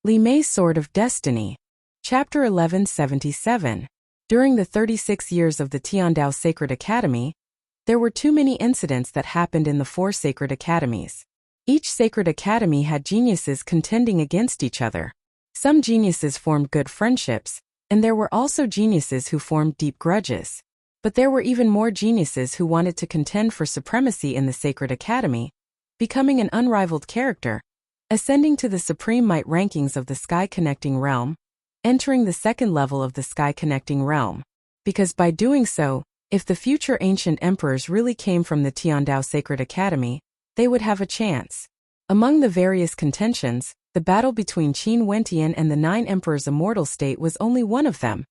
Li Mei's Sword of Destiny. Chapter 1177. During the 36 years of the Tiandao Sacred Academy, there were too many incidents that happened in the 4 sacred academies. Each sacred academy had geniuses contending against each other. Some geniuses formed good friendships, and there were also geniuses who formed deep grudges. But there were even more geniuses who wanted to contend for supremacy in the sacred academy, becoming an unrivaled character, ascending to the supreme might rankings of the sky-connecting realm, entering the second level of the sky-connecting realm. Because by doing so, if the future ancient emperors really came from the Tiandao Sacred Academy, they would have a chance. Among the various contentions, the battle between Qin Wentian and the 9 Emperors' immortal state was only one of them.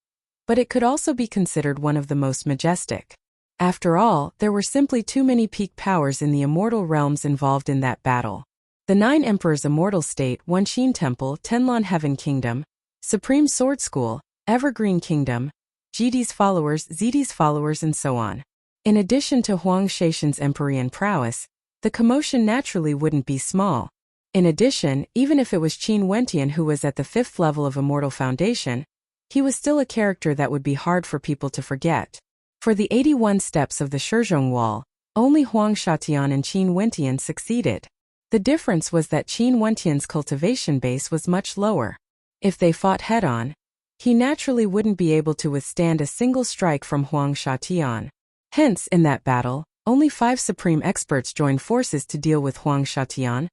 But it could also be considered one of the most majestic. After all, there were simply too many peak powers in the immortal realms involved in that battle. The 9 Emperors' immortal state, Wenqin Temple, Tenlon Heaven Kingdom, Supreme Sword School, Evergreen Kingdom, Jidi's followers and so on. In addition to Huang Shaishan's Empyrean prowess, the commotion naturally wouldn't be small. In addition, even if it was Qin Wentian who was at the 5th level of Immortal Foundation, he was still a character that would be hard for people to forget. For the 81 steps of the Shizhong Wall, only Huang Shatian and Qin Wentian succeeded. The difference was that Qin Wentian's cultivation base was much lower. If they fought head-on, he naturally wouldn't be able to withstand a single strike from Huang Shatian. Hence, in that battle, only 5 supreme experts joined forces to deal with Huang Shatian.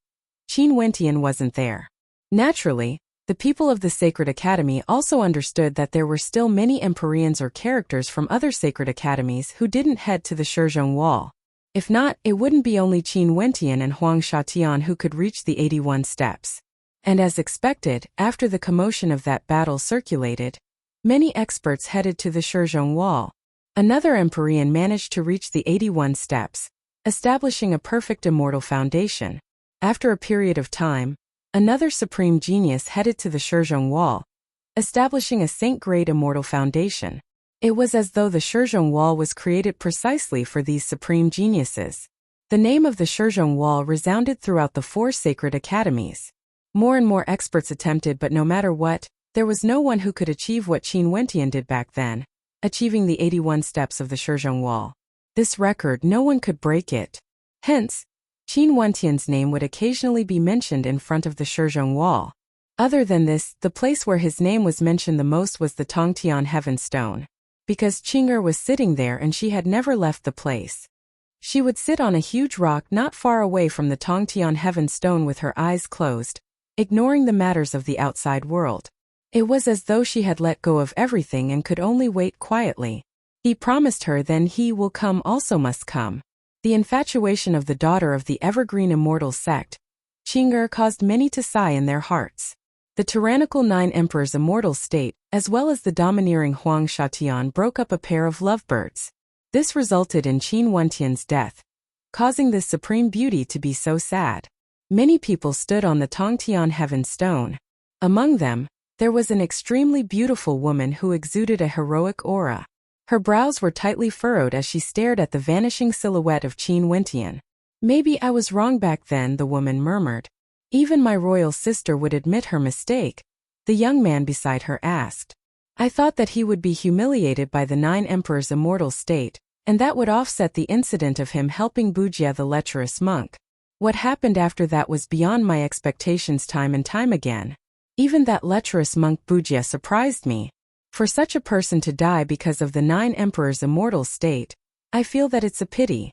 Qin Wentian wasn't there. Naturally, the people of the Sacred Academy also understood that there were still many Empyreans or characters from other Sacred Academies who didn't head to the Shizhong Wall. If not, it wouldn't be only Qin Wentian and Huang Shatian who could reach the 81 steps. And as expected, after the commotion of that battle circulated, many experts headed to the Shizhong Wall. Another Empyrean managed to reach the 81 steps, establishing a perfect immortal foundation. After a period of time, another supreme genius headed to the Shizhong Wall, establishing a saint-grade immortal foundation. It was as though the Shizhong Wall was created precisely for these supreme geniuses. The name of the Shizhong Wall resounded throughout the 4 sacred academies. More and more experts attempted, but no matter what, there was no one who could achieve what Qin Wentian did back then, achieving the 81 steps of the Shizhong Wall. This record, no one could break it. Hence, Qin Wentian's name would occasionally be mentioned in front of the Shizhong Wall. Other than this, the place where his name was mentioned the most was the Tongtian Heaven Stone. Because Qing'er was sitting there and she had never left the place. She would sit on a huge rock not far away from the Tongtian Heaven Stone with her eyes closed, ignoring the matters of the outside world. It was as though she had let go of everything and could only wait quietly. He promised her then he will come also must come. The infatuation of the daughter of the evergreen immortal sect, Qing'er, caused many to sigh in their hearts. The tyrannical 9 Emperors' immortal state, as well as the domineering Huang Shatian, broke up a pair of lovebirds. This resulted in Qin Wentian's death, causing this supreme beauty to be so sad. Many people stood on the Tongtian Heaven Stone. Among them, there was an extremely beautiful woman who exuded a heroic aura. Her brows were tightly furrowed as she stared at the vanishing silhouette of Qin Wentian. "Maybe I was wrong back then," the woman murmured. "Even my royal sister would admit her mistake," the young man beside her asked. "I thought that he would be humiliated by the 9 Emperors' immortal state, and that would offset the incident of him helping Bujia the lecherous monk. What happened after that was beyond my expectations time and time again. Even that lecherous monk Bujia surprised me. For such a person to die because of the 9 Emperors' immortal state, I feel that it's a pity.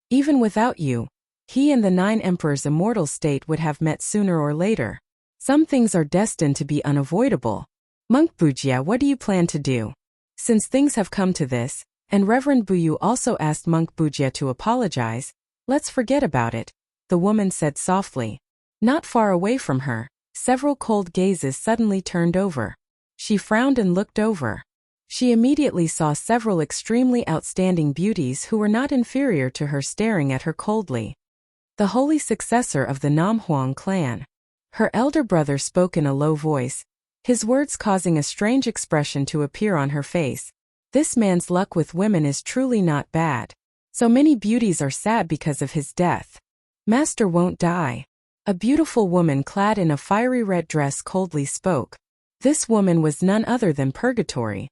Even without you, he and the 9 Emperors' immortal state would have met sooner or later. Some things are destined to be unavoidable. Monk Bujia, what do you plan to do? Since things have come to this, and Reverend Buyu also asked Monk Bujia to apologize, let's forget about it," the woman said softly. Not far away from her, several cold gazes suddenly turned over. She frowned and looked over. She immediately saw several extremely outstanding beauties who were not inferior to her staring at her coldly. The holy successor of the Nam Huang clan. Her elder brother spoke in a low voice, his words causing a strange expression to appear on her face. "This man's luck with women is truly not bad. So many beauties are sad because of his death. Master won't die." A beautiful woman clad in a fiery red dress coldly spoke. This woman was none other than Purgatory.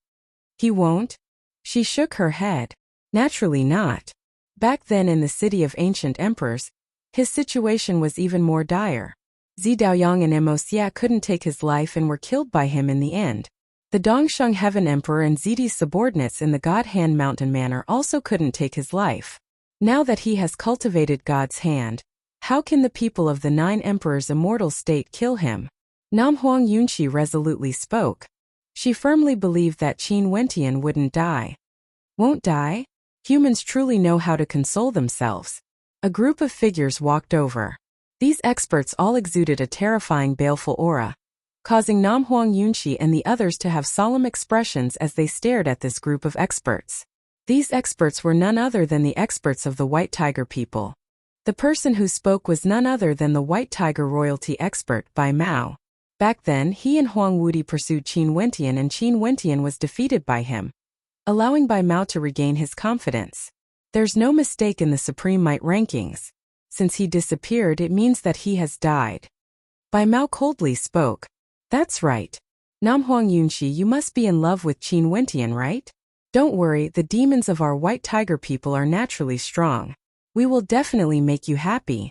He won't? She shook her head. Naturally not. Back then in the city of ancient emperors, his situation was even more dire. Zi Daoyang and Mo Xia couldn't take his life and were killed by him in the end. The Dongsheng Heaven Emperor and Zidi's subordinates in the God Hand Mountain Manor also couldn't take his life. Now that he has cultivated God's hand, how can the people of the 9 emperors' immortal state kill him? Nam Huang Yunqi resolutely spoke. She firmly believed that Qin Wentian wouldn't die. Won't die? Humans truly know how to console themselves. A group of figures walked over. These experts all exuded a terrifying baleful aura, causing Nam Huang Yunqi and the others to have solemn expressions as they stared at this group of experts. These experts were none other than the experts of the White Tiger people. The person who spoke was none other than the White Tiger royalty expert, Bai Mao. Back then, he and Huang Wudi pursued Qin Wentian and Qin Wentian was defeated by him, allowing Bai Mao to regain his confidence. There's no mistake in the Supreme Might rankings. Since he disappeared, it means that he has died. Bai Mao coldly spoke. That's right. Nam Huang Yunqi, you must be in love with Qin Wentian, right? Don't worry, the demons of our White Tiger people are naturally strong. We will definitely make you happy.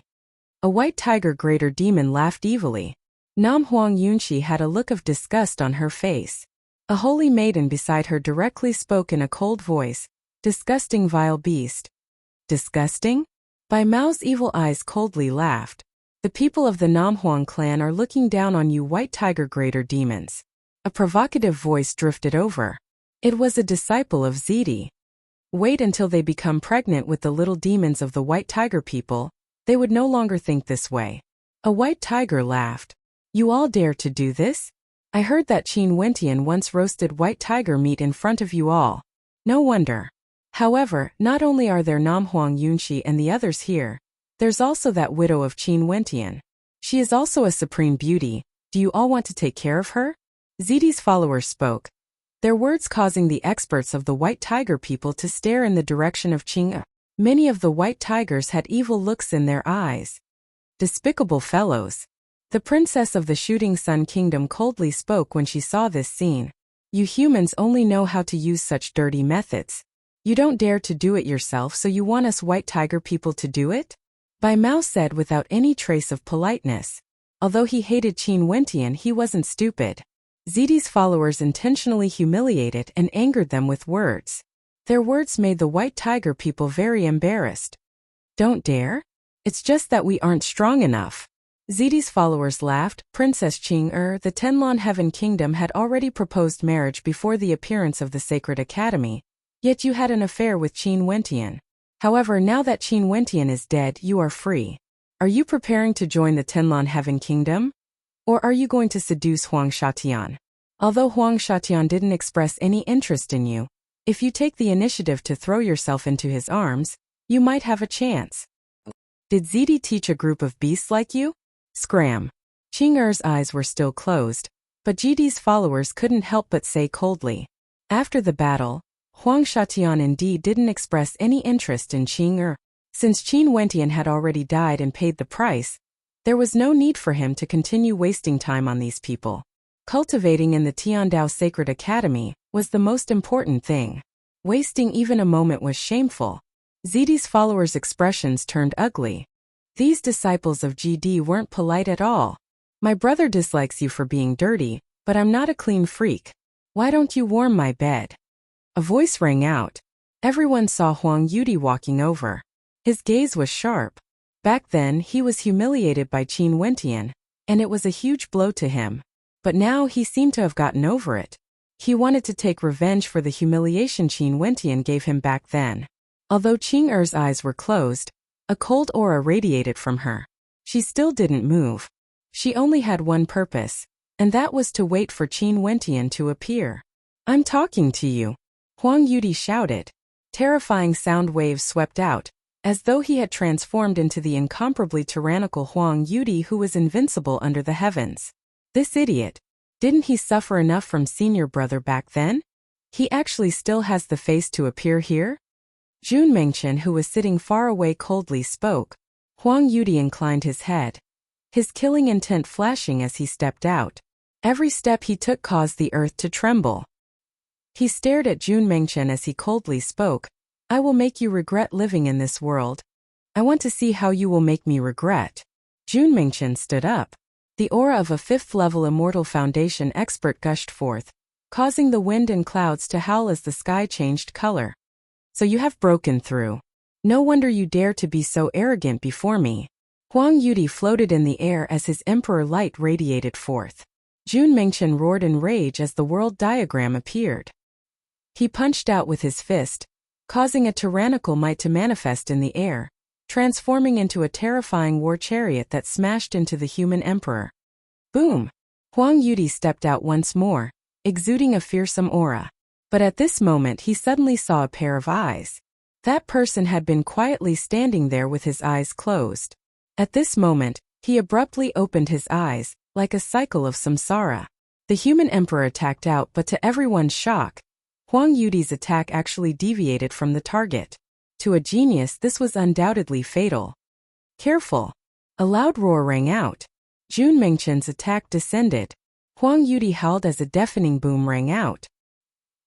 A White Tiger greater demon laughed evilly. Nam Huang Yunqi had a look of disgust on her face. A holy maiden beside her directly spoke in a cold voice. Disgusting vile beast. Disgusting? Bai Mao's evil eyes coldly laughed. The people of the Nam Huang clan are looking down on you White Tiger greater demons. A provocative voice drifted over. It was a disciple of Zidi. Wait until they become pregnant with the little demons of the White Tiger people. They would no longer think this way. A White Tiger laughed. You all dare to do this? I heard that Qin Wentian once roasted White Tiger meat in front of you all. No wonder. However, not only are there Nam Huang Yunqi and the others here, there's also that widow of Qin Wentian. She is also a supreme beauty. Do you all want to take care of her? Zidi's followers spoke, their words causing the experts of the White Tiger people to stare in the direction of Qing. Many of the White Tigers had evil looks in their eyes. Despicable fellows. The princess of the Shooting Sun Kingdom coldly spoke when she saw this scene. You humans only know how to use such dirty methods. You don't dare to do it yourself, so you want us White Tiger people to do it? Bai Mao said without any trace of politeness. Although he hated Qin Wentian, he wasn't stupid. Zidi's followers intentionally humiliated and angered them with words. Their words made the White Tiger people very embarrassed. Don't dare? It's just that we aren't strong enough. Zidi's followers laughed. Princess Qing the Tenlon Heaven Kingdom had already proposed marriage before the appearance of the Sacred Academy. Yet you had an affair with Qin Wentian. However, now that Qin Wentian is dead, you are free. Are you preparing to join the Tenlon Heaven Kingdom? Or are you going to seduce Huang Shatian? Although Huang Shatian didn't express any interest in you, if you take the initiative to throw yourself into his arms, you might have a chance. Did Zidi teach a group of beasts like you? Scram. Qing eyes were still closed, but Zidi's followers couldn't help but say coldly. After the battle, Huang Shatian indeed didn't express any interest in Qing. Since Qin Wentian had already died and paid the price, there was no need for him to continue wasting time on these people. Cultivating in the Tiandao Sacred Academy was the most important thing. Wasting even a moment was shameful. Zidi's followers' expressions turned ugly. These disciples of GD weren't polite at all. My brother dislikes you for being dirty, but I'm not a clean freak. Why don't you warm my bed? A voice rang out. Everyone saw Huang Yudi walking over. His gaze was sharp. Back then, he was humiliated by Qin Wentian, and it was a huge blow to him. But now he seemed to have gotten over it. He wanted to take revenge for the humiliation Qin Wentian gave him back then. Although Qing eyes were closed, a cold aura radiated from her. She still didn't move. She only had one purpose, and that was to wait for Qin Wentian to appear. I'm talking to you. Huang Yudi shouted. Terrifying sound waves swept out, as though he had transformed into the incomparably tyrannical Huang Yudi who was invincible under the heavens. This idiot. Didn't he suffer enough from senior brother back then? He actually still has the face to appear here? Jun Mengchen, who was sitting far away, coldly spoke. Huang Yudi inclined his head. his killing intent flashing as he stepped out. Every step he took caused the earth to tremble. He stared at Jun Mengchen as he coldly spoke. I will make you regret living in this world. I want to see how you will make me regret. Jun Mengchen stood up. The aura of a fifth-level immortal foundation expert gushed forth, causing the wind and clouds to howl as the sky changed color. So you have broken through. No wonder you dare to be so arrogant before me. Huang Yudi floated in the air as his emperor light radiated forth. Jun Mengchen roared in rage as the world diagram appeared. He punched out with his fist, causing a tyrannical might to manifest in the air, transforming into a terrifying war chariot that smashed into the human emperor. Boom! Huang Yudi stepped out once more, exuding a fearsome aura. But at this moment he suddenly saw a pair of eyes. That person had been quietly standing there with his eyes closed. At this moment, he abruptly opened his eyes, like a cycle of samsara. The human emperor attacked out, but to everyone's shock, Huang Yudi's attack actually deviated from the target. To a genius, this was undoubtedly fatal. Careful! A loud roar rang out. Jun Mengchen's attack descended. Huang Yudi howled as a deafening boom rang out.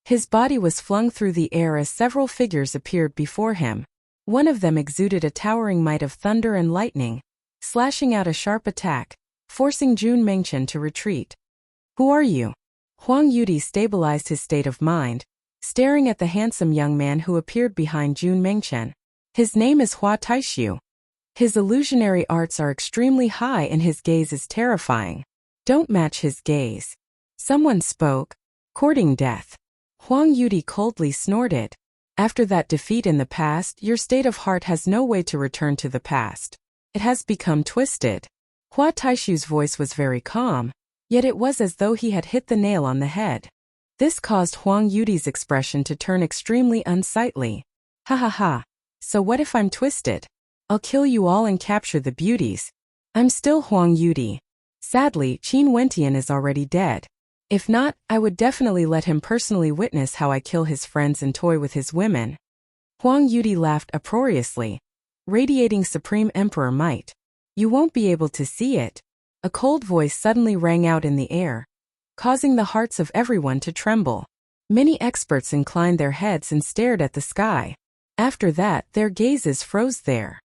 His body was flung through the air as several figures appeared before him. One of them exuded a towering might of thunder and lightning, slashing out a sharp attack, forcing Jun Mengchen to retreat. Who are you? Huang Yudi stabilized his state of mind, staring at the handsome young man who appeared behind Jun Mengchen. His name is Hua Taishu. His illusionary arts are extremely high and his gaze is terrifying. Don't match his gaze. Someone spoke, courting death. Huang Yudi coldly snorted. After that defeat in the past, your state of heart has no way to return to the past. It has become twisted. Hua Taishu's voice was very calm, yet it was as though he had hit the nail on the head. This caused Huang Yudi's expression to turn extremely unsightly. Ha ha ha. So what if I'm twisted? I'll kill you all and capture the beauties. I'm still Huang Yudi. Sadly, Qin Wentian is already dead. If not, I would definitely let him personally witness how I kill his friends and toy with his women. Huang Yudi laughed uproariously, radiating supreme emperor might. You won't be able to see it. A cold voice suddenly rang out in the air, causing the hearts of everyone to tremble. Many experts inclined their heads and stared at the sky. After that, their gazes froze there.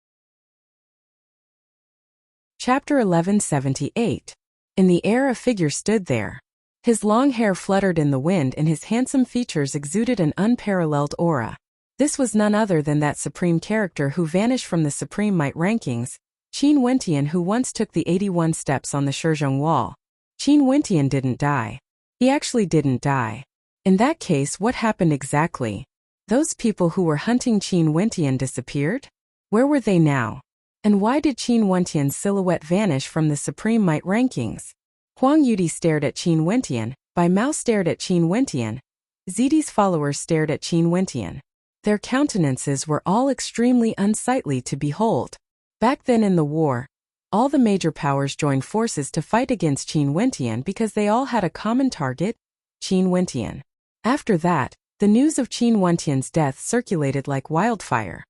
Chapter 1178. In the air a figure stood there. His long hair fluttered in the wind and his handsome features exuded an unparalleled aura. This was none other than that supreme character who vanished from the Supreme Might rankings, Qin Wentian, who once took the 81 steps on the Shizhong Wall. Qin Wentian didn't die. He actually didn't die. In that case, what happened exactly? Those people who were hunting Qin Wentian disappeared? Where were they now? And why did Qin Wentian's silhouette vanish from the Supreme Might rankings? Huang Yudi stared at Qin Wentian, Bai Mao stared at Qin Wentian. Zidi's followers stared at Qin Wentian. Their countenances were all extremely unsightly to behold. Back then in the war, all the major powers joined forces to fight against Qin Wentian because they all had a common target, Qin Wentian. After that, the news of Qin Wentian's death circulated like wildfire.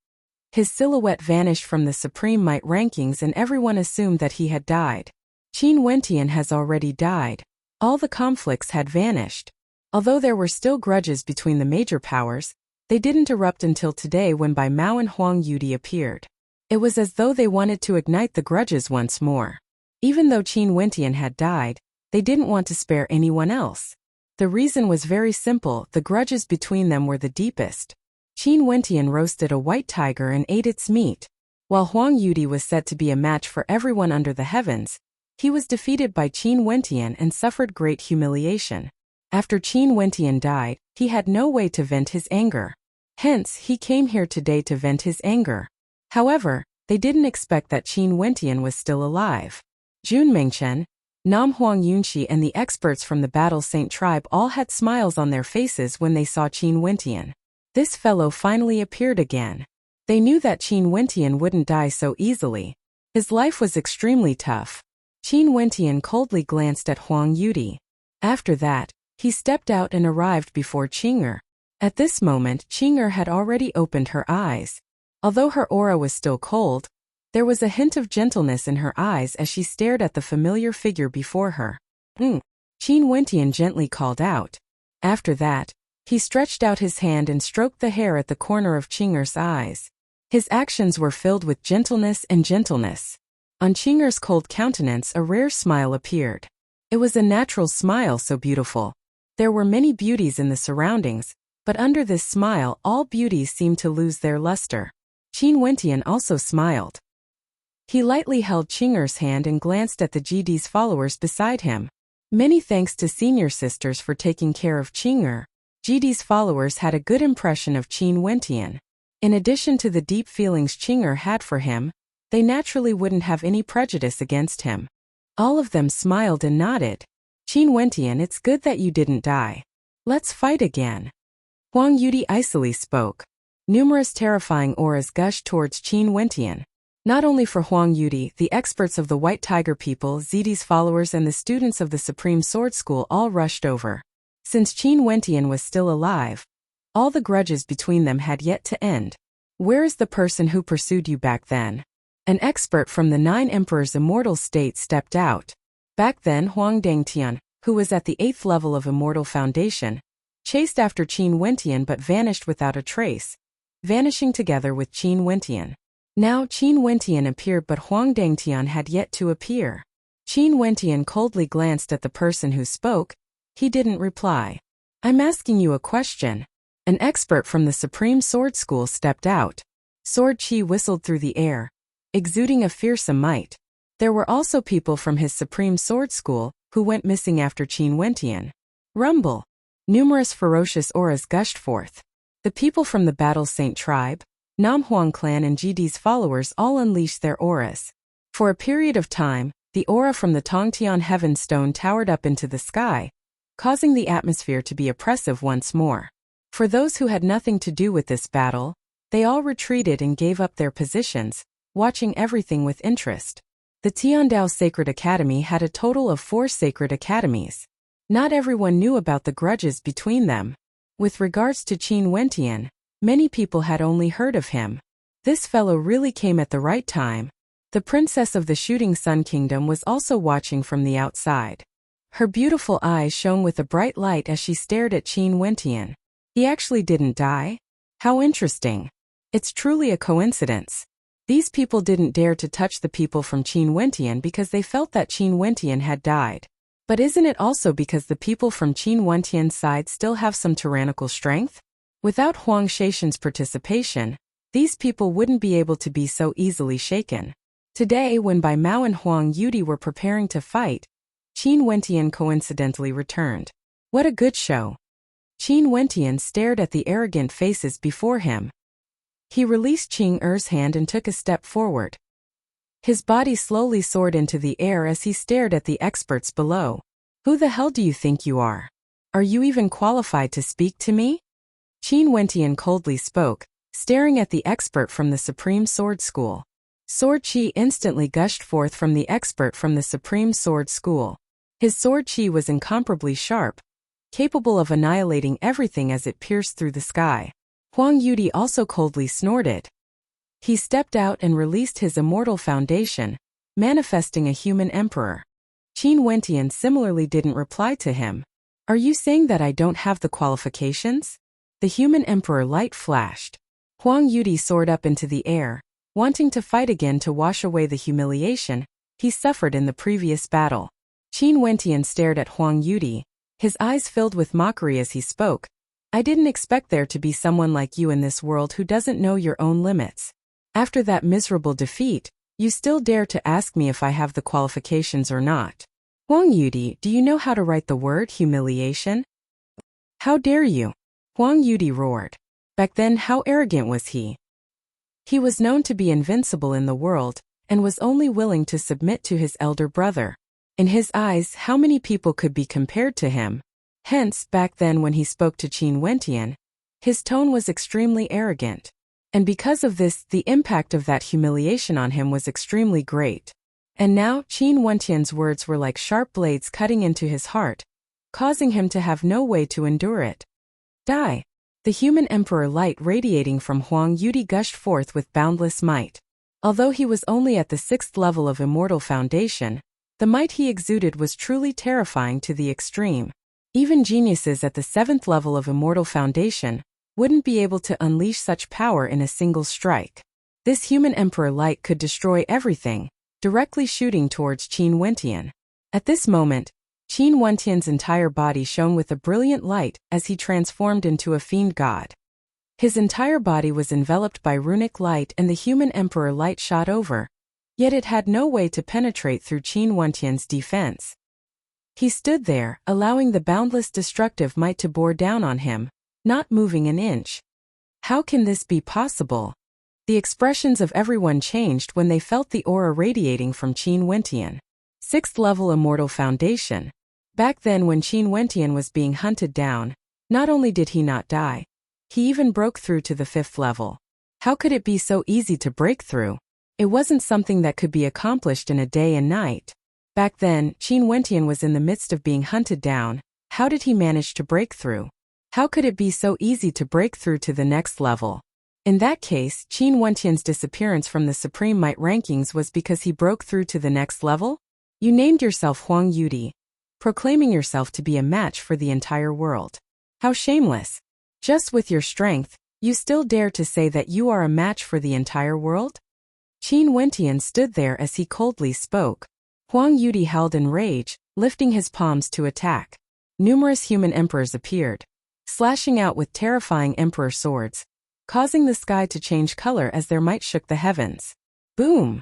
His silhouette vanished from the Supreme Might rankings and everyone assumed that he had died. Qin Wentian has already died. All the conflicts had vanished. Although there were still grudges between the major powers, they didn't erupt until today when Bai Mao and Huang Yudi appeared. It was as though they wanted to ignite the grudges once more. Even though Qin Wentian had died, they didn't want to spare anyone else. The reason was very simple, the grudges between them were the deepest. Qin Wentian roasted a white tiger and ate its meat. While Huang Yudi was said to be a match for everyone under the heavens, he was defeated by Qin Wentian and suffered great humiliation. After Qin Wentian died, he had no way to vent his anger. Hence, he came here today to vent his anger. However, they didn't expect that Qin Wentian was still alive. Jun Mengchen, Nam Huang Yunxi and the experts from the Battle Saint tribe all had smiles on their faces when they saw Qin Wentian. This fellow finally appeared again. They knew that Qin Wentian wouldn't die so easily. His life was extremely tough. Qin Wentian coldly glanced at Huang Yudi. After that, he stepped out and arrived before Qing'er. At this moment, Qing'er had already opened her eyes. Although her aura was still cold, There was a hint of gentleness in her eyes as she stared at the familiar figure before her. Qin Wentian gently called out. After that, he stretched out his hand and stroked the hair at the corner of Qing'er's eyes. His actions were filled with gentleness and gentleness. On Qing'er's cold countenance a rare smile appeared. It was a natural smile so beautiful. There were many beauties in the surroundings, but under this smile all beauties seemed to lose their luster. Qin Wentian also smiled. He lightly held Qing'er's hand and glanced at the GD's followers beside him. Many thanks to senior sisters for taking care of Qing'er. GD's followers had a good impression of Qin Wentian. In addition to the deep feelings Qing'er had for him, they naturally wouldn't have any prejudice against him. All of them smiled and nodded. Qin Wentian, it's good that you didn't die. Let's fight again. Huang Yudi icily spoke. Numerous terrifying auras gushed towards Qin Wentian. Not only for Huang Yudi, the experts of the White Tiger people, ZD's followers and the students of the Supreme Sword School all rushed over. Since Qin Wentian was still alive, all the grudges between them had yet to end. Where is the person who pursued you back then? An expert from the 9 Emperors' immortal state stepped out. Back then Huang Dangtian, who was at the 8th level of Immortal Foundation, chased after Qin Wentian but vanished without a trace, vanishing together with Qin Wentian. Now Qin Wentian appeared but Huang Dangtian had yet to appear. Qin Wentian coldly glanced at the person who spoke. He didn't reply. I'm asking you a question. An expert from the Supreme Sword School stepped out. Sword chi whistled through the air, exuding a fearsome might. There were also people from his Supreme Sword School who went missing after Qin Wentian. Rumble. Numerous ferocious auras gushed forth. The people from the Battle Saint tribe, Namhuang clan and GD's followers all unleashed their auras. For a period of time, the aura from the Tongtian Heaven Stone towered up into the sky, causing the atmosphere to be oppressive once more. For those who had nothing to do with this battle, they all retreated and gave up their positions, watching everything with interest. The Tiandao Sacred Academy had a total of 4 sacred academies. Not everyone knew about the grudges between them. With regards to Qin Wentian, many people had only heard of him. This fellow really came at the right time. The princess of the Shooting Sun Kingdom was also watching from the outside. Her beautiful eyes shone with a bright light as she stared at Qin Wentian. He actually didn't die? How interesting. It's truly a coincidence. These people didn't dare to touch the people from Qin Wentian because they felt that Qin Wentian had died. But isn't it also because the people from Qin Wentian's side still have some tyrannical strength? Without Huang Shaishan's participation, these people wouldn't be able to be so easily shaken. Today, when Bai Mao and Huang Yudi were preparing to fight, Qin Wentian coincidentally returned. What a good show. Qin Wentian stared at the arrogant faces before him. He released Qing'er's hand and took a step forward. His body slowly soared into the air as he stared at the experts below. Who the hell do you think you are? Are you even qualified to speak to me? Qin Wentian coldly spoke, staring at the expert from the Supreme Sword School. Sword chi instantly gushed forth from the expert from the Supreme Sword School. His sword chi was incomparably sharp, capable of annihilating everything as it pierced through the sky. Huang Yudi also coldly snorted. He stepped out and released his immortal foundation, manifesting a human emperor. Qin Wentian similarly didn't reply to him. Are you saying that I don't have the qualifications? The human emperor light flashed. Huang Yudi soared up into the air, wanting to fight again to wash away the humiliation he suffered in the previous battle. Qin Wentian stared at Huang Yudi, his eyes filled with mockery as he spoke. I didn't expect there to be someone like you in this world who doesn't know your own limits. After that miserable defeat, you still dare to ask me if I have the qualifications or not. Huang Yudi, do you know how to write the word humiliation? How dare you? Huang Yudi roared. Back then, how arrogant was he? He was known to be invincible in the world, and was only willing to submit to his elder brother. In his eyes, how many people could be compared to him? Hence, back then when he spoke to Qin Wentian, his tone was extremely arrogant. And because of this, the impact of that humiliation on him was extremely great. And now, Qin Wentian's words were like sharp blades cutting into his heart, causing him to have no way to endure it. Die! The human emperor light radiating from Huang Yudi gushed forth with boundless might. Although he was only at the 6th level of Immortal Foundation, the might he exuded was truly terrifying to the extreme. Even geniuses at the 7th level of Immortal Foundation wouldn't be able to unleash such power in a single strike. This human emperor light could destroy everything, directly shooting towards Qin Wentian. At this moment, Qin Wentian's entire body shone with a brilliant light as he transformed into a fiend god. His entire body was enveloped by runic light and the human emperor light shot over, yet it had no way to penetrate through Qin Wentian's defense. He stood there, allowing the boundless destructive might to bore down on him, not moving an inch. How can this be possible? The expressions of everyone changed when they felt the aura radiating from Qin Wentian. 6th level Immortal Foundation. Back then when Qin Wentian was being hunted down, not only did he not die, he even broke through to the 5th level. How could it be so easy to break through? It wasn't something that could be accomplished in a day and night. Back then, Qin Wentian was in the midst of being hunted down. How did he manage to break through? How could it be so easy to break through to the next level? In that case, Qin Wentian's disappearance from the Supreme Might rankings was because he broke through to the next level? You named yourself Huang Yudi, proclaiming yourself to be a match for the entire world. How shameless! Just with your strength, you still dare to say that you are a match for the entire world? Qin Wentian stood there as he coldly spoke. Huang Yudi howled in rage, lifting his palms to attack. Numerous human emperors appeared, slashing out with terrifying emperor swords, causing the sky to change color as their might shook the heavens. Boom!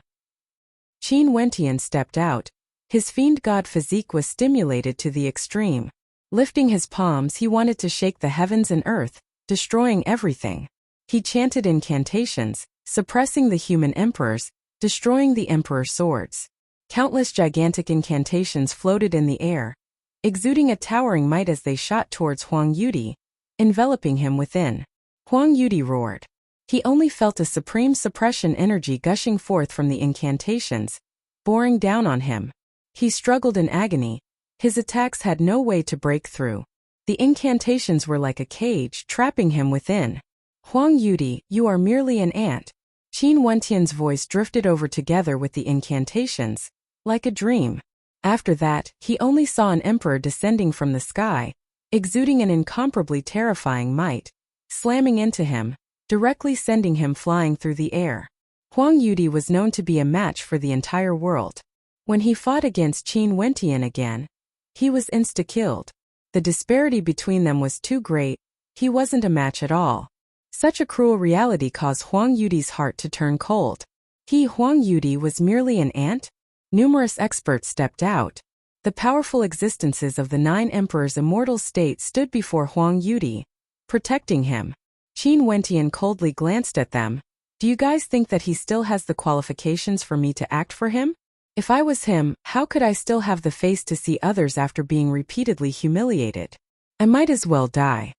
Qin Wentian stepped out. His fiend god physique was stimulated to the extreme. Lifting his palms, he wanted to shake the heavens and earth, destroying everything. He chanted incantations, suppressing the human emperors, destroying the emperor's swords. Countless gigantic incantations floated in the air, exuding a towering might as they shot towards Huang Yudi, enveloping him within. Huang Yudi roared. He only felt a supreme suppression energy gushing forth from the incantations, boring down on him. He struggled in agony. His attacks had no way to break through. The incantations were like a cage, trapping him within. Huang Yudi, you are merely an ant. Qin Wentian's voice drifted over together with the incantations, like a dream. After that, he only saw an emperor descending from the sky, exuding an incomparably terrifying might, slamming into him, directly sending him flying through the air. Huang Yudi was known to be a match for the entire world. When he fought against Qin Wentian again, he was insta-killed. The disparity between them was too great. He wasn't a match at all. Such a cruel reality caused Huang Yudi's heart to turn cold. He, Huang Yudi, was merely an ant? Numerous experts stepped out. The powerful existences of the 9 emperors' immortal state stood before Huang Yudi, protecting him. Qin Wentian coldly glanced at them. Do you guys think that he still has the qualifications for me to act for him? If I was him, how could I still have the face to see others after being repeatedly humiliated? I might as well die.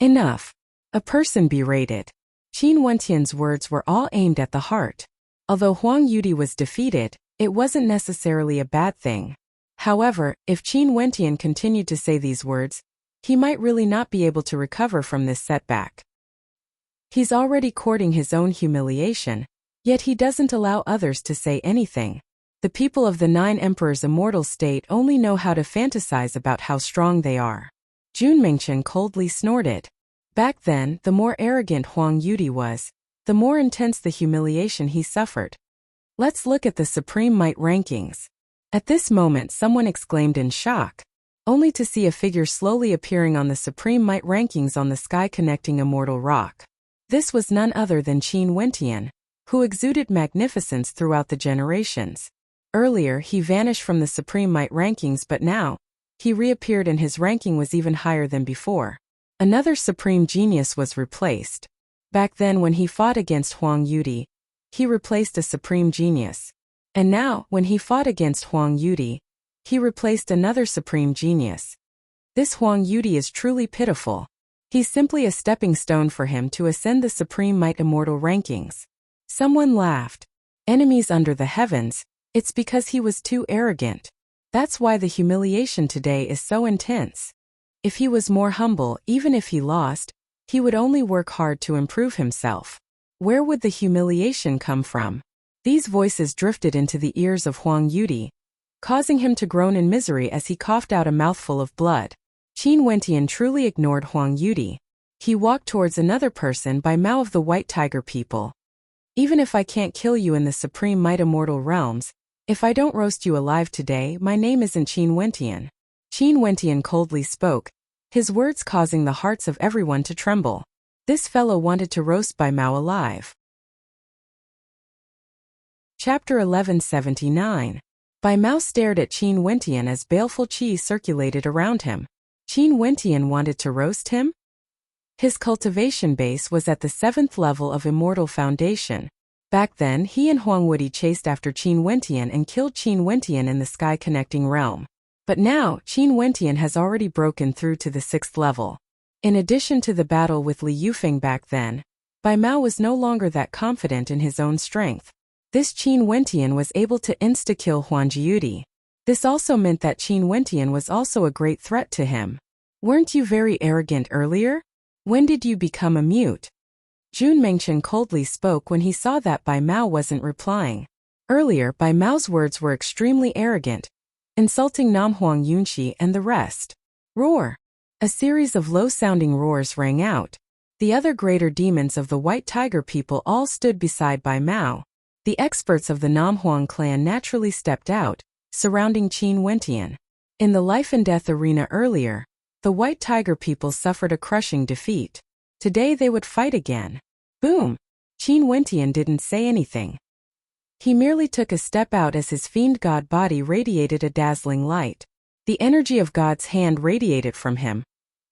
Enough. A person berated. Qin Wentian's words were all aimed at the heart. Although Huang Yudi was defeated, it wasn't necessarily a bad thing. However, if Qin Wentian continued to say these words, he might really not be able to recover from this setback. He's already courting his own humiliation, yet he doesn't allow others to say anything. The people of the 9 emperors' immortal state only know how to fantasize about how strong they are. Jun Mingchen coldly snorted. Back then, the more arrogant Huang Yudi was, the more intense the humiliation he suffered. Let's look at the Supreme Might rankings. At this moment, someone exclaimed in shock, only to see a figure slowly appearing on the Supreme Might rankings on the sky connecting Immortal Rock. This was none other than Qin Wentian, who exuded magnificence throughout the generations. Earlier, he vanished from the Supreme Might rankings, but now, he reappeared and his ranking was even higher than before. Another supreme genius was replaced. Back then when he fought against Huang Yudi, he replaced a supreme genius. And now, when he fought against Huang Yudi, he replaced another supreme genius. This Huang Yudi is truly pitiful. He's simply a stepping stone for him to ascend the Supreme Might Immortal rankings. Someone laughed. Enemies under the heavens, it's because he was too arrogant. That's why the humiliation today is so intense. If he was more humble, even if he lost, he would only work hard to improve himself. Where would the humiliation come from? These voices drifted into the ears of Huang Yudi, causing him to groan in misery as he coughed out a mouthful of blood. Qin Wentian truly ignored Huang Yudi. He walked towards another person by Mao of the White Tiger people. Even if I can't kill you in the supreme might immortal realms, if I don't roast you alive today, my name isn't Qin Wentian. Qin Wentian coldly spoke, his words causing the hearts of everyone to tremble. This fellow wanted to roast Bai Mao alive. Chapter 1179. Bai Mao stared at Qin Wentian as baleful qi circulated around him. Qin Wentian wanted to roast him? His cultivation base was at the 7th level of Immortal Foundation. Back then, he and Huang Wudi chased after Qin Wentian and killed Qin Wentian in the Sky Connecting Realm. But now, Qin Wentian has already broken through to the 6th level. In addition to the battle with Li Yufeng back then, Bai Mao was no longer that confident in his own strength. This Qin Wentian was able to insta-kill Huang Yudi. This also meant that Qin Wentian was also a great threat to him. Weren't you very arrogant earlier? When did you become a mute? Jun Mengchen coldly spoke when he saw that Bai Mao wasn't replying. Earlier, Bai Mao's words were extremely arrogant, insulting Nam Huang Yunxi and the rest. Roar! A series of low-sounding roars rang out. The other greater demons of the White Tiger people all stood beside Bai Mao. The experts of the Nam Huang clan naturally stepped out, surrounding Qin Wentian. In the life and death arena earlier, the White Tiger people suffered a crushing defeat. Today they would fight again. Boom! Qin Wentian didn't say anything. He merely took a step out as his fiend god body radiated a dazzling light. The energy of God's hand radiated from him,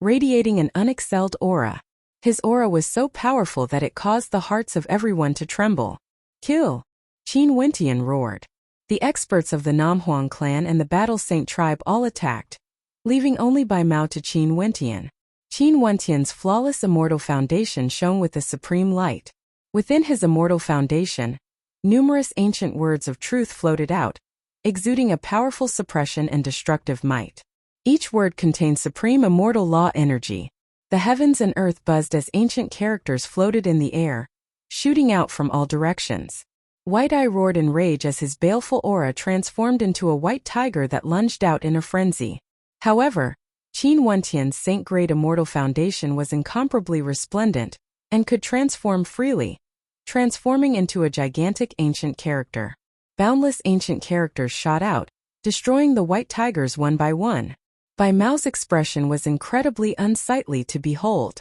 radiating an unexcelled aura. His aura was so powerful that it caused the hearts of everyone to tremble. Kill! Qin Wentian roared. The experts of the Nam Huang clan and the Battle Saint tribe all attacked, leaving only Bai Mao to Qin Wentian. Qin Wentian's flawless immortal foundation shone with the supreme light. Within his immortal foundation, numerous ancient words of truth floated out, exuding a powerful suppression and destructive might. Each word contained supreme immortal law energy. The heavens and earth buzzed as ancient characters floated in the air, shooting out from all directions. White Eye roared in rage as his baleful aura transformed into a white tiger that lunged out in a frenzy. However, Qin Wentian's saint-grade immortal foundation was incomparably resplendent, and could transform freely, transforming into a gigantic ancient character. Boundless ancient characters shot out, destroying the white tigers one by one. Bai Mao's expression was incredibly unsightly to behold.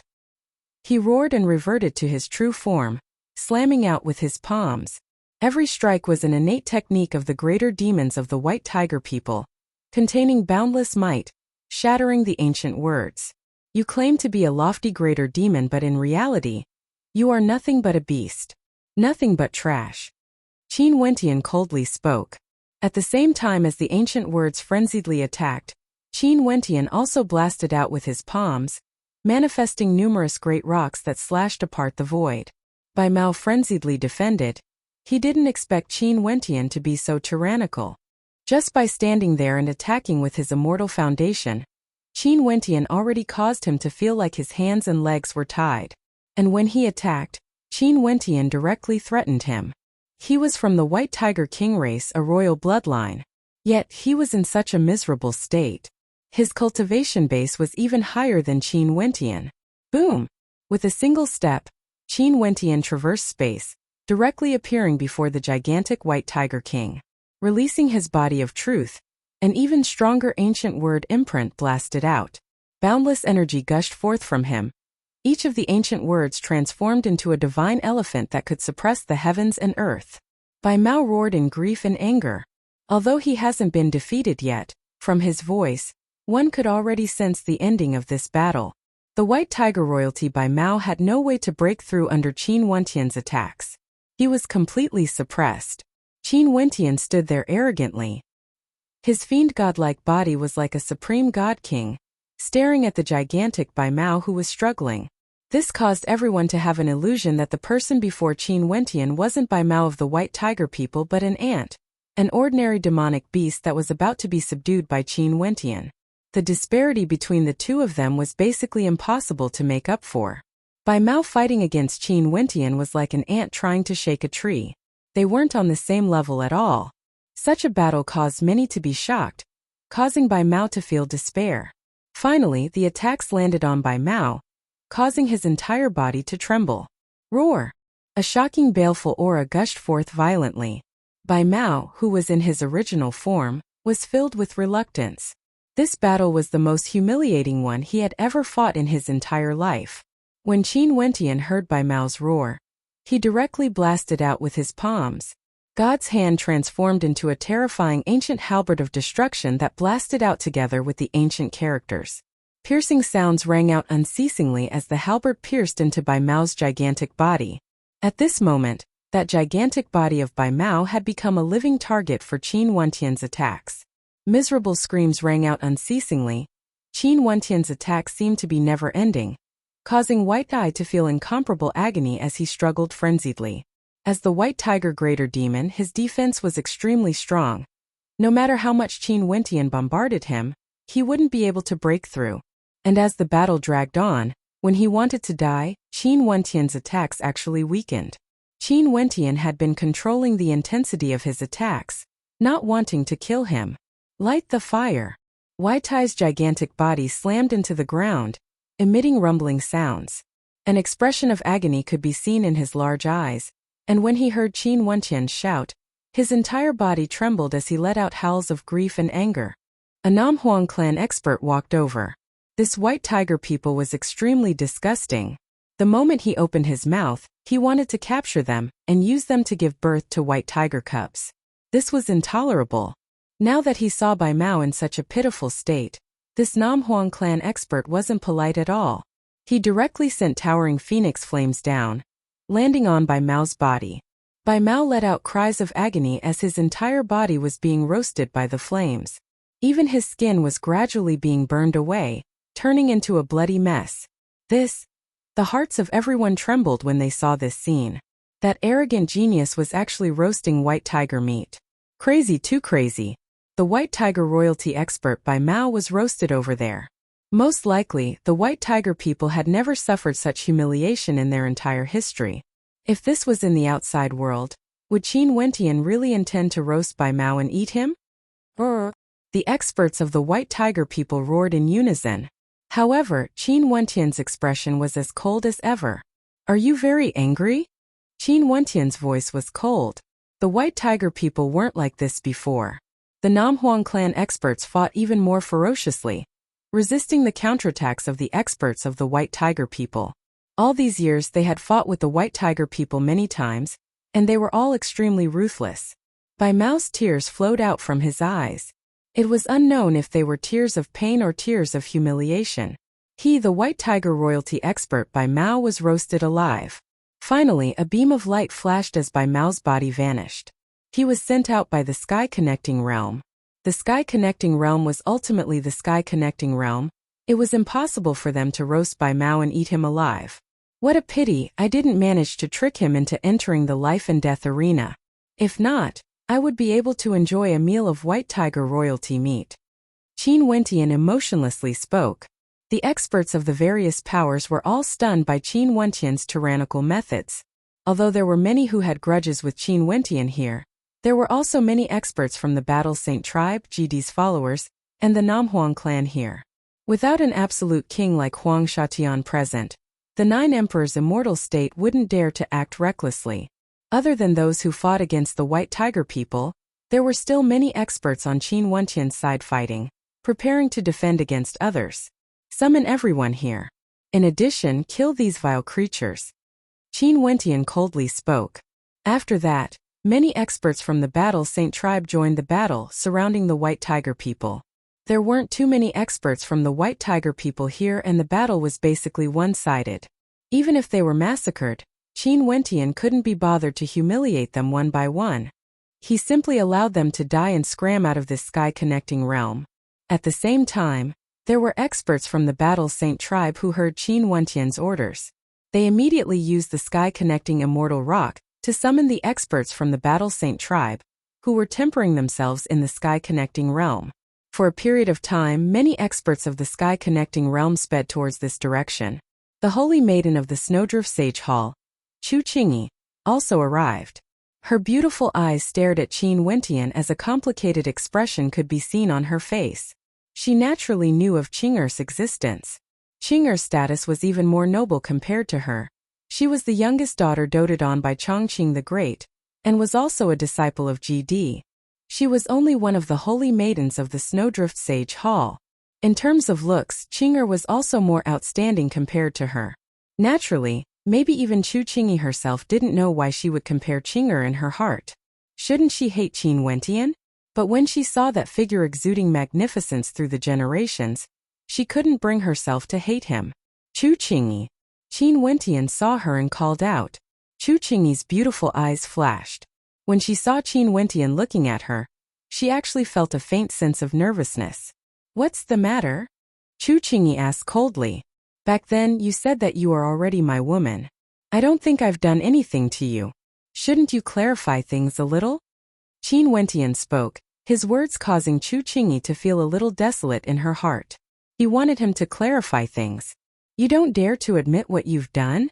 He roared and reverted to his true form, slamming out with his palms. Every strike was an innate technique of the greater demons of the White Tiger people, containing boundless might, shattering the ancient words. You claim to be a lofty greater demon, but in reality, you are nothing but a beast. Nothing but trash. Qin Wentian coldly spoke. At the same time as the ancient words frenziedly attacked, Qin Wentian also blasted out with his palms, manifesting numerous great rocks that slashed apart the void. Bai Mao frenziedly defended. He didn't expect Qin Wentian to be so tyrannical. Just by standing there and attacking with his immortal foundation, Qin Wentian already caused him to feel like his hands and legs were tied. And when he attacked, Qin Wentian directly threatened him. He was from the White Tiger King race, a royal bloodline. Yet, he was in such a miserable state. His cultivation base was even higher than Qin Wentian. Boom! With a single step, Qin Wentian traversed space, directly appearing before the gigantic White Tiger King. Releasing his body of truth, an even stronger ancient word imprint blasted out. Boundless energy gushed forth from him. Each of the ancient words transformed into a divine elephant that could suppress the heavens and earth. Bai Mao roared in grief and anger. Although he hasn't been defeated yet, from his voice, one could already sense the ending of this battle. The White Tiger royalty Bai Mao had no way to break through under Qin Wentian's attacks. He was completely suppressed. Qin Wentian stood there arrogantly. His fiend godlike body was like a supreme god king, staring at the gigantic Bai Mao who was struggling. This caused everyone to have an illusion that the person before Qin Wentian wasn't Bai Mao of the White Tiger people but an ant, an ordinary demonic beast that was about to be subdued by Qin Wentian. The disparity between the two of them was basically impossible to make up for. Bai Mao fighting against Qin Wentian was like an ant trying to shake a tree. They weren't on the same level at all. Such a battle caused many to be shocked, causing Bai Mao to feel despair. Finally, the attacks landed on Bai Mao, causing his entire body to tremble. Roar! A shocking baleful aura gushed forth violently. Bai Mao, who was in his original form, was filled with reluctance. This battle was the most humiliating one he had ever fought in his entire life. When Qin Wentian heard Bai Mao's roar, he directly blasted out with his palms. God's hand transformed into a terrifying ancient halberd of destruction that blasted out together with the ancient characters. Piercing sounds rang out unceasingly as the halberd pierced into Bai Mao's gigantic body. At this moment, that gigantic body of Bai Mao had become a living target for Qin Wentian's attacks. Miserable screams rang out unceasingly. Qin Wentian's attacks seemed to be never-ending, causing White Eye to feel incomparable agony as he struggled frenziedly. As the White Tiger Greater Demon, his defense was extremely strong. No matter how much Qin Wentian bombarded him, he wouldn't be able to break through. And as the battle dragged on, when he wanted to die, Qin Wentian's attacks actually weakened. Qin Wentian had been controlling the intensity of his attacks, not wanting to kill him. Light the fire! White Eye's gigantic body slammed into the ground, emitting rumbling sounds. An expression of agony could be seen in his large eyes, and when he heard Qin Wentian shout, his entire body trembled as he let out howls of grief and anger. A Nam Huang clan expert walked over. This White Tiger people was extremely disgusting. The moment he opened his mouth, he wanted to capture them and use them to give birth to white tiger cubs. This was intolerable. Now that he saw Bai Mao in such a pitiful state, this Nam Huang clan expert wasn't polite at all. He directly sent towering phoenix flames down, landing on Bai Mao's body. Bai Mao let out cries of agony as his entire body was being roasted by the flames. Even his skin was gradually being burned away, turning into a bloody mess. The hearts of everyone trembled when they saw this scene. That arrogant genius was actually roasting white tiger meat. Crazy, too crazy. The White Tiger royalty expert Bai Mao was roasted over there. Most likely, the White Tiger people had never suffered such humiliation in their entire history. If this was in the outside world, would Qin Wentian really intend to roast Bai Mao and eat him? The experts of the White Tiger people roared in unison. However, Qin Wentian's expression was as cold as ever. Are you very angry? Qin Wentian's voice was cold. The White Tiger people weren't like this before. The Nam Huang clan experts fought even more ferociously, resisting the counterattacks of the experts of the White Tiger people. All these years they had fought with the White Tiger people many times, and they were all extremely ruthless. Bai Mao's tears flowed out from his eyes. It was unknown if they were tears of pain or tears of humiliation. He, the White Tiger royalty expert Bai Mao, was roasted alive. Finally, a beam of light flashed as Bai Mao's body vanished. He was sent out by the Sky Connecting Realm. The Sky Connecting Realm was ultimately the Sky Connecting Realm. It was impossible for them to roast Bai Mao and eat him alive. What a pity I didn't manage to trick him into entering the life and death arena. If not, I would be able to enjoy a meal of White Tiger royalty meat. Qin Wentian emotionlessly spoke. The experts of the various powers were all stunned by Qin Wentian's tyrannical methods. Although there were many who had grudges with Qin Wentian here, there were also many experts from the Battle Saint tribe, GD's followers, and the Nam Huang clan here. Without an absolute king like Huang Shatian present, the 9 emperors' immortal state wouldn't dare to act recklessly. Other than those who fought against the White Tiger people, there were still many experts on Qin Wentian's side fighting, preparing to defend against others. Summon everyone here. In addition, kill these vile creatures. Qin Wentian coldly spoke. After that, many experts from the Battle Saint tribe joined the battle surrounding the White Tiger people. There weren't too many experts from the White Tiger people here and the battle was basically one-sided. Even if they were massacred, Qin Wentian couldn't be bothered to humiliate them one by one. He simply allowed them to die and scram out of this sky-connecting realm. At the same time, there were experts from the Battle Saint tribe who heard Qin Wentian's orders. They immediately used the sky-connecting immortal rock to summon the experts from the Battle Saint tribe, who were tempering themselves in the sky-connecting realm. For a period of time, many experts of the sky-connecting realm sped towards this direction. The Holy Maiden of the Snowdrift Sage Hall, Chu Qingyi, also arrived. Her beautiful eyes stared at Qin Wentian as a complicated expression could be seen on her face. She naturally knew of Qing'er's existence. Qing'er's status was even more noble compared to her. She was the youngest daughter doted on by Chongqing the Great, and was also a disciple of GD. She was only one of the holy maidens of the Snowdrift Sage Hall. In terms of looks, Qing'er was also more outstanding compared to her. Naturally, maybe even Chu Qingyi herself didn't know why she would compare Qing'er in her heart. Shouldn't she hate Qin Wentian? But when she saw that figure exuding magnificence through the generations, she couldn't bring herself to hate him. Chu Qingyi. Qin Wentian saw her and called out. Chu Qingyi's beautiful eyes flashed. When she saw Qin Wentian looking at her, she actually felt a faint sense of nervousness. "What's the matter?" Chu Qingyi asked coldly. "Back then you said that you are already my woman. I don't think I've done anything to you. Shouldn't you clarify things a little?" Qin Wentian spoke, his words causing Chu Qingyi to feel a little desolate in her heart. He wanted him to clarify things. "You don't dare to admit what you've done?"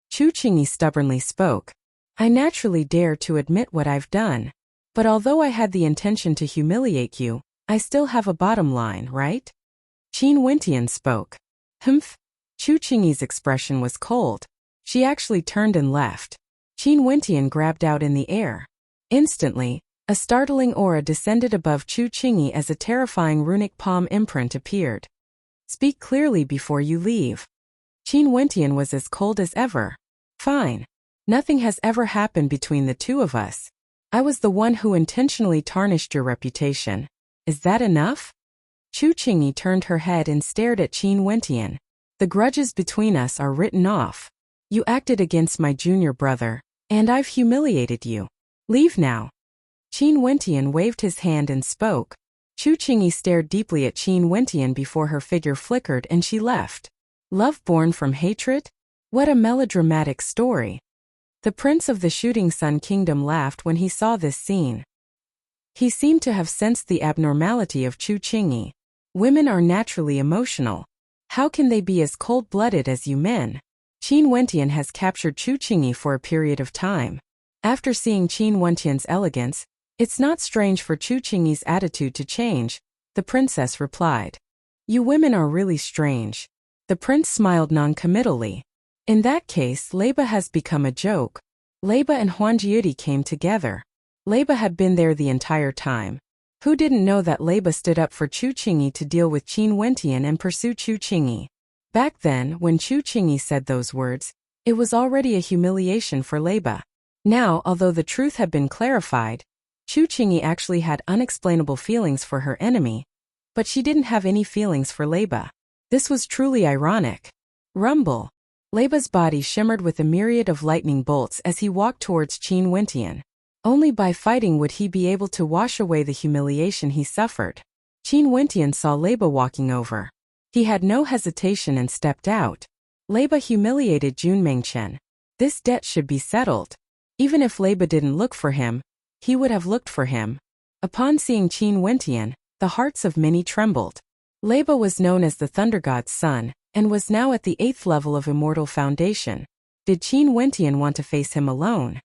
Chu Qingyi stubbornly spoke. "I naturally dare to admit what I've done. But although I had the intention to humiliate you, I still have a bottom line, right?" Qin Wentian spoke. "Humph." Chu Qingyi's expression was cold. She actually turned and left. Qin Wentian grabbed out in the air. Instantly, a startling aura descended above Chu Qingyi as a terrifying runic palm imprint appeared. "Speak clearly before you leave." Qin Wentian was as cold as ever. "Fine. Nothing has ever happened between the two of us. I was the one who intentionally tarnished your reputation. Is that enough?" Chu Qingyi turned her head and stared at Qin Wentian. "The grudges between us are written off. You acted against my junior brother, and I've humiliated you. Leave now." Qin Wentian waved his hand and spoke. Chu Qingyi stared deeply at Qin Wentian before her figure flickered and she left. Love born from hatred? What a melodramatic story. The prince of the Shooting Sun Kingdom laughed when he saw this scene. He seemed to have sensed the abnormality of Chu Qingyi. Women are naturally emotional. How can they be as cold-blooded as you men? Qin Wentian has captured Chu Qingyi for a period of time. After seeing Qin Wentian's elegance, it's not strange for Chu Qingyi's attitude to change, the princess replied. "You women are really strange." The prince smiled non-committally. "In that case, Leiba has become a joke." Leiba and Huanjiudi came together. Leiba had been there the entire time. Who didn't know that Leiba stood up for Chu Qingyi to deal with Qin Wentian and pursue Chu Qingyi? Back then, when Chu Qingyi said those words, it was already a humiliation for Leiba. Now, although the truth had been clarified, Chu Qingyi actually had unexplainable feelings for her enemy, but she didn't have any feelings for Leiba. This was truly ironic. Rumble. Leiba's body shimmered with a myriad of lightning bolts as he walked towards Qin Wentian. Only by fighting would he be able to wash away the humiliation he suffered. Qin Wentian saw Leiba walking over. He had no hesitation and stepped out. Leiba humiliated Jun Mengchen. This debt should be settled. Even if Leiba didn't look for him, he would have looked for him. Upon seeing Qin Wentian, the hearts of many trembled. Leiba was known as the Thunder God's son, and was now at the 8th level of Immortal Foundation. Did Qin Wentian want to face him alone?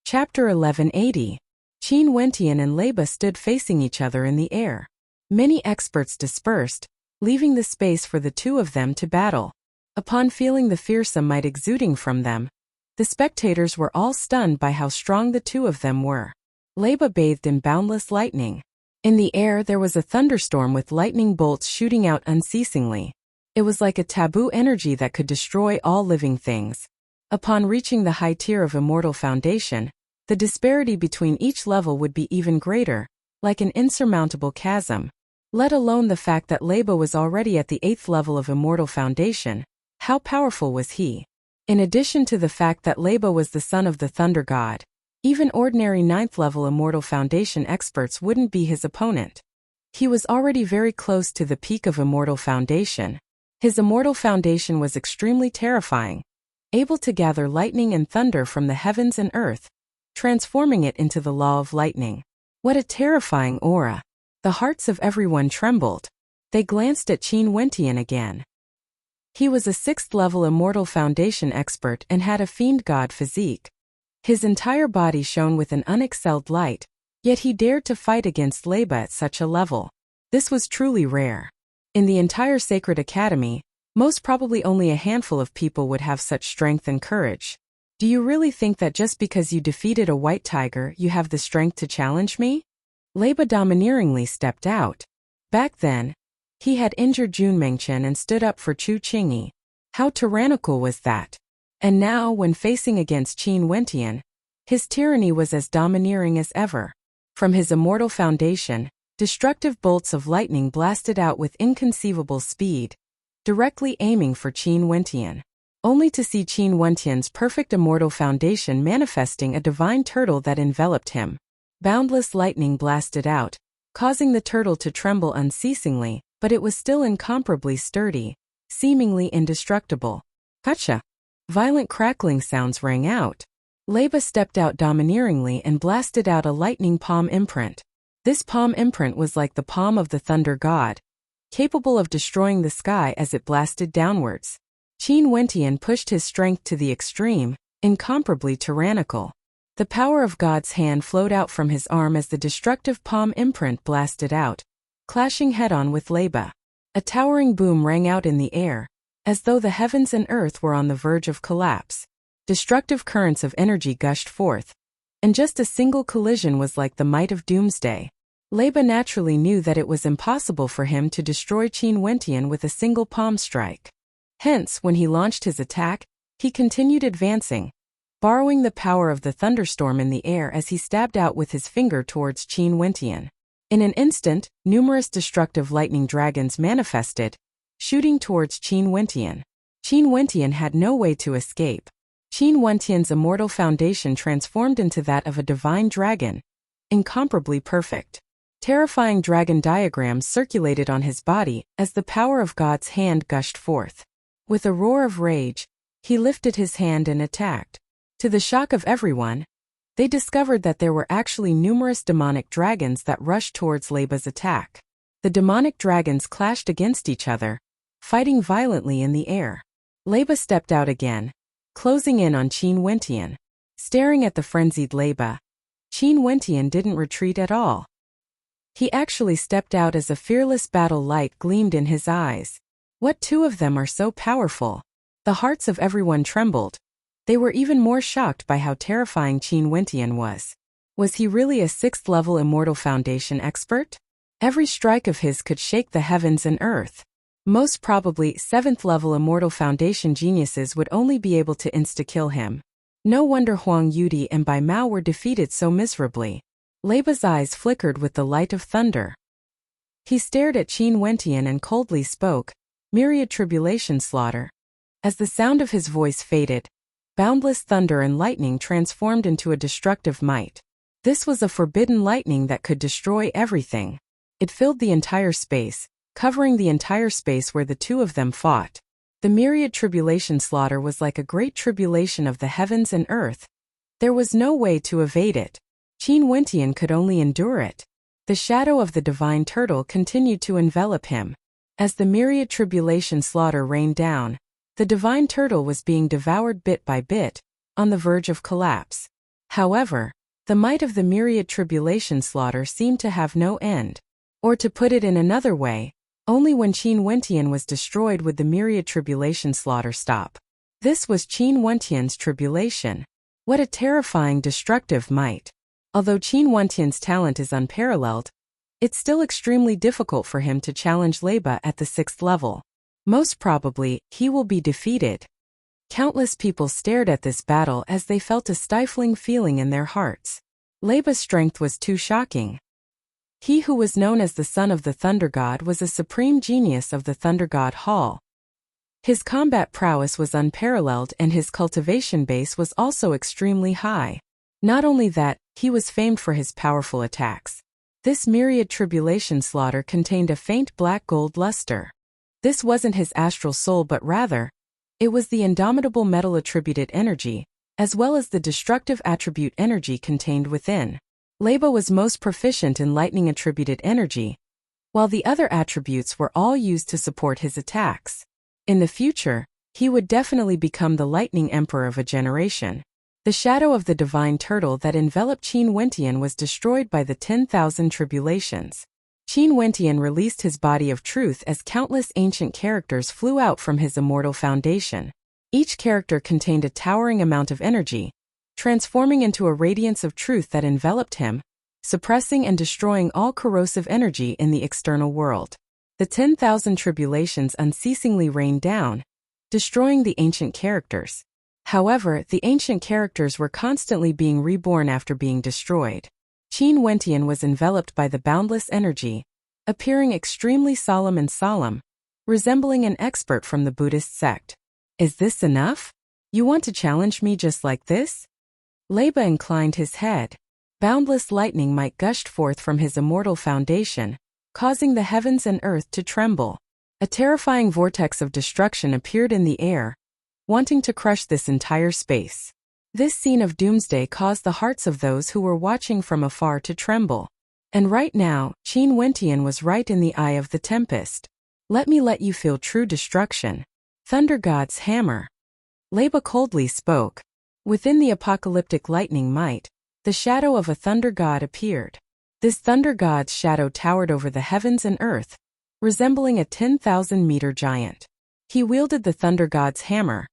Chapter 1180. Qin Wentian and Leiba stood facing each other in the air. Many experts dispersed, leaving the space for the two of them to battle. Upon feeling the fearsome might exuding from them, the spectators were all stunned by how strong the two of them were. Leiba bathed in boundless lightning. In the air there was a thunderstorm with lightning bolts shooting out unceasingly. It was like a taboo energy that could destroy all living things. Upon reaching the high tier of Immortal Foundation, the disparity between each level would be even greater, like an insurmountable chasm. Let alone the fact that Leiba was already at the 8th level of Immortal Foundation. How powerful was he? In addition to the fact that Leiba was the son of the Thunder God, even ordinary 9th level Immortal Foundation experts wouldn't be his opponent. He was already very close to the peak of Immortal Foundation. His Immortal Foundation was extremely terrifying, able to gather lightning and thunder from the heavens and earth, transforming it into the law of lightning. What a terrifying aura! The hearts of everyone trembled. They glanced at Qin Wentian again. He was a 6th-level Immortal Foundation expert and had a fiend god physique. His entire body shone with an unexcelled light, yet he dared to fight against Leba at such a level. This was truly rare. In the entire Sacred Academy, most probably only a handful of people would have such strength and courage. Do you really think that just because you defeated a white tiger you have the strength to challenge me? Leba domineeringly stepped out. Back then, he had injured Jun Mengchen and stood up for Chu Qingyi. How tyrannical was that? And now, when facing against Qin Wentian, his tyranny was as domineering as ever. From his immortal foundation, destructive bolts of lightning blasted out with inconceivable speed, directly aiming for Qin Wentian, only to see Qin Wentian's perfect immortal foundation manifesting a divine turtle that enveloped him. Boundless lightning blasted out, causing the turtle to tremble unceasingly, but it was still incomparably sturdy, seemingly indestructible. Gotcha! Violent crackling sounds rang out. Leba stepped out domineeringly and blasted out a lightning palm imprint. This palm imprint was like the palm of the thunder god, capable of destroying the sky as it blasted downwards. Qin Wentian pushed his strength to the extreme, incomparably tyrannical. The power of God's hand flowed out from his arm as the destructive palm imprint blasted out, clashing head-on with Leba. A towering boom rang out in the air, as though the heavens and earth were on the verge of collapse. Destructive currents of energy gushed forth, and just a single collision was like the might of doomsday. Leba naturally knew that it was impossible for him to destroy Qin Wentian with a single palm strike. Hence, when he launched his attack, he continued advancing, borrowing the power of the thunderstorm in the air as he stabbed out with his finger towards Qin Wentian. In an instant, numerous destructive lightning dragons manifested, shooting towards Qin Wentian. Qin Wentian had no way to escape. Qin Wentian's immortal foundation transformed into that of a divine dragon, incomparably perfect. Terrifying dragon diagrams circulated on his body as the power of God's hand gushed forth. With a roar of rage, he lifted his hand and attacked. To the shock of everyone, they discovered that there were actually numerous demonic dragons that rushed towards Leba's attack. The demonic dragons clashed against each other, fighting violently in the air. Leba stepped out again, closing in on Qin Wentian. Staring at the frenzied Leba, Qin Wentian didn't retreat at all. He actually stepped out as a fearless battle light gleamed in his eyes. What two of them are so powerful? The hearts of everyone trembled. They were even more shocked by how terrifying Qin Wentian was. Was he really a 6th-level Immortal Foundation expert? Every strike of his could shake the heavens and earth. Most probably, 7th-level Immortal Foundation geniuses would only be able to insta-kill him. No wonder Huang Yudi and Bai Mao were defeated so miserably. Leba's eyes flickered with the light of thunder. He stared at Qin Wentian and coldly spoke, "Myriad tribulation slaughter." As the sound of his voice faded, boundless thunder and lightning transformed into a destructive might. This was a forbidden lightning that could destroy everything. It filled the entire space, covering the entire space where the two of them fought. The myriad tribulation slaughter was like a great tribulation of the heavens and earth. There was no way to evade it. Qin Wentian could only endure it. The shadow of the divine turtle continued to envelop him. As the myriad tribulation slaughter rained down, the divine turtle was being devoured bit by bit, on the verge of collapse. However, the might of the myriad tribulation slaughter seemed to have no end. Or to put it in another way, only when Qin Wentian was destroyed would the myriad tribulation slaughter stop. This was Qin Wentian's tribulation. What a terrifying destructive might. Although Qin Wentian's talent is unparalleled, it's still extremely difficult for him to challenge Leba at the 6th level. Most probably, he will be defeated. Countless people stared at this battle as they felt a stifling feeling in their hearts. Leba's strength was too shocking. He who was known as the son of the Thunder God was a supreme genius of the Thunder God Hall. His combat prowess was unparalleled and his cultivation base was also extremely high. Not only that, he was famed for his powerful attacks. This myriad tribulation slaughter contained a faint black-gold luster. This wasn't his astral soul but rather, it was the indomitable metal-attributed energy, as well as the destructive attribute energy contained within. Leba was most proficient in lightning-attributed energy, while the other attributes were all used to support his attacks. In the future, he would definitely become the lightning emperor of a generation. The shadow of the divine turtle that enveloped Qin Wentian was destroyed by the 10,000 tribulations. Qin Wentian released his body of truth as countless ancient characters flew out from his immortal foundation. Each character contained a towering amount of energy, transforming into a radiance of truth that enveloped him, suppressing and destroying all corrosive energy in the external world. The 10,000 tribulations unceasingly rained down, destroying the ancient characters. However, the ancient characters were constantly being reborn after being destroyed. Qin Wentian was enveloped by the boundless energy, appearing extremely solemn, resembling an expert from the Buddhist sect. Is this enough? You want to challenge me just like this? Leba inclined his head. Boundless lightning might gushed forth from his immortal foundation, causing the heavens and earth to tremble. A terrifying vortex of destruction appeared in the air, wanting to crush this entire space. This scene of doomsday caused the hearts of those who were watching from afar to tremble. And right now, Qin Wentian was right in the eye of the tempest. Let me let you feel true destruction. Thunder God's hammer. Leba coldly spoke. Within the apocalyptic lightning might, the shadow of a thunder god appeared. This thunder god's shadow towered over the heavens and earth, resembling a 10,000-meter giant. He wielded the thunder god's hammer,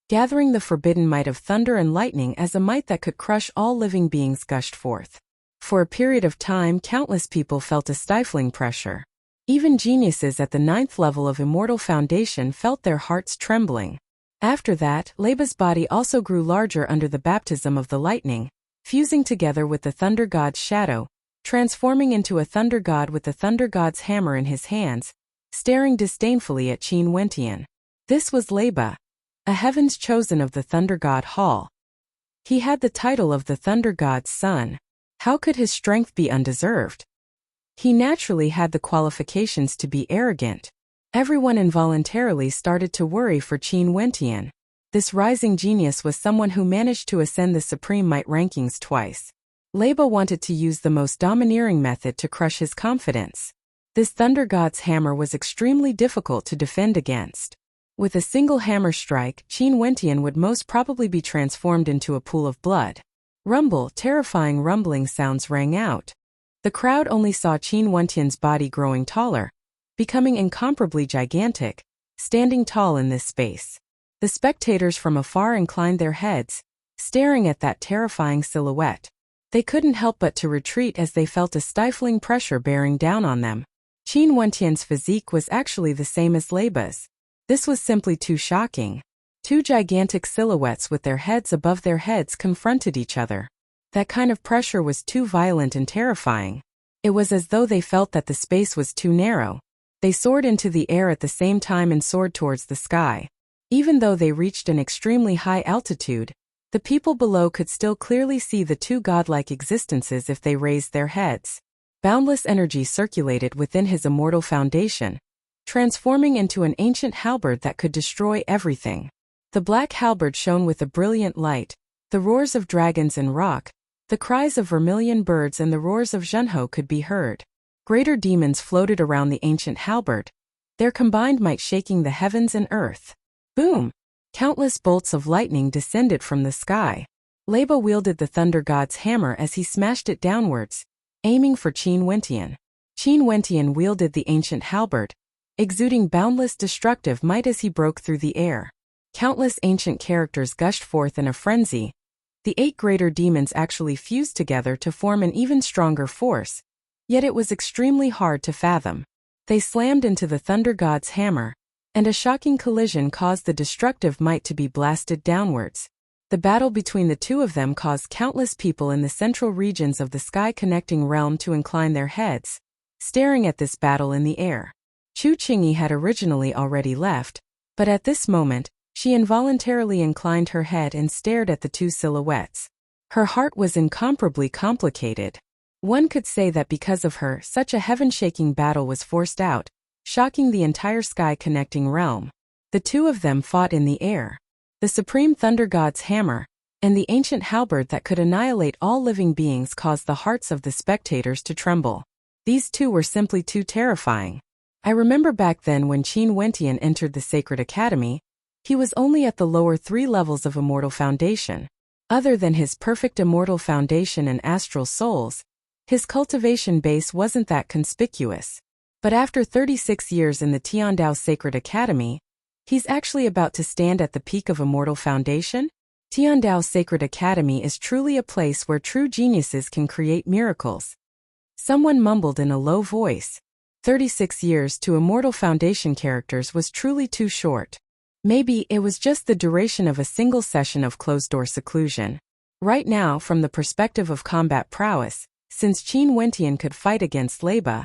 gathering the forbidden might of thunder and lightning as a might that could crush all living beings gushed forth. For a period of time, countless people felt a stifling pressure. Even geniuses at the 9th level of Immortal Foundation felt their hearts trembling. After that, Leba's body also grew larger under the baptism of the lightning, fusing together with the thunder god's shadow, transforming into a thunder god with the thunder god's hammer in his hands, staring disdainfully at Qin Wentian. This was Leba, a heaven's chosen of the Thunder God Hall. He had the title of the Thunder God's son. How could his strength be undeserved? He naturally had the qualifications to be arrogant. Everyone involuntarily started to worry for Qin Wentian. This rising genius was someone who managed to ascend the Supreme Might rankings twice. Leba wanted to use the most domineering method to crush his confidence. This Thunder God's hammer was extremely difficult to defend against. With a single hammer strike, Qin Wentian would most probably be transformed into a pool of blood. Rumble, terrifying rumbling sounds rang out. The crowd only saw Qin Wentian's body growing taller, becoming incomparably gigantic, standing tall in this space. The spectators from afar inclined their heads, staring at that terrifying silhouette. They couldn't help but to retreat as they felt a stifling pressure bearing down on them. Qin Wentian's physique was actually the same as Leba's. This was simply too shocking. Two gigantic silhouettes with their heads above their heads confronted each other. That kind of pressure was too violent and terrifying. It was as though they felt that the space was too narrow. They soared into the air at the same time and soared towards the sky. Even though they reached an extremely high altitude, the people below could still clearly see the two godlike existences if they raised their heads. Boundless energy circulated within his immortal foundation, transforming into an ancient halberd that could destroy everything. The black halberd shone with a brilliant light. The roars of dragons and rock, the cries of vermilion birds and the roars of Zhenhe could be heard. Greater demons floated around the ancient halberd, their combined might shaking the heavens and earth. Boom! Countless bolts of lightning descended from the sky. Leba wielded the thunder god's hammer as he smashed it downwards, aiming for Qin Wentian. Qin Wentian wielded the ancient halberd, exuding boundless destructive might as he broke through the air. Countless ancient characters gushed forth in a frenzy. The 8 greater demons actually fused together to form an even stronger force, yet it was extremely hard to fathom. They slammed into the thunder god's hammer, and a shocking collision caused the destructive might to be blasted downwards. The battle between the two of them caused countless people in the central regions of the sky-connecting realm to incline their heads, staring at this battle in the air. Chu Qingyi had originally already left, but at this moment, she involuntarily inclined her head and stared at the two silhouettes. Her heart was incomparably complicated. One could say that because of her, such a heaven-shaking battle was forced out, shocking the entire sky-connecting realm. The two of them fought in the air. The supreme thunder god's hammer, and the ancient halberd that could annihilate all living beings caused the hearts of the spectators to tremble. These two were simply too terrifying. I remember back then when Qin Wentian entered the Sacred Academy, he was only at the lower 3 levels of Immortal Foundation. Other than his perfect Immortal Foundation and Astral Souls, his cultivation base wasn't that conspicuous. But after 36 years in the Tiandao Sacred Academy, he's actually about to stand at the peak of Immortal Foundation? Tiandao Sacred Academy is truly a place where true geniuses can create miracles. Someone mumbled in a low voice. 36 years to Immortal Foundation characters was truly too short. Maybe it was just the duration of a single session of closed-door seclusion. Right now, from the perspective of combat prowess, since Qin Wentian could fight against Leiba,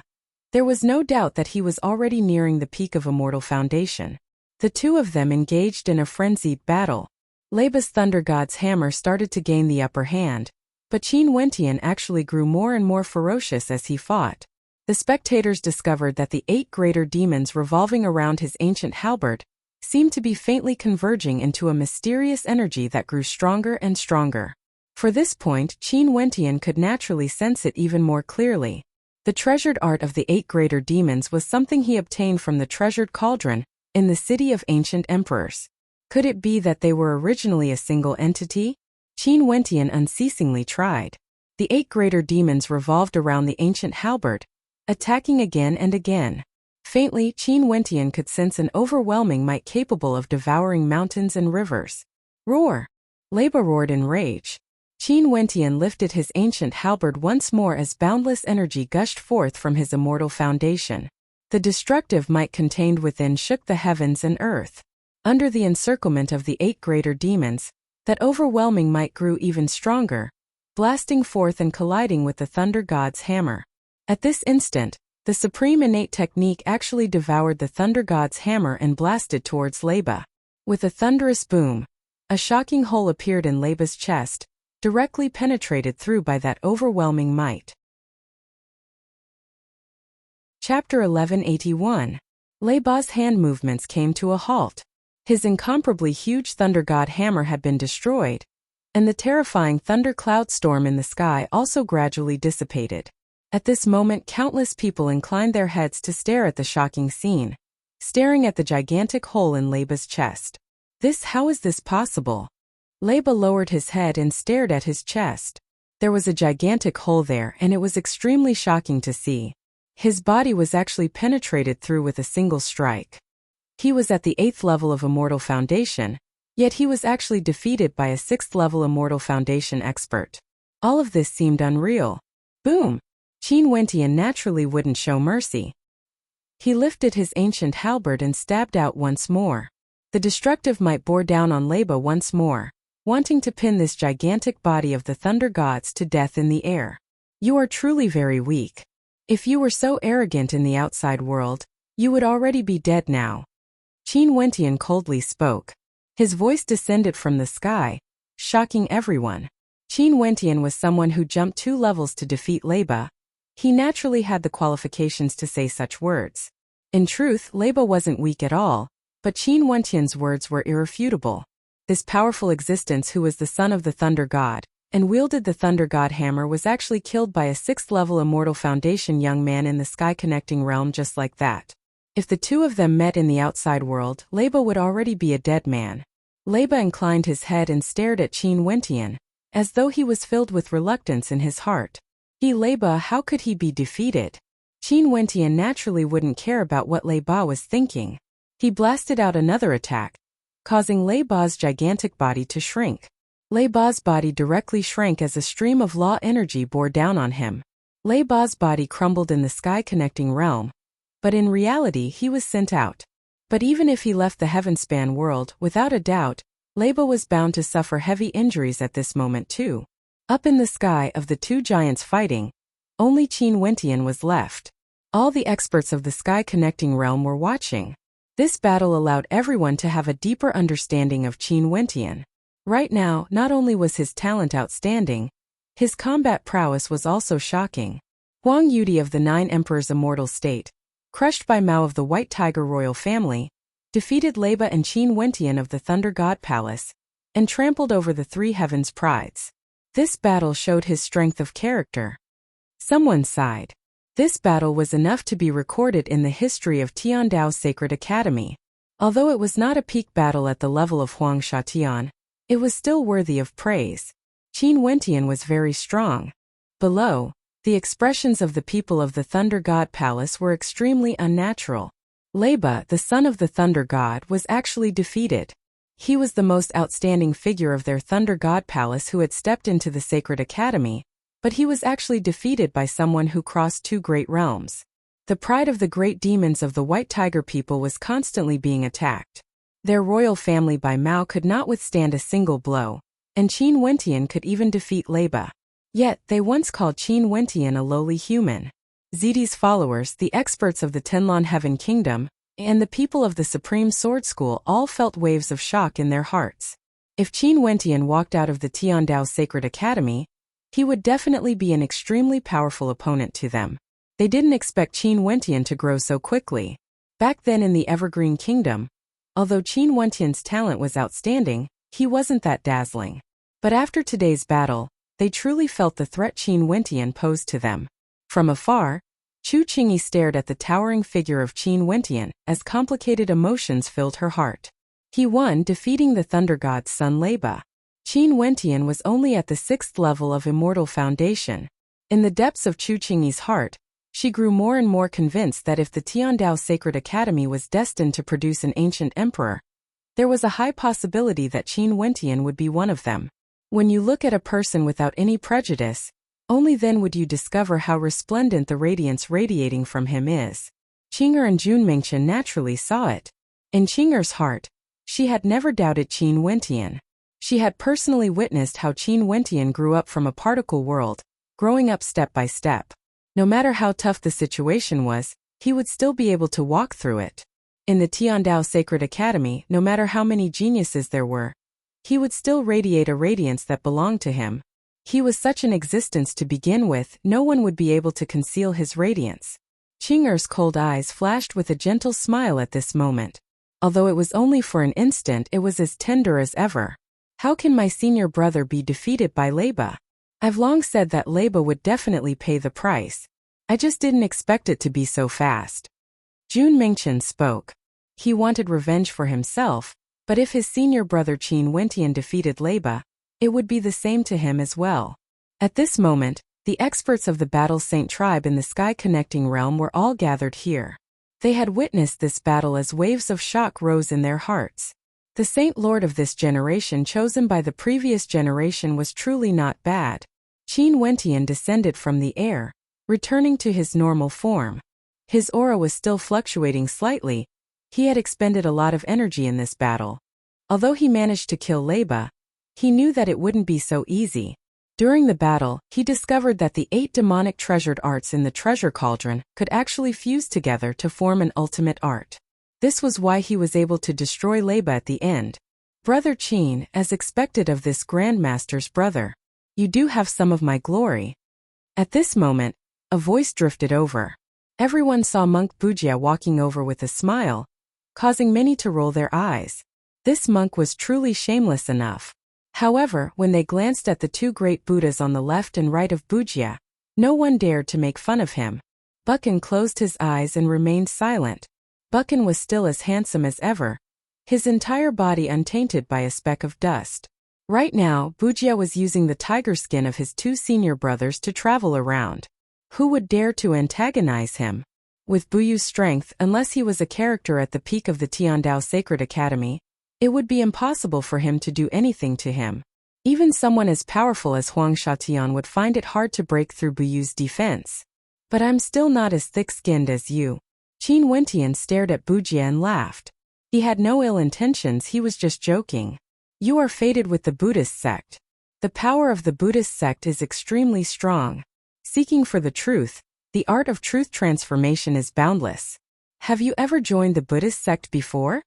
there was no doubt that he was already nearing the peak of Immortal Foundation. The two of them engaged in a frenzied battle. Leiba's Thunder God's hammer started to gain the upper hand, but Qin Wentian actually grew more and more ferocious as he fought. The spectators discovered that the 8 greater demons revolving around his ancient halberd seemed to be faintly converging into a mysterious energy that grew stronger and stronger. For this point, Qin Wentian could naturally sense it even more clearly. The treasured art of the 8 greater demons was something he obtained from the treasured cauldron in the city of ancient emperors. Could it be that they were originally a single entity? Qin Wentian unceasingly tried. The 8 greater demons revolved around the ancient halberd, attacking again and again. Faintly, Qin Wentian could sense an overwhelming might capable of devouring mountains and rivers. Roar! Leiba roared in rage. Qin Wentian lifted his ancient halberd once more as boundless energy gushed forth from his Immortal Foundation. The destructive might contained within shook the heavens and earth. Under the encirclement of the 8 greater demons, that overwhelming might grew even stronger, blasting forth and colliding with the Thunder God's hammer. At this instant, the supreme innate technique actually devoured the Thunder God's hammer and blasted towards Leiba. With a thunderous boom, a shocking hole appeared in Leiba's chest, directly penetrated through by that overwhelming might. Chapter 1181. Leiba's hand movements came to a halt. His incomparably huge Thunder God hammer had been destroyed, and the terrifying thunder cloud storm in the sky also gradually dissipated. At this moment, countless people inclined their heads to stare at the shocking scene, staring at the gigantic hole in Leiba's chest. How is this possible? Leiba lowered his head and stared at his chest. There was a gigantic hole there, and it was extremely shocking to see. His body was actually penetrated through with a single strike. He was at the 8th level of Immortal Foundation, yet he was actually defeated by a 6th level Immortal Foundation expert. All of this seemed unreal. Boom! Qin Wentian naturally wouldn't show mercy. He lifted his ancient halberd and stabbed out once more. The destructive might bore down on Leiba once more, wanting to pin this gigantic body of the Thunder Gods to death in the air. You are truly very weak. If you were so arrogant in the outside world, you would already be dead now. Qin Wentian coldly spoke. His voice descended from the sky, shocking everyone. Qin Wentian was someone who jumped 2 levels to defeat Leiba. He naturally had the qualifications to say such words. In truth, Leiba wasn't weak at all, but Qin Wentian's words were irrefutable. This powerful existence who was the son of the Thunder God, and wielded the Thunder God hammer was actually killed by a 6th level Immortal Foundation young man in the sky-connecting realm just like that. If the two of them met in the outside world, Leiba would already be a dead man. Leiba inclined his head and stared at Qin Wentian, as though he was filled with reluctance in his heart. Leiba, how could he be defeated? Qin Wentian naturally wouldn't care about what Leiba was thinking. He blasted out another attack, causing Leiba's gigantic body to shrink. Leiba's body directly shrank as a stream of law energy bore down on him. Leiba's body crumbled in the sky-connecting realm, but in reality he was sent out. But even if he left the heavenspan world, without a doubt, Leiba was bound to suffer heavy injuries at this moment too. Up in the sky of the 2 giants fighting, only Qin Wentian was left. All the experts of the sky-connecting realm were watching. This battle allowed everyone to have a deeper understanding of Qin Wentian. Right now, not only was his talent outstanding, his combat prowess was also shocking. Huang Yudi of the 9 Emperors Immortal State, crushed by Mao of the White Tiger royal family, defeated Leiba and Qin Wentian of the Thunder God Palace, and trampled over the 3 heavens' prides. This battle showed his strength of character. Someone sighed. This battle was enough to be recorded in the history of Tiandao Sacred Academy. Although it was not a peak battle at the level of Huangsha Tian, it was still worthy of praise. Qin Wentian was very strong. Below, the expressions of the people of the Thunder God Palace were extremely unnatural. Leba, the son of the Thunder God, was actually defeated. He was the most outstanding figure of their Thunder God Palace who had stepped into the Sacred Academy, but he was actually defeated by someone who crossed two great realms. The pride of the great demons of the White Tiger people was constantly being attacked. Their royal family by Mao could not withstand a single blow, and Qin Wentian could even defeat Leba. Yet, they once called Qin Wentian a lowly human. Zidi's followers, the experts of the Tenlon Heaven Kingdom, and the people of the Supreme Sword School all felt waves of shock in their hearts. If Qin Wentian walked out of the Tiandao Sacred Academy, he would definitely be an extremely powerful opponent to them. They didn't expect Qin Wentian to grow so quickly. Back then in the Evergreen Kingdom, although Qin Wentian's talent was outstanding, he wasn't that dazzling. But after today's battle, they truly felt the threat Qin Wentian posed to them. From afar, Chu Qingyi stared at the towering figure of Qin Wentian as complicated emotions filled her heart. He won, defeating the Thunder God's son Leba. Qin Wentian was only at the 6th level of Immortal Foundation. In the depths of Chu Qingyi's heart, she grew more and more convinced that if the Tiandao Sacred Academy was destined to produce an ancient emperor, there was a high possibility that Qin Wentian would be one of them. When you look at a person without any prejudice, only then would you discover how resplendent the radiance radiating from him is. Qing'er and Jun Mingchen naturally saw it. In Qing'er's heart, she had never doubted Qin Wentian. She had personally witnessed how Qin Wentian grew up from a particle world, growing up step by step. No matter how tough the situation was, he would still be able to walk through it. In the Tiandao Sacred Academy, no matter how many geniuses there were, he would still radiate a radiance that belonged to him. He was such an existence to begin with, no one would be able to conceal his radiance. Qing'er's cold eyes flashed with a gentle smile at this moment. Although it was only for an instant, it was as tender as ever. How can my senior brother be defeated by Leba? I've long said that Leba would definitely pay the price. I just didn't expect it to be so fast. Jun Mingchen spoke. He wanted revenge for himself, but if his senior brother Qin Wentian defeated Leba, it would be the same to him as well. At this moment, the experts of the Battle Saint tribe in the Sky Connecting Realm were all gathered here. They had witnessed this battle as waves of shock rose in their hearts. The Saint Lord of this generation chosen by the previous generation was truly not bad. Qin Wentian descended from the air, returning to his normal form. His aura was still fluctuating slightly. He had expended a lot of energy in this battle. Although he managed to kill Leba, he knew that it wouldn't be so easy. During the battle, he discovered that the 8 demonic treasured arts in the treasure cauldron could actually fuse together to form an ultimate art. This was why he was able to destroy Leba at the end. Brother Qin, as expected of this Grandmaster's brother, you do have some of my glory. At this moment, a voice drifted over. Everyone saw Monk Bujia walking over with a smile, causing many to roll their eyes. This monk was truly shameless enough. However, when they glanced at the 2 great Buddhas on the left and right of Bujia, no one dared to make fun of him. Buchan closed his eyes and remained silent. Buchan was still as handsome as ever, his entire body untainted by a speck of dust. Right now, Bujia was using the tiger skin of his 2 senior brothers to travel around. Who would dare to antagonize him? With Buyu's strength, unless he was a character at the peak of the Tiandao Sacred Academy, it would be impossible for him to do anything to him. Even someone as powerful as Huang Shatian would find it hard to break through Buyu's defense. But I'm still not as thick-skinned as you. Qin Wentian stared at Bujia and laughed. He had no ill intentions, he was just joking. You are fated with the Buddhist sect. The power of the Buddhist sect is extremely strong. Seeking for the truth, the art of truth transformation is boundless. Have you ever joined the Buddhist sect before?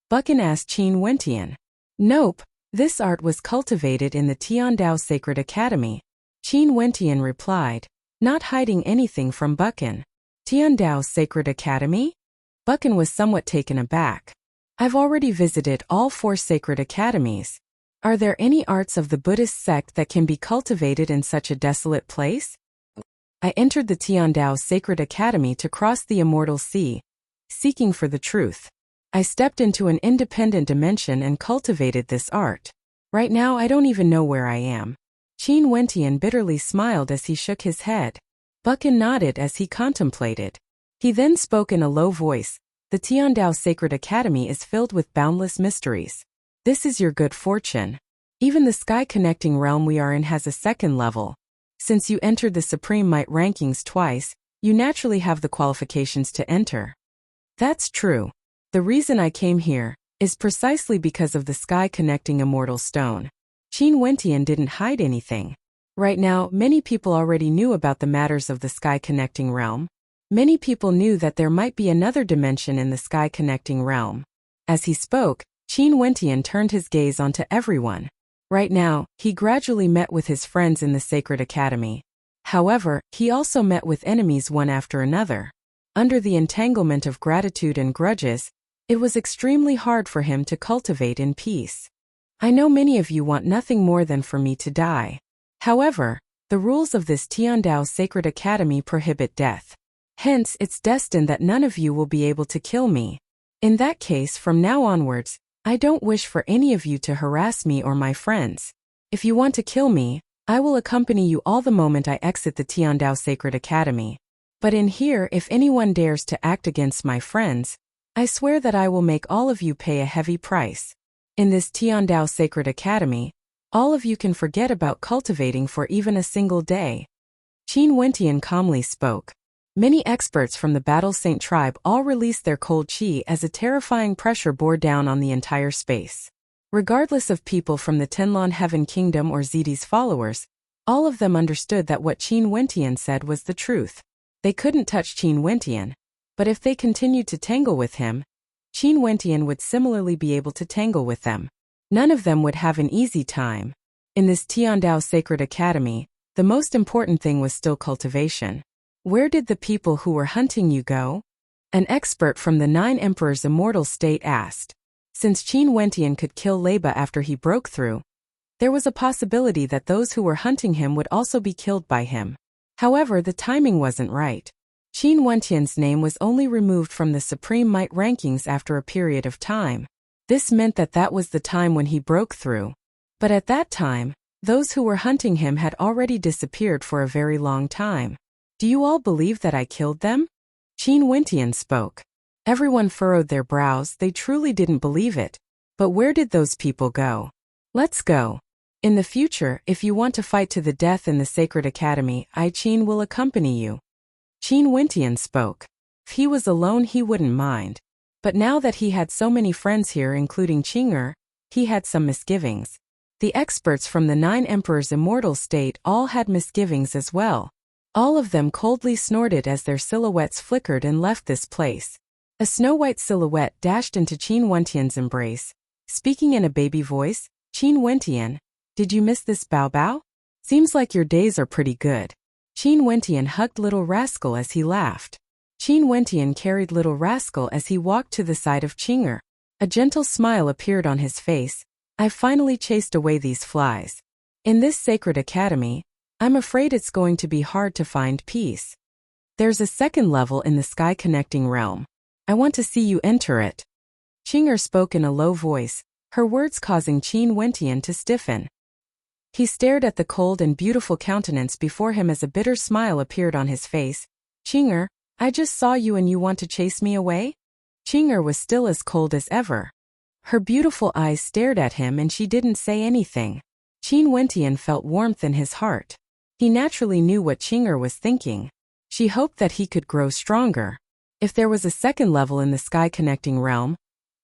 Buchan asked Qin Wentian. Nope, this art was cultivated in the Tiandao Sacred Academy. Qin Wentian replied, not hiding anything from Buchan. Tiandao Sacred Academy? Buchan was somewhat taken aback. I've already visited all 4 sacred academies. Are there any arts of the Buddhist sect that can be cultivated in such a desolate place? I entered the Tiandao Sacred Academy to cross the immortal sea, seeking for the truth. I stepped into an independent dimension and cultivated this art. Right now I don't even know where I am." Qin Wentian bitterly smiled as he shook his head. Buchan nodded as he contemplated. He then spoke in a low voice, "The Tiandao Sacred Academy is filled with boundless mysteries. This is your good fortune. Even the sky-connecting realm we are in has a second level. Since you entered the Supreme Might rankings twice, you naturally have the qualifications to enter." "That's true. The reason I came here is precisely because of the sky-connecting immortal stone." Qin Wentian didn't hide anything. Right now, many people already knew about the matters of the sky-connecting realm. Many people knew that there might be another dimension in the sky-connecting realm. As he spoke, Qin Wentian turned his gaze onto everyone. Right now, he gradually met with his friends in the Sacred Academy. However, he also met with enemies one after another. Under the entanglement of gratitude and grudges, it was extremely hard for him to cultivate in peace. "I know many of you want nothing more than for me to die. However, the rules of this Tiandao Sacred Academy prohibit death. Hence, it's destined that none of you will be able to kill me. In that case, from now onwards, I don't wish for any of you to harass me or my friends. If you want to kill me, I will accompany you all the moment I exit the Tiandao Sacred Academy. But in here, if anyone dares to act against my friends, I swear that I will make all of you pay a heavy price. In this Tiandao Sacred Academy, all of you can forget about cultivating for even a single day." Qin Wentian calmly spoke. Many experts from the Battle Saint tribe all released their cold qi as a terrifying pressure bore down on the entire space. Regardless of people from the Tenlon Heaven Kingdom or Zidi's followers, all of them understood that what Qin Wentian said was the truth. They couldn't touch Qin Wentian, but if they continued to tangle with him, Qin Wentian would similarly be able to tangle with them. None of them would have an easy time. In this Tiandao Sacred Academy, the most important thing was still cultivation. "Where did the people who were hunting you go?" an expert from the Nine Emperors' immortal state asked. Since Qin Wentian could kill Leba after he broke through, there was a possibility that those who were hunting him would also be killed by him. However, the timing wasn't right. Qin Wentian's name was only removed from the Supreme Might rankings after a period of time. This meant that that was the time when he broke through. But at that time, those who were hunting him had already disappeared for a very long time. "Do you all believe that I killed them?" Qin Wentian spoke. Everyone furrowed their brows. They truly didn't believe it. But where did those people go? "Let's go. In the future, if you want to fight to the death in the Sacred Academy, Qin will accompany you." Qin Wentian spoke. If he was alone, he wouldn't mind. But now that he had so many friends here, including Qing'er, he had some misgivings. The experts from the Nine Emperors' immortal state all had misgivings as well. All of them coldly snorted as their silhouettes flickered and left this place. A snow-white silhouette dashed into Qin Wentian's embrace. Speaking in a baby voice, "Qin Wentian, did you miss this Bao Bao? Seems like your days are pretty good." Qin Wentian hugged Little Rascal as he laughed. Qin Wentian carried Little Rascal as he walked to the side of Qing'er. A gentle smile appeared on his face. "I finally chased away these flies. In this Sacred Academy, I'm afraid it's going to be hard to find peace. There's a second level in the sky-connecting realm. I want to see you enter it." Qing'er spoke in a low voice, her words causing Qin Wentian to stiffen. He stared at the cold and beautiful countenance before him as a bitter smile appeared on his face. "Qing'er, I just saw you and you want to chase me away?" Qing'er was still as cold as ever. Her beautiful eyes stared at him and she didn't say anything. Qin Wentian felt warmth in his heart. He naturally knew what Qing'er was thinking. She hoped that he could grow stronger. If there was a second level in the sky-connecting realm,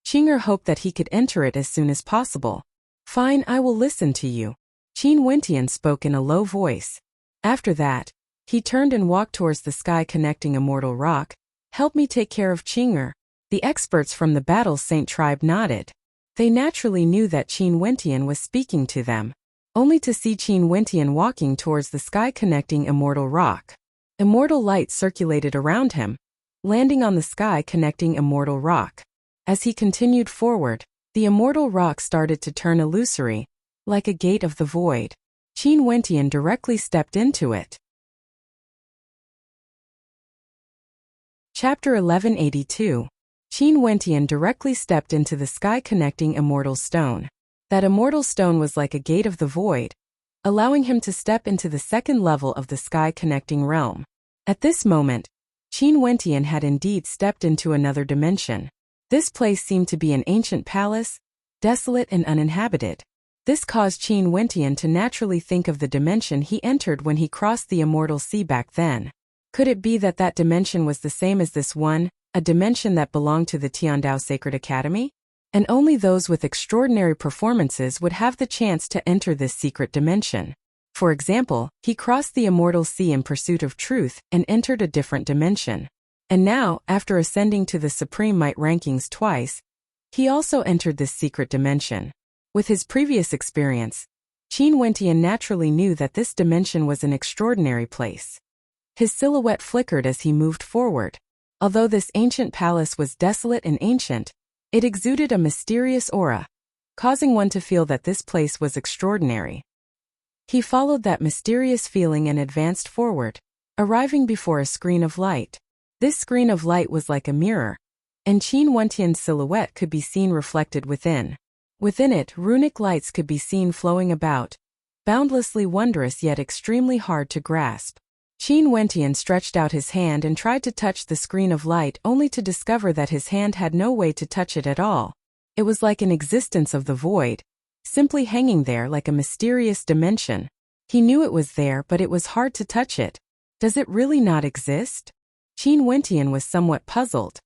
Qing'er hoped that he could enter it as soon as possible. "Fine, I will listen to you." Qin Wentian spoke in a low voice. After that, he turned and walked towards the sky-connecting immortal rock. "Help me take care of Qing'er." The experts from the Battle Saint tribe nodded. They naturally knew that Qin Wentian was speaking to them, only to see Qin Wentian walking towards the sky-connecting immortal rock. Immortal light circulated around him, landing on the sky-connecting immortal rock. As he continued forward, the immortal rock started to turn illusory, like a gate of the void. Qin Wentian directly stepped into it. Chapter 1182. Qin Wentian directly stepped into the sky-connecting immortal stone. That immortal stone was like a gate of the void, allowing him to step into the second level of the sky-connecting realm. At this moment, Qin Wentian had indeed stepped into another dimension. This place seemed to be an ancient palace, desolate and uninhabited. This caused Qin Wentian to naturally think of the dimension he entered when he crossed the immortal sea back then. Could it be that that dimension was the same as this one, a dimension that belonged to the Tiandao Sacred Academy? And only those with extraordinary performances would have the chance to enter this secret dimension. For example, he crossed the immortal sea in pursuit of truth and entered a different dimension. And now, after ascending to the Supreme Might rankings twice, he also entered this secret dimension. With his previous experience, Qin Wentian naturally knew that this dimension was an extraordinary place. His silhouette flickered as he moved forward. Although this ancient palace was desolate and ancient, it exuded a mysterious aura, causing one to feel that this place was extraordinary. He followed that mysterious feeling and advanced forward, arriving before a screen of light. This screen of light was like a mirror, and Qin Wentian's silhouette could be seen reflected within. Within it, runic lights could be seen flowing about, boundlessly wondrous yet extremely hard to grasp. Qin Wentian stretched out his hand and tried to touch the screen of light only to discover that his hand had no way to touch it at all. It was like an existence of the void, simply hanging there like a mysterious dimension. He knew it was there, but it was hard to touch it. Does it really not exist? Qin Wentian was somewhat puzzled.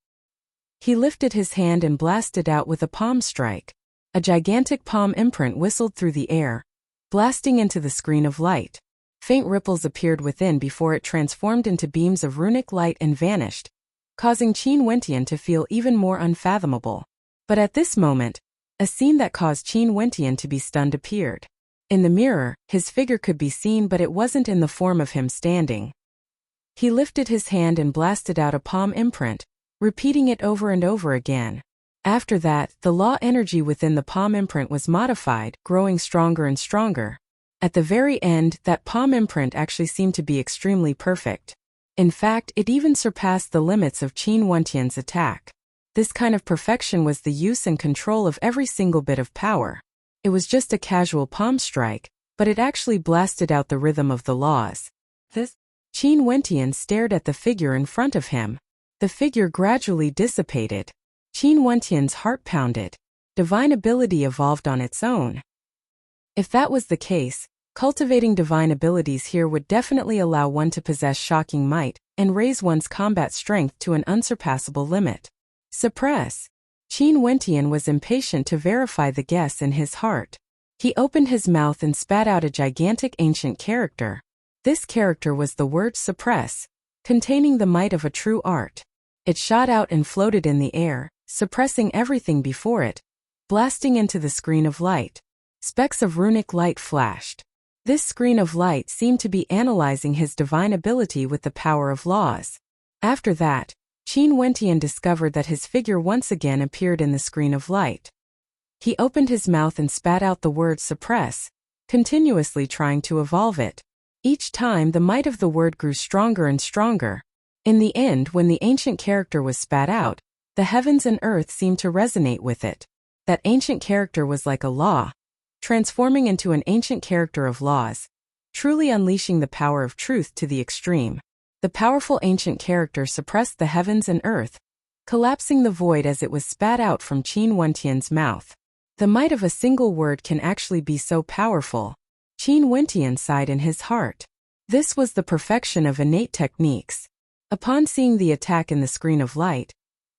He lifted his hand and blasted out with a palm strike. A gigantic palm imprint whistled through the air, blasting into the screen of light. Faint ripples appeared within before it transformed into beams of runic light and vanished, causing Qin Wentian to feel even more unfathomable. But at this moment, a scene that caused Qin Wentian to be stunned appeared. In the mirror, his figure could be seen, but it wasn't in the form of him standing. He lifted his hand and blasted out a palm imprint, repeating it over and over again. After that, the law energy within the palm imprint was modified, growing stronger and stronger. At the very end, that palm imprint actually seemed to be extremely perfect. In fact, it even surpassed the limits of Qin Wentian's attack. This kind of perfection was the use and control of every single bit of power. It was just a casual palm strike, but it actually blasted out the rhythm of the laws. Qin Wentian stared at the figure in front of him. The figure gradually dissipated. Qin Wentian's heart pounded. Divine ability evolved on its own. If that was the case, cultivating divine abilities here would definitely allow one to possess shocking might and raise one's combat strength to an unsurpassable limit. Suppress. Qin Wentian was impatient to verify the guess in his heart. He opened his mouth and spat out a gigantic ancient character. This character was the word suppress, containing the might of a true art. It shot out and floated in the air, suppressing everything before it, blasting into the screen of light. Specks of runic light flashed. This screen of light seemed to be analyzing his divine ability with the power of laws. After that, Qin Wentian discovered that his figure once again appeared in the screen of light. He opened his mouth and spat out the word suppress, continuously trying to evolve it. Each time the might of the word grew stronger and stronger. In the end, when the ancient character was spat out, the heavens and earth seemed to resonate with it. That ancient character was like a law, transforming into an ancient character of laws, truly unleashing the power of truth to the extreme. The powerful ancient character suppressed the heavens and earth, collapsing the void as it was spat out from Qin Wentian's mouth. The might of a single word can actually be so powerful. Qin Wentian sighed in his heart. This was the perfection of innate techniques. Upon seeing the attack in the screen of light,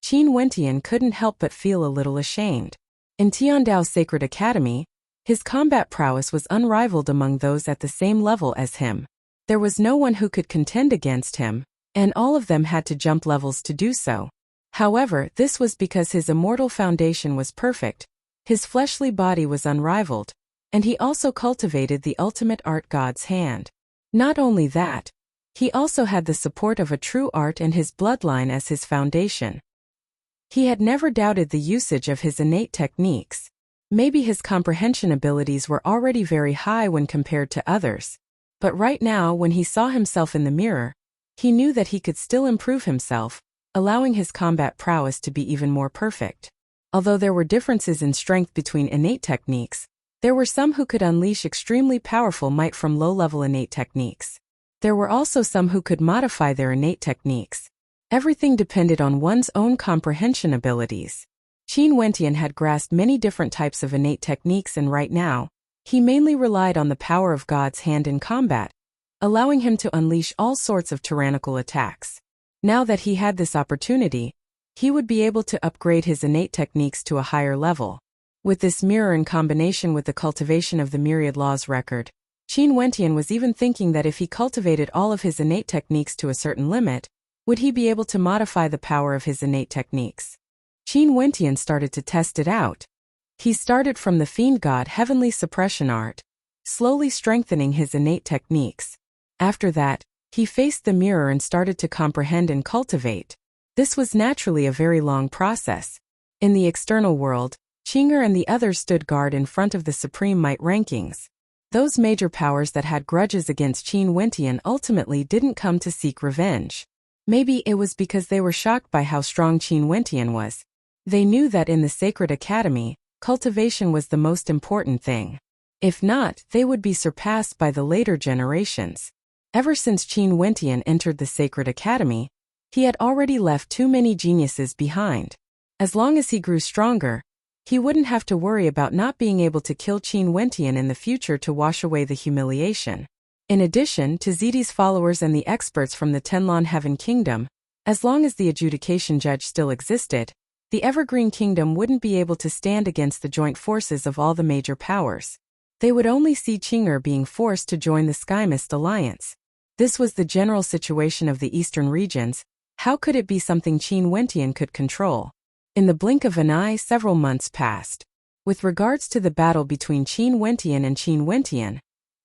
Qin Wentian couldn't help but feel a little ashamed. In Tiandao Sacred Academy, his combat prowess was unrivaled among those at the same level as him. There was no one who could contend against him, and all of them had to jump levels to do so. However, this was because his immortal foundation was perfect, his fleshly body was unrivaled, and he also cultivated the ultimate art God's hand. Not only that, he also had the support of a true art and his bloodline as his foundation. He had never doubted the usage of his innate techniques. Maybe his comprehension abilities were already very high when compared to others. But right now, when he saw himself in the mirror, he knew that he could still improve himself, allowing his combat prowess to be even more perfect. Although there were differences in strength between innate techniques, there were some who could unleash extremely powerful might from low-level innate techniques. There were also some who could modify their innate techniques. Everything depended on one's own comprehension abilities. Qin Wentian had grasped many different types of innate techniques, and right now, he mainly relied on the power of God's hand in combat, allowing him to unleash all sorts of tyrannical attacks. Now that he had this opportunity, he would be able to upgrade his innate techniques to a higher level. With this mirror in combination with the cultivation of the myriad laws record, Qin Wentian was even thinking that if he cultivated all of his innate techniques to a certain limit, would he be able to modify the power of his innate techniques? Qin Wentian started to test it out. He started from the Fiend God Heavenly Suppression Art, slowly strengthening his innate techniques. After that, he faced the mirror and started to comprehend and cultivate. This was naturally a very long process. In the external world, Qing'er and the others stood guard in front of the Supreme Might rankings. Those major powers that had grudges against Qin Wentian ultimately didn't come to seek revenge. Maybe it was because they were shocked by how strong Qin Wentian was. They knew that in the Sacred Academy, cultivation was the most important thing. If not, they would be surpassed by the later generations. Ever since Qin Wentian entered the Sacred Academy, he had already left too many geniuses behind. As long as he grew stronger, he wouldn't have to worry about not being able to kill Qin Wentian in the future to wash away the humiliation. In addition to Zidi's followers and the experts from the Tenlon Heaven Kingdom, as long as the adjudication judge still existed, the Evergreen Kingdom wouldn't be able to stand against the joint forces of all the major powers. They would only see Qing'er being forced to join the Skymist Alliance. This was the general situation of the eastern regions. How could it be something Qin Wentian could control? In the blink of an eye, several months passed. With regards to the battle between Qin Wentian and Qin Wentian,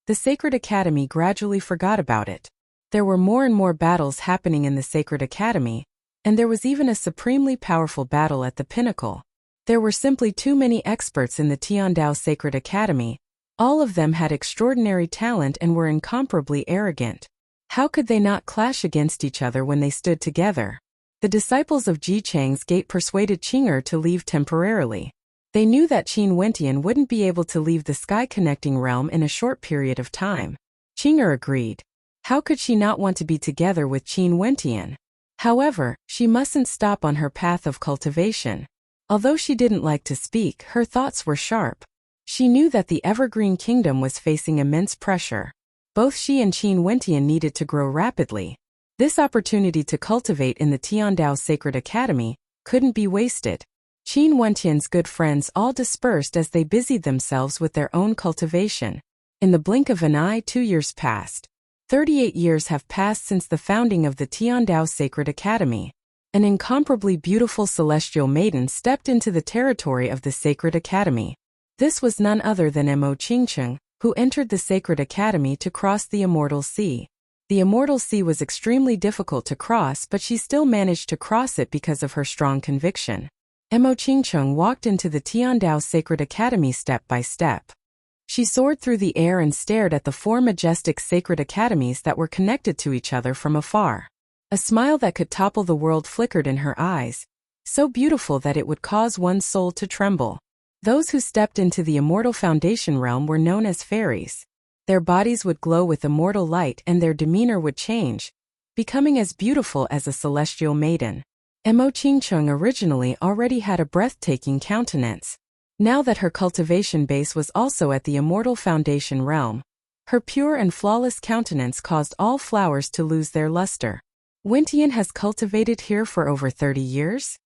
the Sacred Academy gradually forgot about it. There were more and more battles happening in the Sacred Academy, and there was even a supremely powerful battle at the pinnacle. There were simply too many experts in the Tiandao Sacred Academy. All of them had extraordinary talent and were incomparably arrogant. How could they not clash against each other when they stood together? The disciples of Ji Chang's gate persuaded Qing'er to leave temporarily. They knew that Qin Wentian wouldn't be able to leave the sky-connecting realm in a short period of time. Qing'er agreed. How could she not want to be together with Qin Wentian? However, she mustn't stop on her path of cultivation. Although she didn't like to speak, her thoughts were sharp. She knew that the Evergreen Kingdom was facing immense pressure. Both she and Qin Wentian needed to grow rapidly. This opportunity to cultivate in the Tiandao Sacred Academy couldn't be wasted. Qin Wentian's good friends all dispersed as they busied themselves with their own cultivation. In the blink of an eye, 2 years passed. 38 years have passed since the founding of the Tiandao Sacred Academy. An incomparably beautiful celestial maiden stepped into the territory of the Sacred Academy. This was none other than Mo Qingcheng, who entered the Sacred Academy to cross the Immortal Sea. The Immortal Sea was extremely difficult to cross, but she still managed to cross it because of her strong conviction. Mo Qingcheng walked into the Tiandao Sacred Academy step by step. She soared through the air and stared at the 4 majestic sacred academies that were connected to each other from afar. A smile that could topple the world flickered in her eyes, so beautiful that it would cause one's soul to tremble. Those who stepped into the immortal foundation realm were known as fairies. Their bodies would glow with immortal light and their demeanor would change, becoming as beautiful as a celestial maiden. Mo Qingcheng originally already had a breathtaking countenance. Now that her cultivation base was also at the immortal foundation realm, her pure and flawless countenance caused all flowers to lose their luster. Wentian has cultivated here for over 30 years?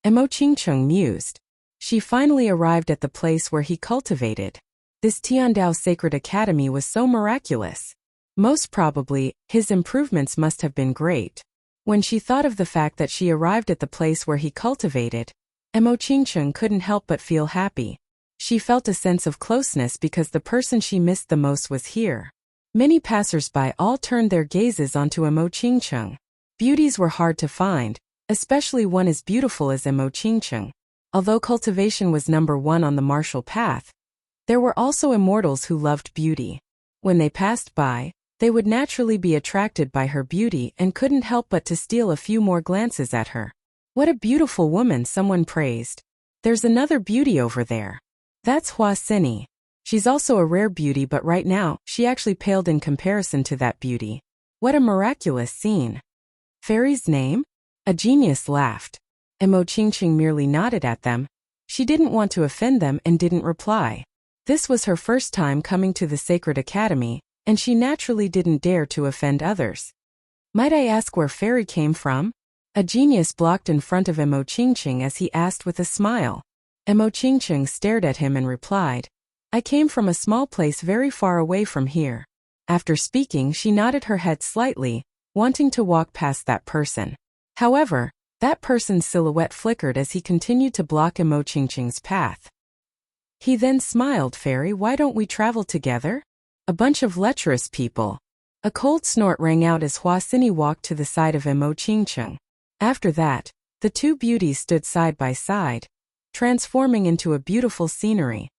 Mo Qingcheng mused. She finally arrived at the place where he cultivated. This Tiandao Sacred Academy was so miraculous. Most probably, his improvements must have been great. When she thought of the fact that she arrived at the place where he cultivated, Mo Qingcheng couldn't help but feel happy. She felt a sense of closeness because the person she missed the most was here. Many passers-by all turned their gazes onto Mo Qingcheng. Beauties were hard to find, especially one as beautiful as Mo Qingcheng. Although cultivation was number 1 on the martial path, there were also immortals who loved beauty. When they passed by, They would naturally be attracted by her beauty and couldn't help but to steal a few more glances at her. What a beautiful woman, someone praised. There's another beauty over there. That's Hua Xin. She's also a rare beauty, but right now, she actually paled in comparison to that beauty. What a miraculous scene. Fairy's name? A genius laughed. Mo Qingqing merely nodded at them. She didn't want to offend them and didn't reply. This was her first time coming to the Sacred Academy, and she naturally didn't dare to offend others. Might I ask where Fairy came from? A genius blocked in front of Mo Qingqing as he asked with a smile. Mo Qingqing stared at him and replied, I came from a small place very far away from here. After speaking, she nodded her head slightly, wanting to walk past that person. However, that person's silhouette flickered as he continued to block Mo Qingqing's path. He then smiled, Fairy, why don't we travel together? A bunch of lecherous people. A cold snort rang out as Hua Xin walked to the side of Mo Qingqing. After that, the two beauties stood side by side, transforming into a beautiful scenery.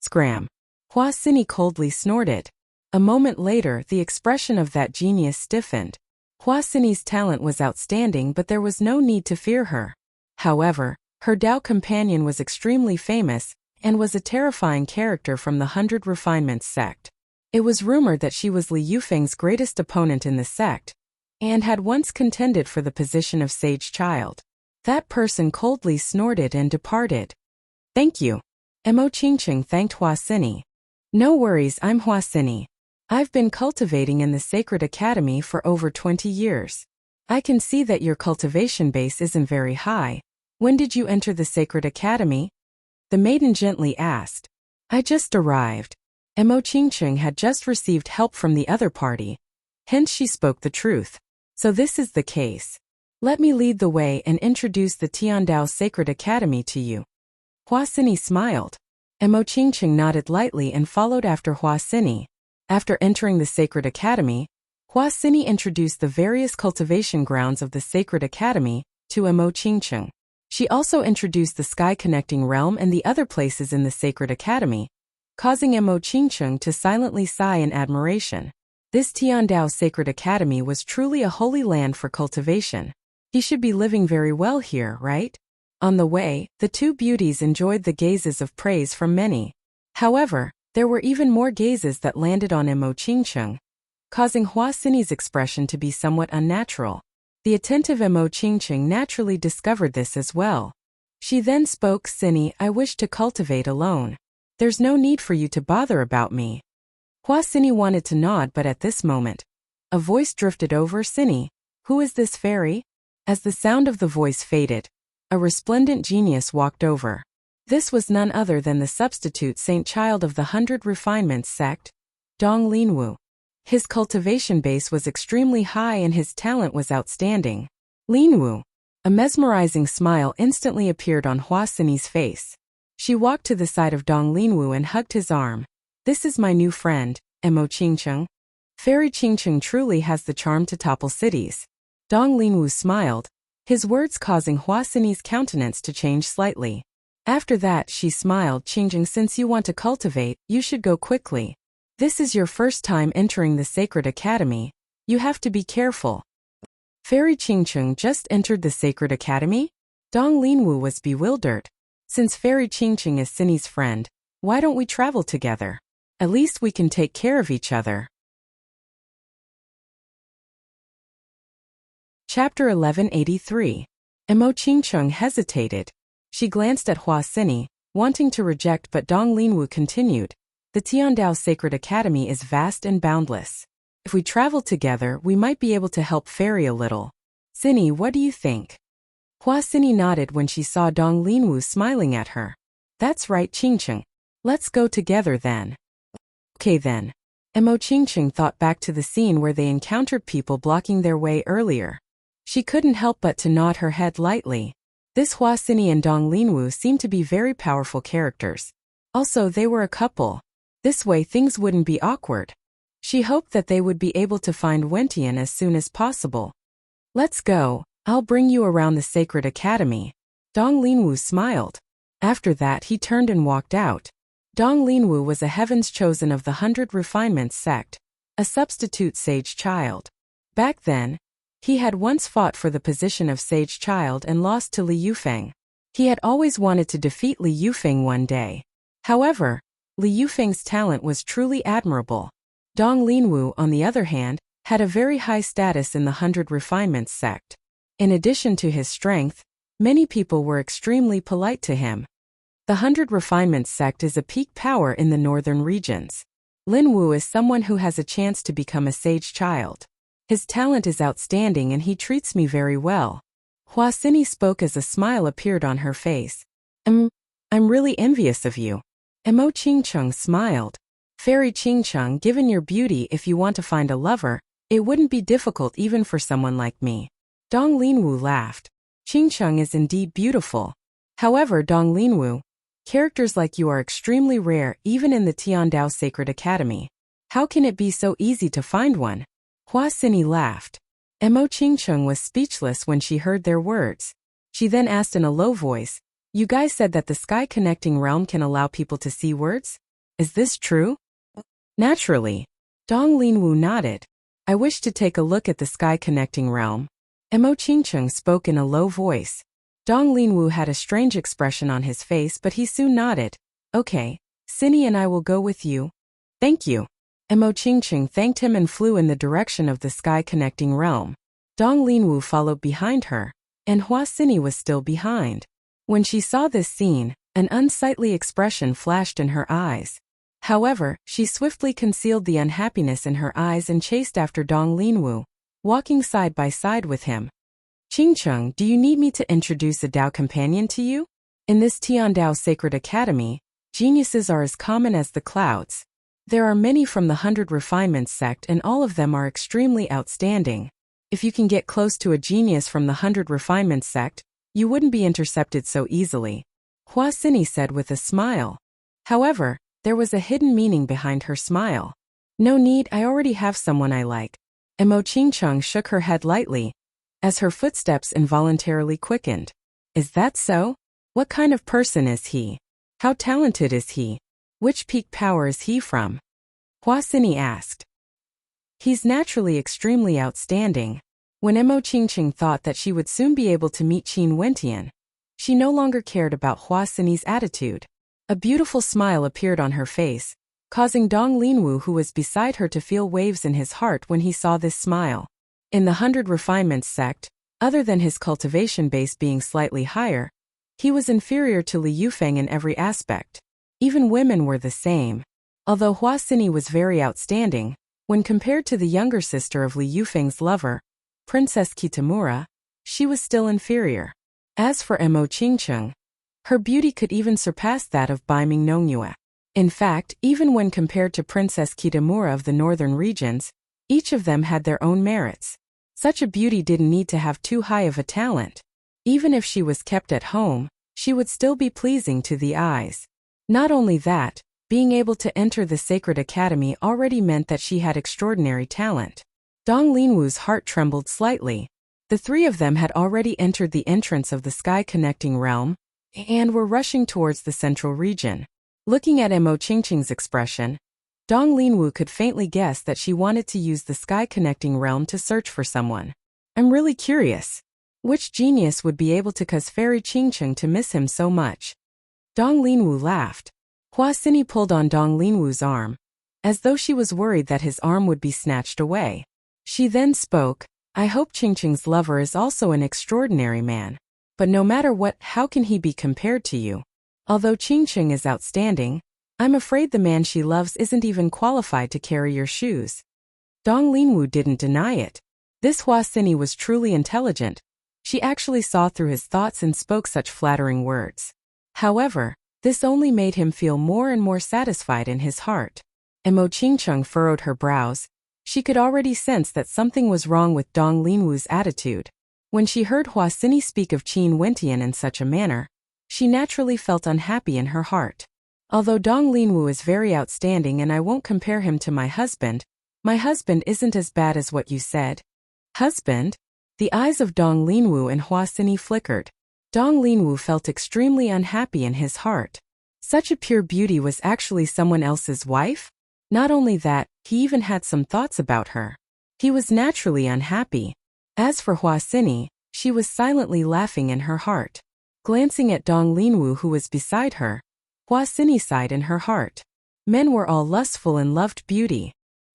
Scram. Hua Xin coldly snorted. A moment later, the expression of that genius stiffened. Hua Xin's talent was outstanding, but there was no need to fear her. However, her Dao companion was extremely famous and was a terrifying character from the 100 Refinements sect. It was rumored that she was Li Yufeng's greatest opponent in the sect and had once contended for the position of Sage Child. That person coldly snorted and departed. Thank you. Mo Qingqing thanked Hua Xin. No worries, I'm Hua Xin. I've been cultivating in the Sacred Academy for over 20 years. I can see that your cultivation base isn't very high. When did you enter the Sacred Academy? The maiden gently asked. I just arrived. Mo Qingqing had just received help from the other party. Hence she spoke the truth. So this is the case. Let me lead the way and introduce the Tiandao Sacred Academy to you. Hua Xin smiled. Mo Qingqing nodded lightly and followed after Hua Xin. After entering the Sacred Academy, Hua Xin introduced the various cultivation grounds of the Sacred Academy to Mo Qingqing. She also introduced the Sky Connecting Realm and the other places in the Sacred Academy, causing Mo Qingqing to silently sigh in admiration. This Tiandao Sacred Academy was truly a holy land for cultivation. He should be living very well here, right? On the way, the two beauties enjoyed the gazes of praise from many. However, there were even more gazes that landed on Mo Qingqing, causing Hua Xin's expression to be somewhat unnatural. The attentive Mo Qingqing naturally discovered this as well. She then spoke, Xin, I wish to cultivate alone. There's no need for you to bother about me. Hua Xin wanted to nod, but at this moment, a voice drifted over. Xin, who is this fairy? As the sound of the voice faded, a resplendent genius walked over. This was none other than the substitute saint child of the 100 Refinements sect, Dong Linwu. His cultivation base was extremely high and his talent was outstanding. Linwu. A mesmerizing smile instantly appeared on Hua Xin's face. She walked to the side of Dong Linwu and hugged his arm. This is my new friend, Mo Qingqing. Fairy Qingqing truly has the charm to topple cities. Dong Linwu smiled, his words causing Hua Xin's countenance to change slightly. After that, she smiled, Qingqing, since you want to cultivate, you should go quickly. This is your first time entering the Sacred Academy. You have to be careful. Fairy Qingqing just entered the Sacred Academy? Dong Linwu was bewildered. Since Fairy Qingqing is Xin's friend, why don't we travel together? At least we can take care of each other. Chapter 1183. Mo Qingqing hesitated. She glanced at Hua Xin, wanting to reject, but Dong Linwu continued. The Tiandao Sacred Academy is vast and boundless. If we travel together, we might be able to help Fairy a little. Xin, what do you think? Hua Xin nodded when she saw Dong Linwu smiling at her. That's right, Qingqing. Let's go together then. Okay then. Mo Qingqing thought back to the scene where they encountered people blocking their way earlier. She couldn't help but to nod her head lightly. This Hua Xin and Dong Linwu seemed to be very powerful characters. Also, they were a couple. This way things wouldn't be awkward. She hoped that they would be able to find Wentian as soon as possible. Let's go, I'll bring you around the Sacred Academy. Dong Linwu smiled. After that he turned and walked out. Dong Linwu was a heaven's chosen of the 100 Refinements sect. a substitute sage child. Back then, he had once fought for the position of sage child and lost to Li Yufeng. He had always wanted to defeat Li Yufeng one day. However, Li Yufeng's talent was truly admirable. Dong Linwu, on the other hand, had a very high status in the 100 Refinements sect. In addition to his strength, many people were extremely polite to him. The 100 Refinements sect is a peak power in the northern regions. Linwu is someone who has a chance to become a sage child. His talent is outstanding and he treats me very well. Hua Xini spoke as a smile appeared on her face. I'm really envious of you. Mo Qingcheng smiled. Fairy Qingcheng, given your beauty, if you want to find a lover, it wouldn't be difficult even for someone like me. Dong Linwu laughed. Qingcheng is indeed beautiful. However, Dong Linwu, characters like you are extremely rare even in the Tiandao Sacred Academy. How can it be so easy to find one? Hua Xini laughed. Mo Qingcheng was speechless when she heard their words. She then asked in a low voice, "You guys said that the sky connecting realm can allow people to see words? Is this true?" Naturally. Dong Linwu nodded. "I wish to take a look at the sky connecting realm." Mo Qingcheng spoke in a low voice. Dong Linwu had a strange expression on his face, but he soon nodded. "Okay, Xini and I will go with you." "Thank you." Mo Qingcheng thanked him and flew in the direction of the sky connecting realm. Dong Linwu followed behind her, and Hua Xini was still behind. When she saw this scene, an unsightly expression flashed in her eyes. However, she swiftly concealed the unhappiness in her eyes and chased after Dong Linwu, walking side by side with him. "Qingcheng, do you need me to introduce a Dao companion to you? In this Tiandao Sacred Academy, geniuses are as common as the clouds. There are many from the 100 Refinements sect and all of them are extremely outstanding. If you can get close to a genius from the 100 Refinements sect, you wouldn't be intercepted so easily," Hua Xini said with a smile. However, there was a hidden meaning behind her smile. "No need, I already have someone I like." Mo Qingcheng shook her head lightly, as her footsteps involuntarily quickened. "Is that so? What kind of person is he? How talented is he? Which peak power is he from?" Hua Xini asked. "He's naturally extremely outstanding." When Mo Qingcheng thought that she would soon be able to meet Qin Wentian, she no longer cared about Hua Xini's attitude. A beautiful smile appeared on her face, causing Dong Linwu, who was beside her, to feel waves in his heart when he saw this smile. In the 100 Refinements sect, other than his cultivation base being slightly higher, he was inferior to Li Yufeng in every aspect. Even women were the same. Although Hua Xini was very outstanding, when compared to the younger sister of Li Yufeng's lover, Princess Kitamura, she was still inferior. As for Mo Qingcheng, her beauty could even surpass that of Bai Ming Nongyue. In fact, even when compared to Princess Kitamura of the northern regions, each of them had their own merits. Such a beauty didn't need to have too high of a talent. Even if she was kept at home, she would still be pleasing to the eyes. Not only that, being able to enter the Sacred Academy already meant that she had extraordinary talent. Dong Linwu's heart trembled slightly. The three of them had already entered the entrance of the sky connecting realm, and were rushing towards the central region. Looking at Mo Qingcheng's expression, Dong Linwu could faintly guess that she wanted to use the sky connecting realm to search for someone. "I'm really curious. Which genius would be able to cause Fairy Qingcheng to miss him so much?" Dong Linwu laughed. Hua Xini pulled on Dong Linwu's arm, as though she was worried that his arm would be snatched away. She then spoke, "I hope Qingcheng's lover is also an extraordinary man. But no matter what, how can he be compared to you? Although Qingcheng is outstanding, I'm afraid the man she loves isn't even qualified to carry your shoes." Dong Linwu didn't deny it. This Hua Xini was truly intelligent. She actually saw through his thoughts and spoke such flattering words. However, this only made him feel more and more satisfied in his heart. Mo Qingcheng furrowed her brows. She could already sense that something was wrong with Dong Linwu's attitude. When she heard Hua Xini speak of Qin Wentian in such a manner, she naturally felt unhappy in her heart. Although Dong Linwu is very outstanding and I won't compare him to my husband isn't as bad as what you said. Husband? The eyes of Dong Linwu and Hua Xini flickered. Dong Linwu felt extremely unhappy in his heart. Such a pure beauty was actually someone else's wife? Not only that, He even had some thoughts about her. He was naturally unhappy. As for Hua Xini, she was silently laughing in her heart. Glancing at Dong Linwu who was beside her, Hua Xini sighed in her heart. Men were all lustful and loved beauty.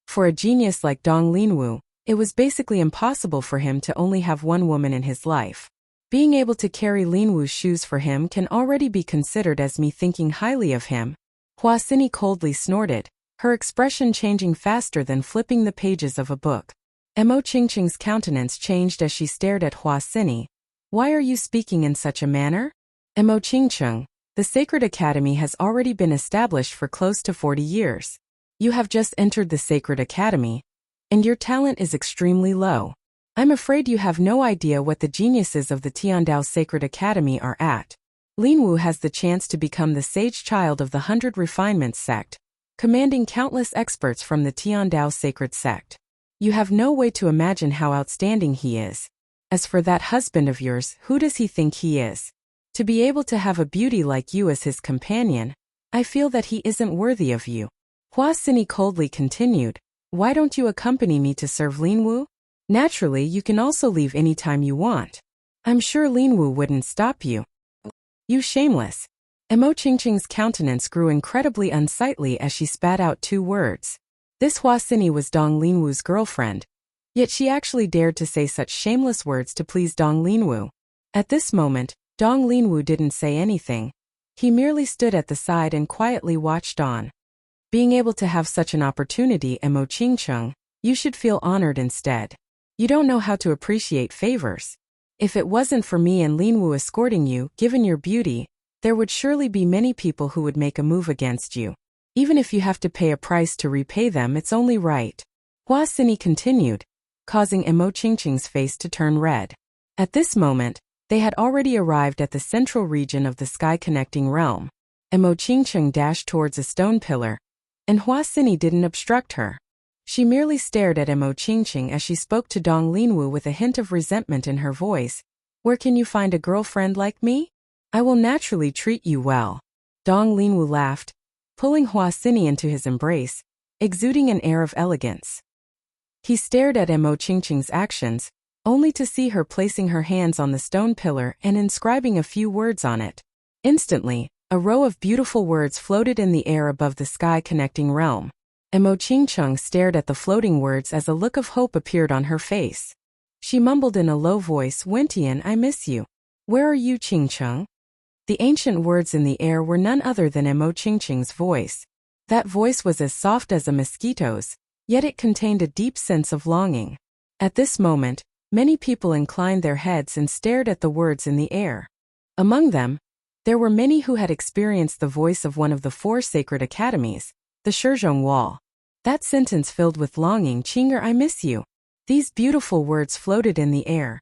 For a genius like Dong Linwu, it was basically impossible for him to only have one woman in his life. Being able to carry Linwu's shoes for him can already be considered as me thinking highly of him. Hua Xini coldly snorted, her expression changing faster than flipping the pages of a book. Mo Qingqing's countenance changed as she stared at Hua Xini. Why are you speaking in such a manner? Mo Qingqing, the Sacred Academy has already been established for close to 40 years. You have just entered the Sacred Academy, and your talent is extremely low. I'm afraid you have no idea what the geniuses of the Tiandao Sacred Academy are at. Linwu has the chance to become the sage child of the 100 Refinements sect, commanding countless experts from the Tiandao Sacred Sect. You have no way to imagine how outstanding he is. As for that husband of yours, who does he think he is? To be able to have a beauty like you as his companion, I feel that he isn't worthy of you. Hua Xini coldly continued, why don't you accompany me to serve Linwu? Naturally, you can also leave any time you want. I'm sure Linwu wouldn't stop you. You shameless. Mo Qingqing's countenance grew incredibly unsightly as she spat out 2 words. This Hua Xini was Dong Linwu's girlfriend. Yet she actually dared to say such shameless words to please Dong Linwu. At this moment, Dong Linwu didn't say anything. He merely stood at the side and quietly watched on. Being able to have such an opportunity, Mo Qingqing, you should feel honored instead. You don't know how to appreciate favors. If it wasn't for me and Linwu escorting you, given your beauty, there would surely be many people who would make a move against you. Even if you have to pay a price to repay them, it's only right. Hua Xini continued, causing Mo Qingqing's face to turn red. At this moment, they had already arrived at the central region of the sky-connecting realm. Mo Qingqing dashed towards a stone pillar, and Hua Xini didn't obstruct her. She merely stared at Mo Qingqing as she spoke to Dong Linwu with a hint of resentment in her voice. Where can you find a girlfriend like me? I will naturally treat you well. Dong Linwu laughed, pulling Hua Xini into his embrace, exuding an air of elegance. He stared at Mo Qingqing's actions, only to see her placing her hands on the stone pillar and inscribing a few words on it. Instantly, a row of beautiful words floated in the air above the sky-connecting realm. Mo Qingqing stared at the floating words as a look of hope appeared on her face. She mumbled in a low voice, Wentian, I miss you. Where are you, Qingqing? The ancient words in the air were none other than Mo Qingqing's voice. That voice was as soft as a mosquito's, yet it contained a deep sense of longing. At this moment, many people inclined their heads and stared at the words in the air. Among them, there were many who had experienced the voice of one of the 4 sacred academies, the Shizhong Wall. That sentence filled with longing, Qinger, I miss you. These beautiful words floated in the air.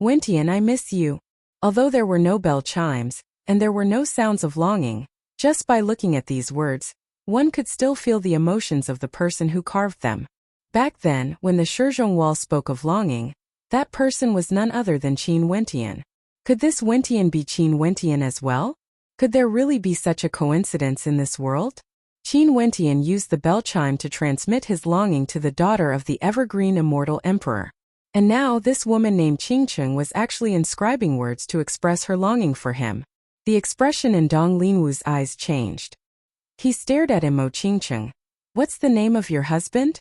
Wentian, I miss you. Although there were no bell chimes, and there were no sounds of longing, just by looking at these words, one could still feel the emotions of the person who carved them. Back then, when the Shizhong Wall spoke of longing, that person was none other than Qin Wentian. Could this Wentian be Qin Wentian as well? Could there really be such a coincidence in this world? Qin Wentian used the bell chime to transmit his longing to the daughter of the evergreen immortal emperor. And now this woman named Qingqing was actually inscribing words to express her longing for him. The expression in Dong Linwu's eyes changed. He stared at Mo Qingqing. What's the name of your husband?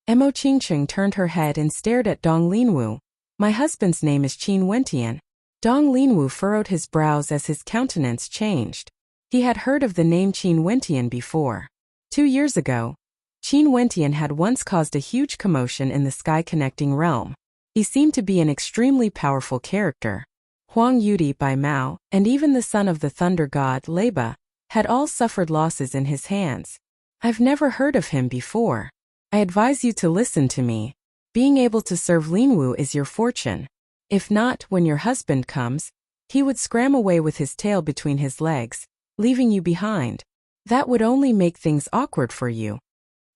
Mo Qingqing turned her head and stared at Dong Linwu. My husband's name is Qin Wentian. Dong Linwu furrowed his brows as his countenance changed. He had heard of the name Qin Wentian before. 2 years ago, Qin Wentian had once caused a huge commotion in the sky-connecting realm. He seemed to be an extremely powerful character. Huang Yudi Bai Mao, and even the son of the thunder god, Leba, had all suffered losses in his hands. I've never heard of him before. I advise you to listen to me. Being able to serve Linwu is your fortune. If not, when your husband comes, he would scram away with his tail between his legs, leaving you behind. That would only make things awkward for you.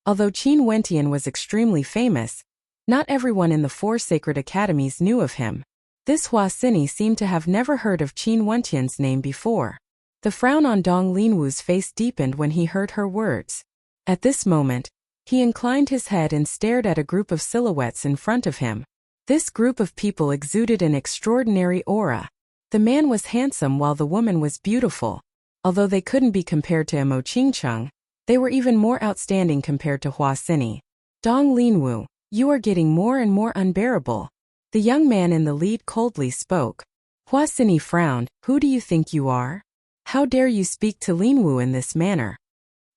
Although Qin Wentian was extremely famous, not everyone in the 4 sacred academies knew of him. This Hua Xini seemed to have never heard of Qin Wentian's name before. The frown on Dong Linwu's face deepened when he heard her words. At this moment, He inclined his head and stared at a group of silhouettes in front of him. This group of people exuded an extraordinary aura. The man was handsome while the woman was beautiful. Although they couldn't be compared to Mo Qingcheng, they were even more outstanding compared to Hua Xini. Dong Linwu, you are getting more and more unbearable. The young man in the lead coldly spoke. Hua Xini frowned. Who do you think you are? How dare you speak to Linwu in this manner?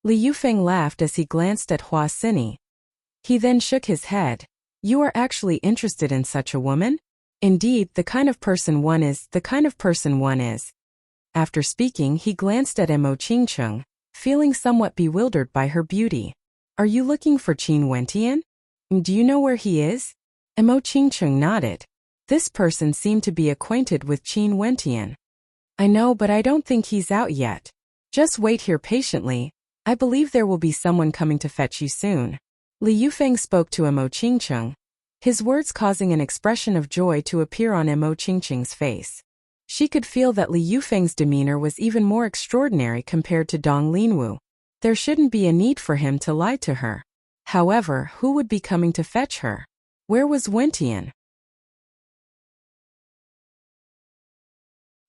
Li Yufeng laughed as he glanced at Hua Xini. He then shook his head. You are actually interested in such a woman? Indeed, the kind of person one is. After speaking, he glanced at Mo Qingcheng, feeling somewhat bewildered by her beauty. Are you looking for Qin Wentian? Do you know where he is? Mo Qingcheng nodded. This person seemed to be acquainted with Qin Wentian. I know, but I don't think he's out yet. Just wait here patiently. I believe there will be someone coming to fetch you soon. Li Yufeng spoke to Mo Qingcheng, his words causing an expression of joy to appear on Mo Qingcheng's face. She could feel that Li Yufeng's demeanor was even more extraordinary compared to Dong Linwu. There shouldn't be a need for him to lie to her. However, who would be coming to fetch her? Where was Wentian?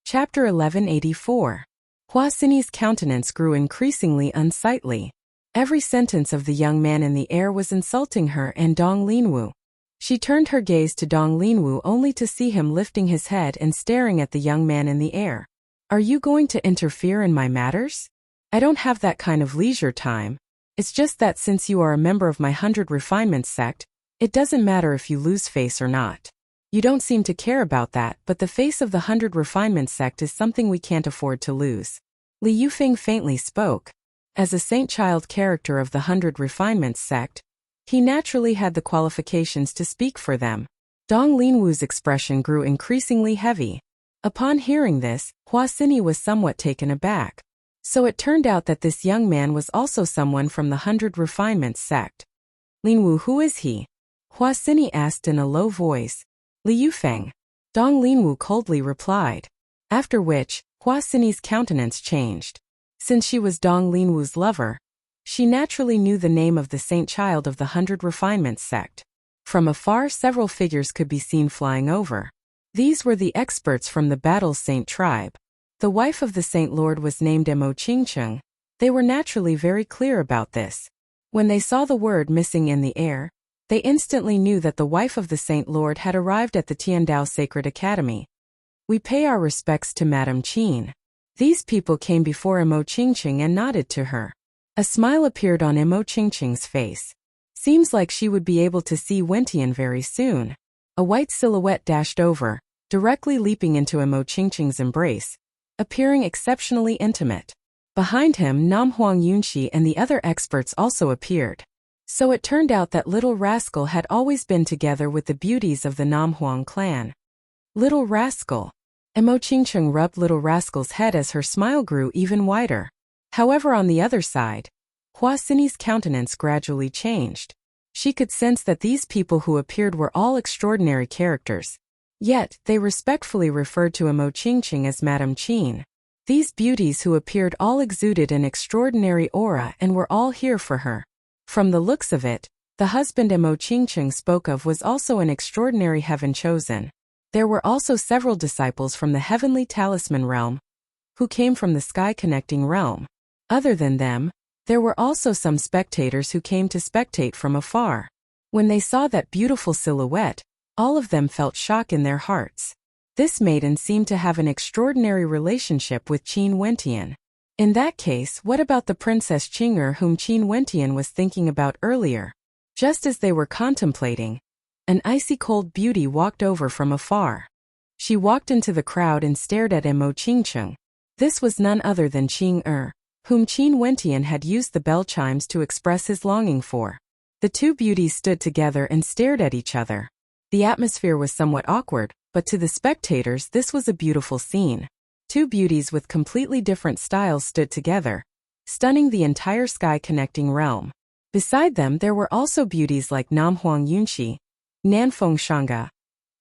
Chapter 1184. Hua Xini's countenance grew increasingly unsightly. Every sentence of the young man in the air was insulting her and Dong Linwu. She turned her gaze to Dong Linwu only to see him lifting his head and staring at the young man in the air. Are you going to interfere in my matters? I don't have that kind of leisure time. It's just that since you are a member of my 100 Refinements sect, it doesn't matter if you lose face or not. You don't seem to care about that, but the face of the 100 Refinements sect is something we can't afford to lose. Li Yufeng faintly spoke. As a saint-child character of the 100 Refinements sect, he naturally had the qualifications to speak for them. Dong Linwu's expression grew increasingly heavy. Upon hearing this, Hua Xini was somewhat taken aback. So it turned out that this young man was also someone from the 100 Refinements sect. Linwu, who is he? Hua Xini asked in a low voice. Li Yufeng. Dong Linwu coldly replied. After which, Hua Xini's countenance changed. Since she was Dong Linwu's lover, she naturally knew the name of the saint child of the 100 Refinements sect. From afar, several figures could be seen flying over. These were the experts from the Battle Saint tribe. The wife of the Saint Lord was named Mo Qingcheng. They were naturally very clear about this. When they saw the word missing in the air, they instantly knew that the wife of the Saint Lord had arrived at the Tiandao Sacred Academy. We pay our respects to Madame Qin. These people came before Mo Qingcheng and nodded to her. A smile appeared on Mo Qingcheng's face. Seems like she would be able to see Wentian very soon. A white silhouette dashed over, directly leaping into Mo Qingcheng's embrace, appearing exceptionally intimate. Behind him, Nam Huang Yunxi and the other experts also appeared. So it turned out that Little Rascal had always been together with the beauties of the Nam Huang clan. Little Rascal. Mo Qingcheng rubbed Little Rascal's head as her smile grew even wider. However, on the other side, Hua Xini's countenance gradually changed. She could sense that these people who appeared were all extraordinary characters. Yet, they respectfully referred to Mo Qingcheng as Madame Qin. These beauties who appeared all exuded an extraordinary aura and were all here for her. From the looks of it, the husband Mo Qingcheng spoke of was also an extraordinary heaven chosen. There were also several disciples from the heavenly talisman realm, who came from the sky-connecting realm. Other than them, there were also some spectators who came to spectate from afar. When they saw that beautiful silhouette, all of them felt shock in their hearts. This maiden seemed to have an extraordinary relationship with Qin Wentian. In that case, what about the Princess Qing'er whom Qin Wentian was thinking about earlier? Just as they were contemplating, an icy-cold beauty walked over from afar. She walked into the crowd and stared at Mo Qingcheng. This was none other than Qing'er, whom Qin Wentian had used the bell chimes to express his longing for. The two beauties stood together and stared at each other. The atmosphere was somewhat awkward, but to the spectators this was a beautiful scene. Two beauties with completely different styles stood together, stunning the entire sky-connecting realm. Beside them there were also beauties like Nam Huang Yunxi, Nanfeng Shanga,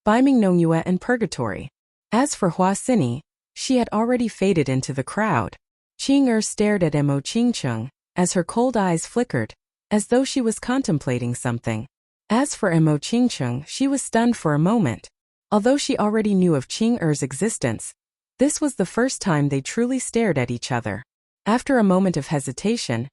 Baiming Nongyue and Purgatory. As for Hua Xini, she had already faded into the crowd. Qing'er stared at Mo Qingcheng. As her cold eyes flickered, as though she was contemplating something. As for Mo Qingcheng, she was stunned for a moment. Although she already knew of Qing Er's existence, this was the first time they truly stared at each other. After a moment of hesitation,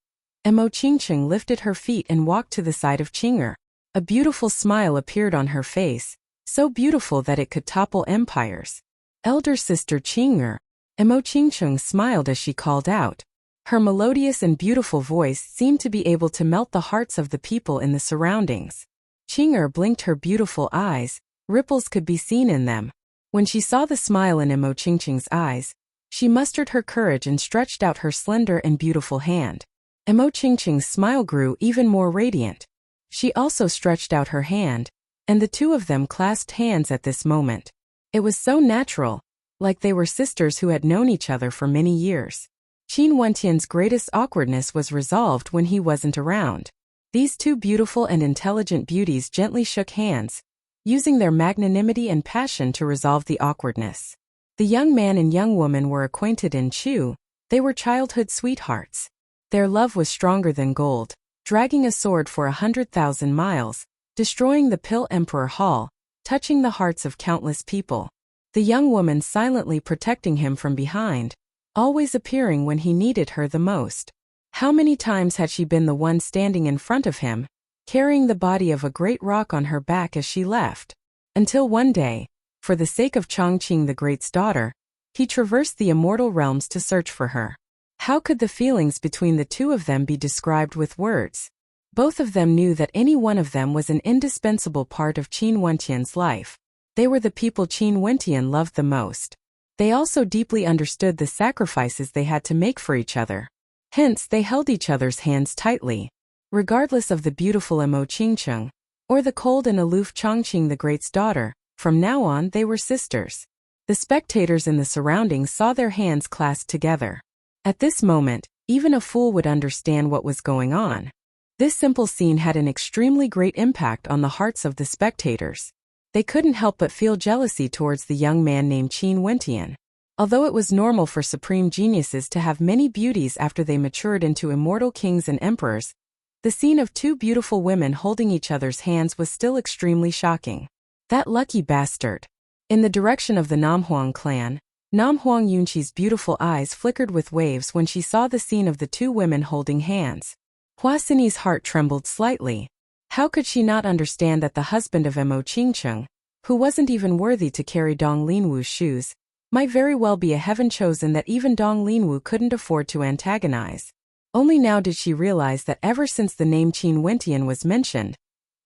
Mo Qingcheng lifted her feet and walked to the side of Qing Er. A beautiful smile appeared on her face, so beautiful that it could topple empires. Elder sister Qing Er. Mo Qingcheng smiled as she called out. Her melodious and beautiful voice seemed to be able to melt the hearts of the people in the surroundings. Qing Er blinked her beautiful eyes, ripples could be seen in them. When she saw the smile in Mo Qingcheng's eyes, she mustered her courage and stretched out her slender and beautiful hand. Mo Qingcheng's smile grew even more radiant. She also stretched out her hand, and the two of them clasped hands at this moment. It was so natural, like they were sisters who had known each other for many years. Qin Wentian's greatest awkwardness was resolved when he wasn't around. These two beautiful and intelligent beauties gently shook hands, using their magnanimity and passion to resolve the awkwardness. The young man and young woman were acquainted in Chu. They were childhood sweethearts. Their love was stronger than gold, dragging a sword for 100,000 miles, destroying the Pill Emperor Hall, touching the hearts of countless people. The young woman silently protecting him from behind, always appearing when he needed her the most. How many times had she been the one standing in front of him, carrying the body of a great rock on her back as she left? Until one day, for the sake of Chongqing the Great's daughter, he traversed the immortal realms to search for her. How could the feelings between the two of them be described with words? Both of them knew that any one of them was an indispensable part of Qin Wentian's life. They were the people Qin Wentian loved the most. They also deeply understood the sacrifices they had to make for each other. Hence, they held each other's hands tightly. Regardless of the beautiful Mo Qingcheng, or the cold and aloof Chongqing the Great's daughter, from now on they were sisters. The spectators in the surroundings saw their hands clasped together. At this moment, even a fool would understand what was going on. This simple scene had an extremely great impact on the hearts of the spectators. They couldn't help but feel jealousy towards the young man named Qin Wentian. Although it was normal for supreme geniuses to have many beauties after they matured into immortal kings and emperors, the scene of two beautiful women holding each other's hands was still extremely shocking. That lucky bastard. In the direction of the Namhuang clan, Namhuang Yunqi's beautiful eyes flickered with waves when she saw the scene of the two women holding hands. Hua Xinyi's heart trembled slightly. How could she not understand that the husband of Mo Qingcheng, who wasn't even worthy to carry Dong Linwu's shoes, might very well be a heaven chosen that even Dong Linwu couldn't afford to antagonize? Only now did she realize that ever since the name Qin Wentian was mentioned,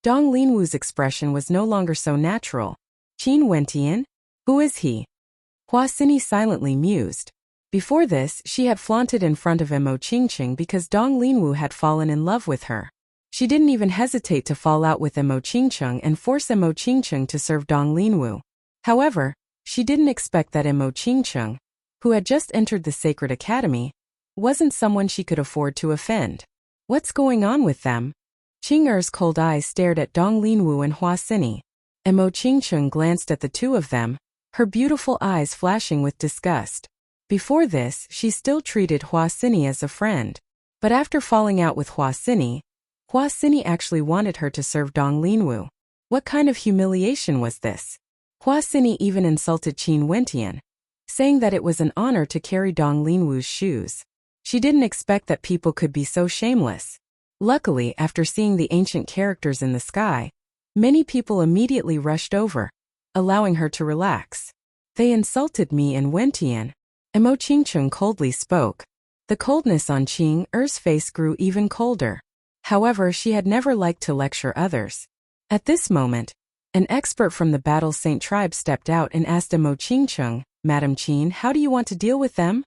Dong Linwu's expression was no longer so natural. Qin Wentian? Who is he? Hua Xinyi silently mused. Before this, she had flaunted in front of Mo Qingcheng because Dong Linwu had fallen in love with her. She didn't even hesitate to fall out with Mo Qingcheng and force Mo Qingcheng to serve Dong Linwu. However, she didn't expect that Mo Qingcheng, who had just entered the Sacred Academy, wasn't someone she could afford to offend. What's going on with them? Qing Er's cold eyes stared at Dong Linwu and Hua Xinyi. Mo Qingcheng glanced at the two of them, her beautiful eyes flashing with disgust. Before this, she still treated Hua Xinyi as a friend. But after falling out with Hua Xinyi actually wanted her to serve Dong Linwu. What kind of humiliation was this? Hua Xinyi even insulted Qin Wentian, saying that it was an honor to carry Dong Linwu's shoes. She didn't expect that people could be so shameless. Luckily, after seeing the ancient characters in the sky, many people immediately rushed over, allowing her to relax. They insulted me and Wentian. Mo Qingcheng coldly spoke. The coldness on Qing Er's face grew even colder. However, she had never liked to lecture others. At this moment, an expert from the Battle Saint tribe stepped out and asked Mo Qingcheng, "Madam Qin, how do you want to deal with them?"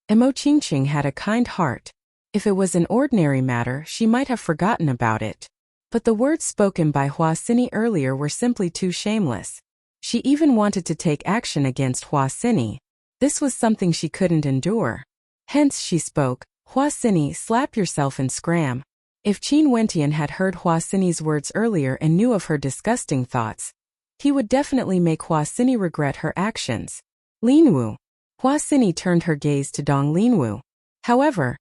Mo Qingcheng had a kind heart. If it was an ordinary matter, she might have forgotten about it. But the words spoken by Hua Xinyi earlier were simply too shameless. She even wanted to take action against Hua Xinyi. This was something she couldn't endure. Hence she spoke, "Hua Xinyi, slap yourself and scram." If Qin Wentian had heard Hua Xinyi's words earlier and knew of her disgusting thoughts, he would definitely make Hua Xinyi regret her actions. Linwu. Hua Xinyi turned her gaze to Dong Linwu. However,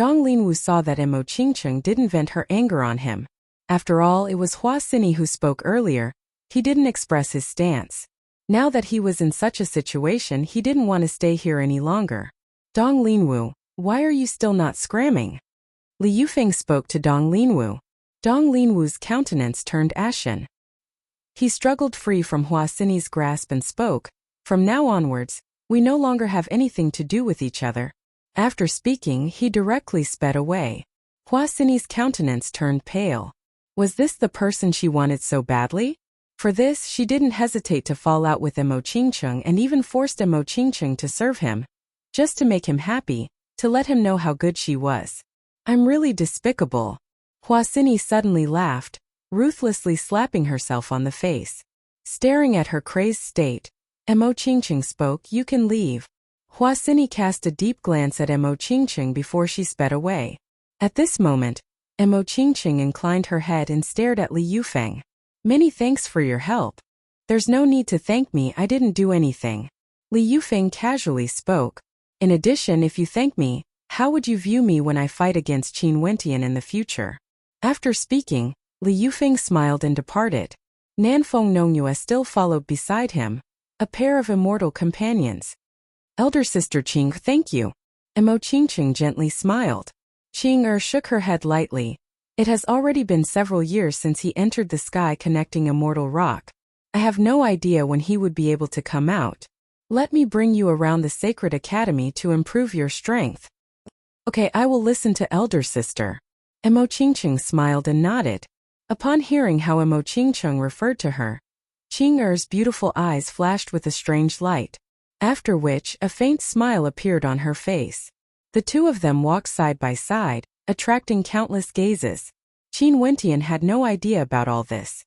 Dong Linwu saw that Mo Qingcheng didn't vent her anger on him. After all, it was Hua Sini who spoke earlier. He didn't express his stance. Now that he was in such a situation, he didn't want to stay here any longer. Dong Linwu, why are you still not scramming? Li Yufeng spoke to Dong Linwu. Dong Linwu's countenance turned ashen. He struggled free from Hua Sini's grasp and spoke, "From now onwards, we no longer have anything to do with each other." After speaking, he directly sped away. Hua Sini's countenance turned pale. Was this the person she wanted so badly? For this, she didn't hesitate to fall out with Mo Qingcheng and even forced Mo Qingcheng to serve him, just to make him happy, to let him know how good she was. I'm really despicable. Hua Sini suddenly laughed, ruthlessly slapping herself on the face. Staring at her crazed state, Mo Qingcheng spoke, "You can leave." Hua Sini cast a deep glance at Mo Qingcheng before she sped away. At this moment, Mo Qingcheng inclined her head and stared at Li Yufeng. "Many thanks for your help." "There's no need to thank me, I didn't do anything." Li Yufeng casually spoke. "In addition, if you thank me, how would you view me when I fight against Qin Wentian in the future?" After speaking, Li Yufeng smiled and departed. Nanfeng Nongyue still followed beside him, a pair of immortal companions. "Elder sister Qing, thank you." Mo Qingcheng gently smiled. Qing shook her head lightly. It has already been several years since he entered the sky connecting Immortal Rock. I have no idea when he would be able to come out. Let me bring you around the Sacred Academy to improve your strength. Okay, I will listen to Elder Sister. Mo Qingcheng smiled and nodded. Upon hearing how Mo Qingcheng referred to her, Qing beautiful eyes flashed with a strange light, after which a faint smile appeared on her face. The two of them walked side by side, attracting countless gazes. Qin Wentian had no idea about all this.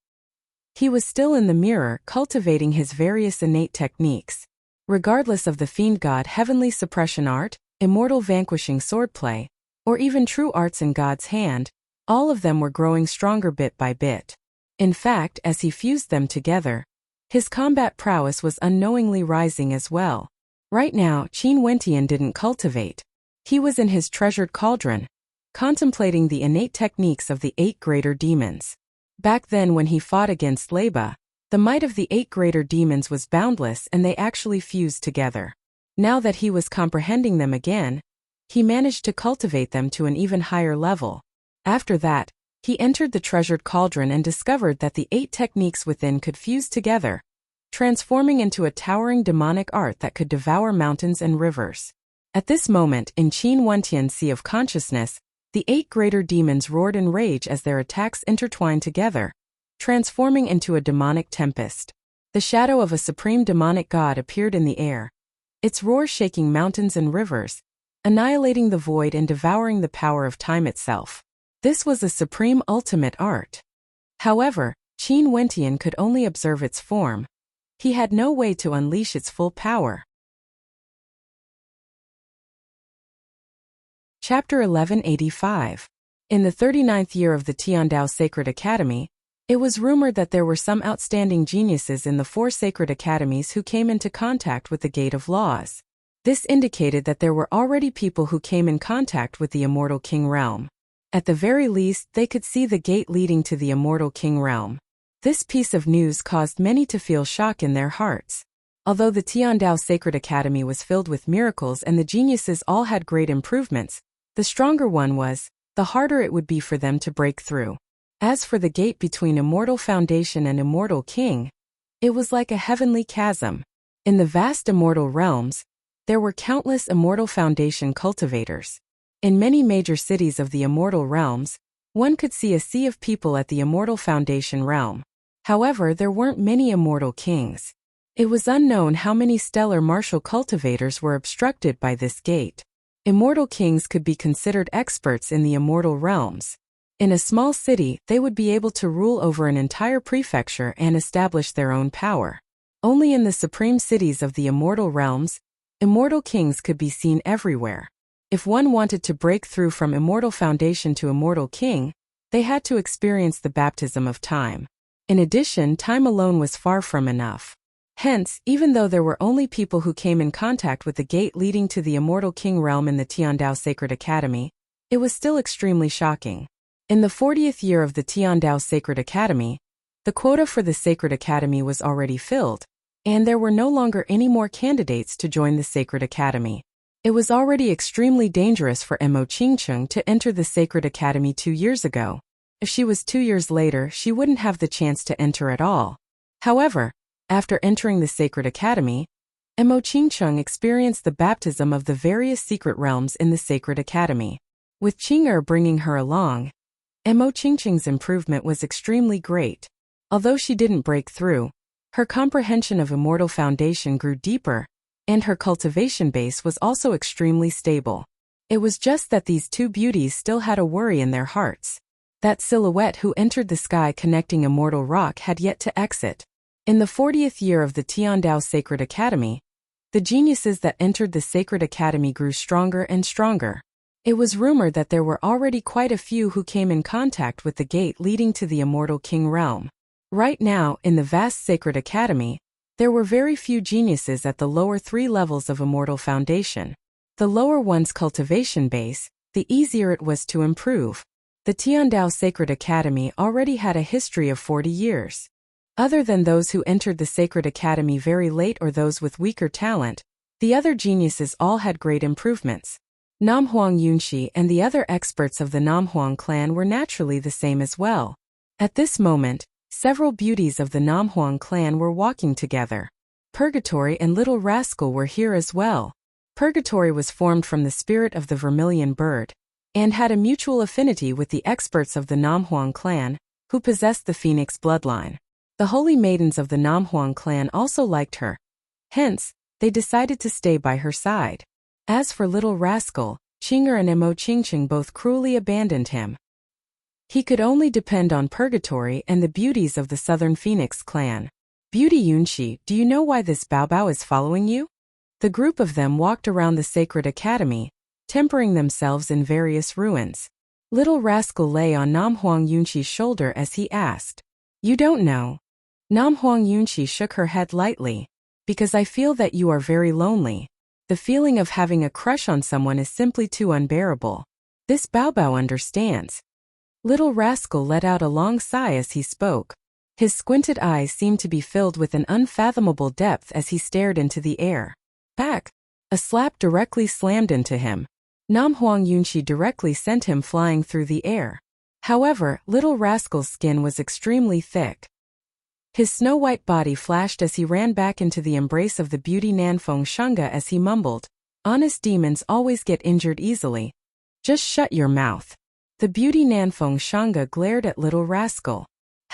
He was still in the mirror, cultivating his various innate techniques. Regardless of the fiend god heavenly suppression art, immortal vanquishing swordplay, or even true arts in God's hand, all of them were growing stronger bit by bit. In fact, as he fused them together, his combat prowess was unknowingly rising as well. Right now, Qin Wentian didn't cultivate. He was in his treasured cauldron, contemplating the innate techniques of the 8 greater demons. Back then when he fought against Leba, the might of the 8 greater demons was boundless and they actually fused together. Now that he was comprehending them again, he managed to cultivate them to an even higher level. After that, he entered the treasured cauldron and discovered that the 8 techniques within could fuse together, transforming into a towering demonic art that could devour mountains and rivers. At this moment, in Qin Wentian's sea of consciousness, the 8 greater demons roared in rage as their attacks intertwined together, transforming into a demonic tempest. The shadow of a supreme demonic god appeared in the air, its roar shaking mountains and rivers, annihilating the void and devouring the power of time itself. This was a supreme ultimate art. However, Qin Wentian could only observe its form. He had no way to unleash its full power. Chapter 1185. In the 39th year of the Tiandao Sacred Academy, it was rumored that there were some outstanding geniuses in the 4 sacred academies who came into contact with the Gate of Laws. This indicated that there were already people who came in contact with the Immortal King Realm. At the very least, they could see the gate leading to the Immortal King Realm. This piece of news caused many to feel shock in their hearts. Although the Tiandao Sacred Academy was filled with miracles and the geniuses all had great improvements, the stronger one was, the harder it would be for them to break through. As for the gate between Immortal Foundation and Immortal King, it was like a heavenly chasm. In the vast immortal realms, there were countless Immortal Foundation cultivators. In many major cities of the Immortal Realms, one could see a sea of people at the Immortal Foundation realm. However, there weren't many Immortal Kings. It was unknown how many stellar martial cultivators were obstructed by this gate. Immortal Kings could be considered experts in the Immortal Realms. In a small city, they would be able to rule over an entire prefecture and establish their own power. Only in the supreme cities of the Immortal Realms, Immortal Kings could be seen everywhere. If one wanted to break through from Immortal Foundation to Immortal King, they had to experience the baptism of time. In addition, time alone was far from enough. Hence, even though there were only people who came in contact with the gate leading to the Immortal King realm in the Tiandao Sacred Academy, it was still extremely shocking. In the 40th year of the Tiandao Sacred Academy, the quota for the Sacred Academy was already filled, and there were no longer any more candidates to join the Sacred Academy. It was already extremely dangerous for Mo Qingcheng to enter the Sacred Academy 2 years ago. If she was 2 years later, she wouldn't have the chance to enter at all. However, after entering the Sacred Academy, Mo Qingcheng experienced the baptism of the various secret realms in the Sacred Academy. With Qing'er bringing her along, Mo Qingcheng's improvement was extremely great. Although she didn't break through, her comprehension of Immortal Foundation grew deeper, and her cultivation base was also extremely stable. It was just that these two beauties still had a worry in their hearts. That silhouette who entered the sky connecting Immortal Rock had yet to exit. In the 40th year of the Tiandao Sacred Academy, the geniuses that entered the Sacred Academy grew stronger and stronger. It was rumored that there were already quite a few who came in contact with the gate leading to the Immortal King realm. Right now, in the vast Sacred Academy, there were very few geniuses at the lower 3 levels of Immortal Foundation. The lower one's cultivation base, the easier it was to improve. The Tiandao Sacred Academy already had a history of 40 years. Other than those who entered the Sacred Academy very late or those with weaker talent, the other geniuses all had great improvements. Namhuang Yunxi and the other experts of the Namhuang clan were naturally the same as well. At this moment, several beauties of the Namhuang clan were walking together. Purgatory and Little Rascal were here as well. Purgatory was formed from the spirit of the vermilion bird, and had a mutual affinity with the experts of the Namhuang clan, who possessed the phoenix bloodline. The holy maidens of the Namhuang clan also liked her. Hence, they decided to stay by her side. As for Little Rascal, Qing'er and Mo Qingcheng both cruelly abandoned him. He could only depend on Purgatory and the beauties of the Southern Phoenix clan. Beauty Yunxi, do you know why this Baobao is following you? The group of them walked around the Sacred Academy, tempering themselves in various ruins. Little Rascal lay on Namhuang Yunxi's shoulder as he asked. You don't know. Namhuang Yunxi shook her head lightly. Because I feel that you are very lonely. The feeling of having a crush on someone is simply too unbearable. This Baobao understands. Little Rascal let out a long sigh as he spoke. His squinted eyes seemed to be filled with an unfathomable depth as he stared into the air. Back! A slap directly slammed into him. Namhuang Yunxi directly sent him flying through the air. However, Little Rascal's skin was extremely thick. His snow-white body flashed as he ran back into the embrace of the beauty Nanfeng Shunga as he mumbled, "Honest demons always get injured easily. Just shut your mouth." The beauty Nanfeng Shunga glared at Little Rascal.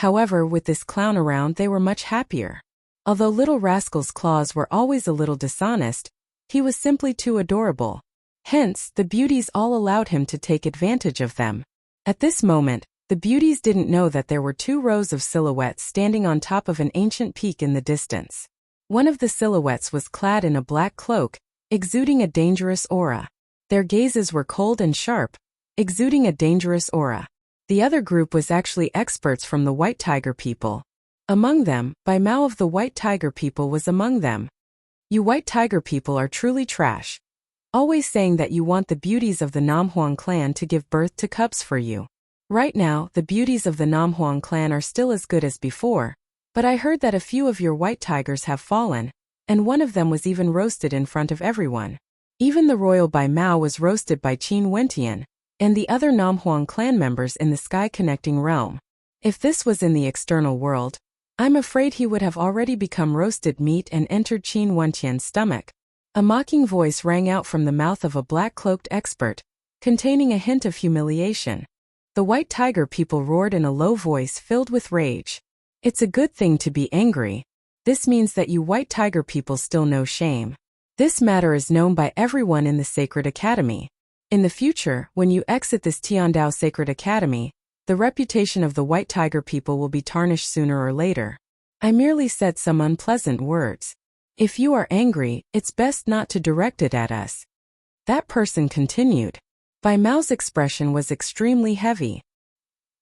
However, with this clown around they were much happier. Although Little Rascal's claws were always a little dishonest, he was simply too adorable. Hence, the beauties all allowed him to take advantage of them. At this moment, the beauties didn't know that there were 2 rows of silhouettes standing on top of an ancient peak in the distance. One of the silhouettes was clad in a black cloak, exuding a dangerous aura. Their gazes were cold and sharp, exuding a dangerous aura. The other group was actually experts from the White Tiger people. Among them, Bai Mao of the White Tiger people was among them. You White Tiger people are truly trash. Always saying that you want the beauties of the Namhuang clan to give birth to cubs for you. Right now, the beauties of the Namhuang clan are still as good as before, but I heard that a few of your white tigers have fallen, and one of them was even roasted in front of everyone. Even the royal Bai Mao was roasted by Qin Wentian, and the other Namhuang clan members in the sky-connecting realm. If this was in the external world, I'm afraid he would have already become roasted meat and entered Qin Wentian's stomach. A mocking voice rang out from the mouth of a black-cloaked expert, containing a hint of humiliation. The White Tiger people roared in a low voice filled with rage. It's a good thing to be angry. This means that you White Tiger people still know shame. This matter is known by everyone in the Sacred Academy. In the future, when you exit this Tiandao Sacred Academy, the reputation of the White Tiger people will be tarnished sooner or later. I merely said some unpleasant words. If you are angry, it's best not to direct it at us. That person continued. Bai Mao's expression was extremely heavy.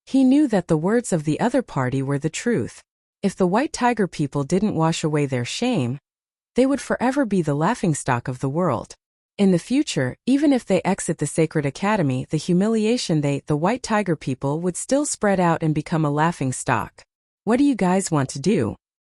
He knew that the words of the other party were the truth. If the White Tiger people didn't wash away their shame, they would forever be the laughingstock of the world. In the future, even if they exit the Sacred Academy, the humiliation the White Tiger people, would still spread out and become a laughing stock. What do you guys want to do?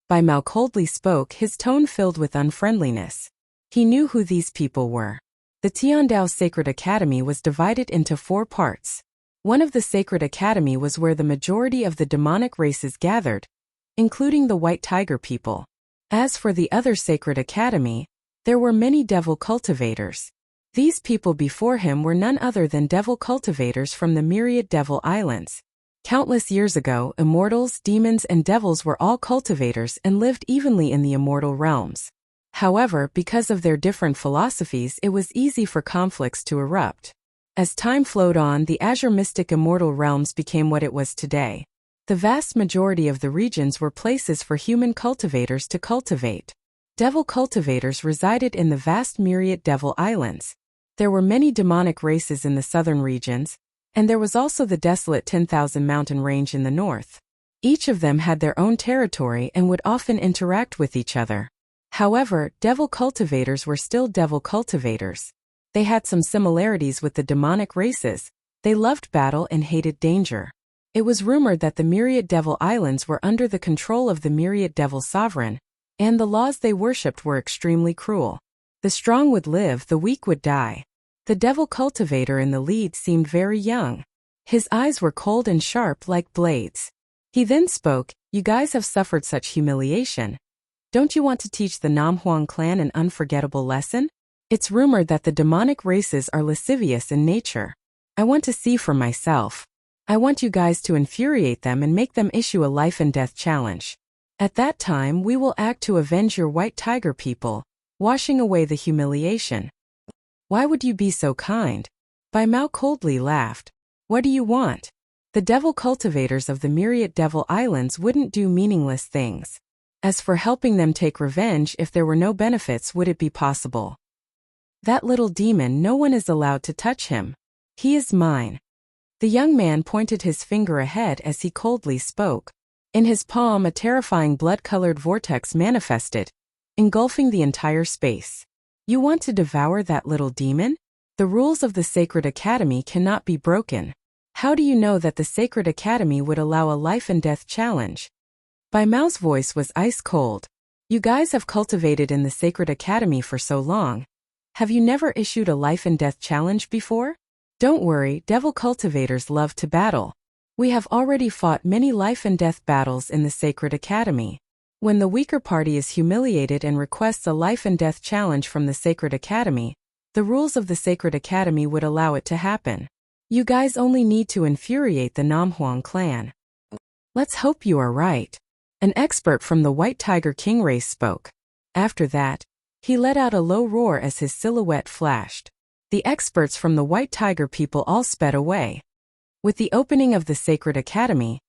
Bai Mao coldly spoke, his tone filled with unfriendliness. He knew who these people were. The Tiandao Sacred Academy was divided into 4 parts. One of the Sacred Academy was where the majority of the demonic races gathered, including the White Tiger people. As for the other Sacred Academy, there were many devil cultivators. These people before him were none other than devil cultivators from the myriad devil islands. Countless years ago, immortals, demons, and devils were all cultivators and lived evenly in the immortal realms. However, because of their different philosophies, it was easy for conflicts to erupt. As time flowed on, the Azure Mystic Immortal Realms became what it was today. The vast majority of the regions were places for human cultivators to cultivate. Devil cultivators resided in the vast myriad devil islands. There were many demonic races in the southern regions, and there was also the desolate 10,000 mountain range in the north. Each of them had their own territory and would often interact with each other. However, devil cultivators were still devil cultivators. They had some similarities with the demonic races. They loved battle and hated danger. It was rumored that the myriad devil islands were under the control of the myriad devil sovereign, and the laws they worshipped were extremely cruel. The strong would live, the weak would die. The devil cultivator in the lead seemed very young. His eyes were cold and sharp like blades. He then spoke, "You guys have suffered such humiliation. Don't you want to teach the Nam Huang clan an unforgettable lesson? It's rumored that the demonic races are lascivious in nature. I want to see for myself. I want you guys to infuriate them and make them issue a life and death challenge. At that time, we will act to avenge your White Tiger people, washing away the humiliation." "Why would you be so kind?" Bai Mao coldly laughed. "What do you want? The devil cultivators of the myriad devil islands wouldn't do meaningless things. As for helping them take revenge, if there were no benefits, would it be possible? That little demon, no one is allowed to touch him. He is mine." The young man pointed his finger ahead as he coldly spoke. In his palm, a terrifying blood-colored vortex manifested, engulfing the entire space. "You want to devour that little demon? The rules of the Sacred Academy cannot be broken. How do you know that the Sacred Academy would allow a life and death challenge?" Bai Mao's voice was ice cold. "You guys have cultivated in the Sacred Academy for so long. Have you never issued a life and death challenge before? Don't worry, devil cultivators love to battle. We have already fought many life and death battles in the Sacred Academy. When the weaker party is humiliated and requests a life and death challenge from the Sacred Academy, the rules of the Sacred Academy would allow it to happen. You guys only need to infuriate the Nam Huang clan." "Let's hope you are right." An expert from the White Tiger King race spoke. After that, he let out a low roar as his silhouette flashed. The experts from the White Tiger people all sped away. With the opening of the Sacred Academy,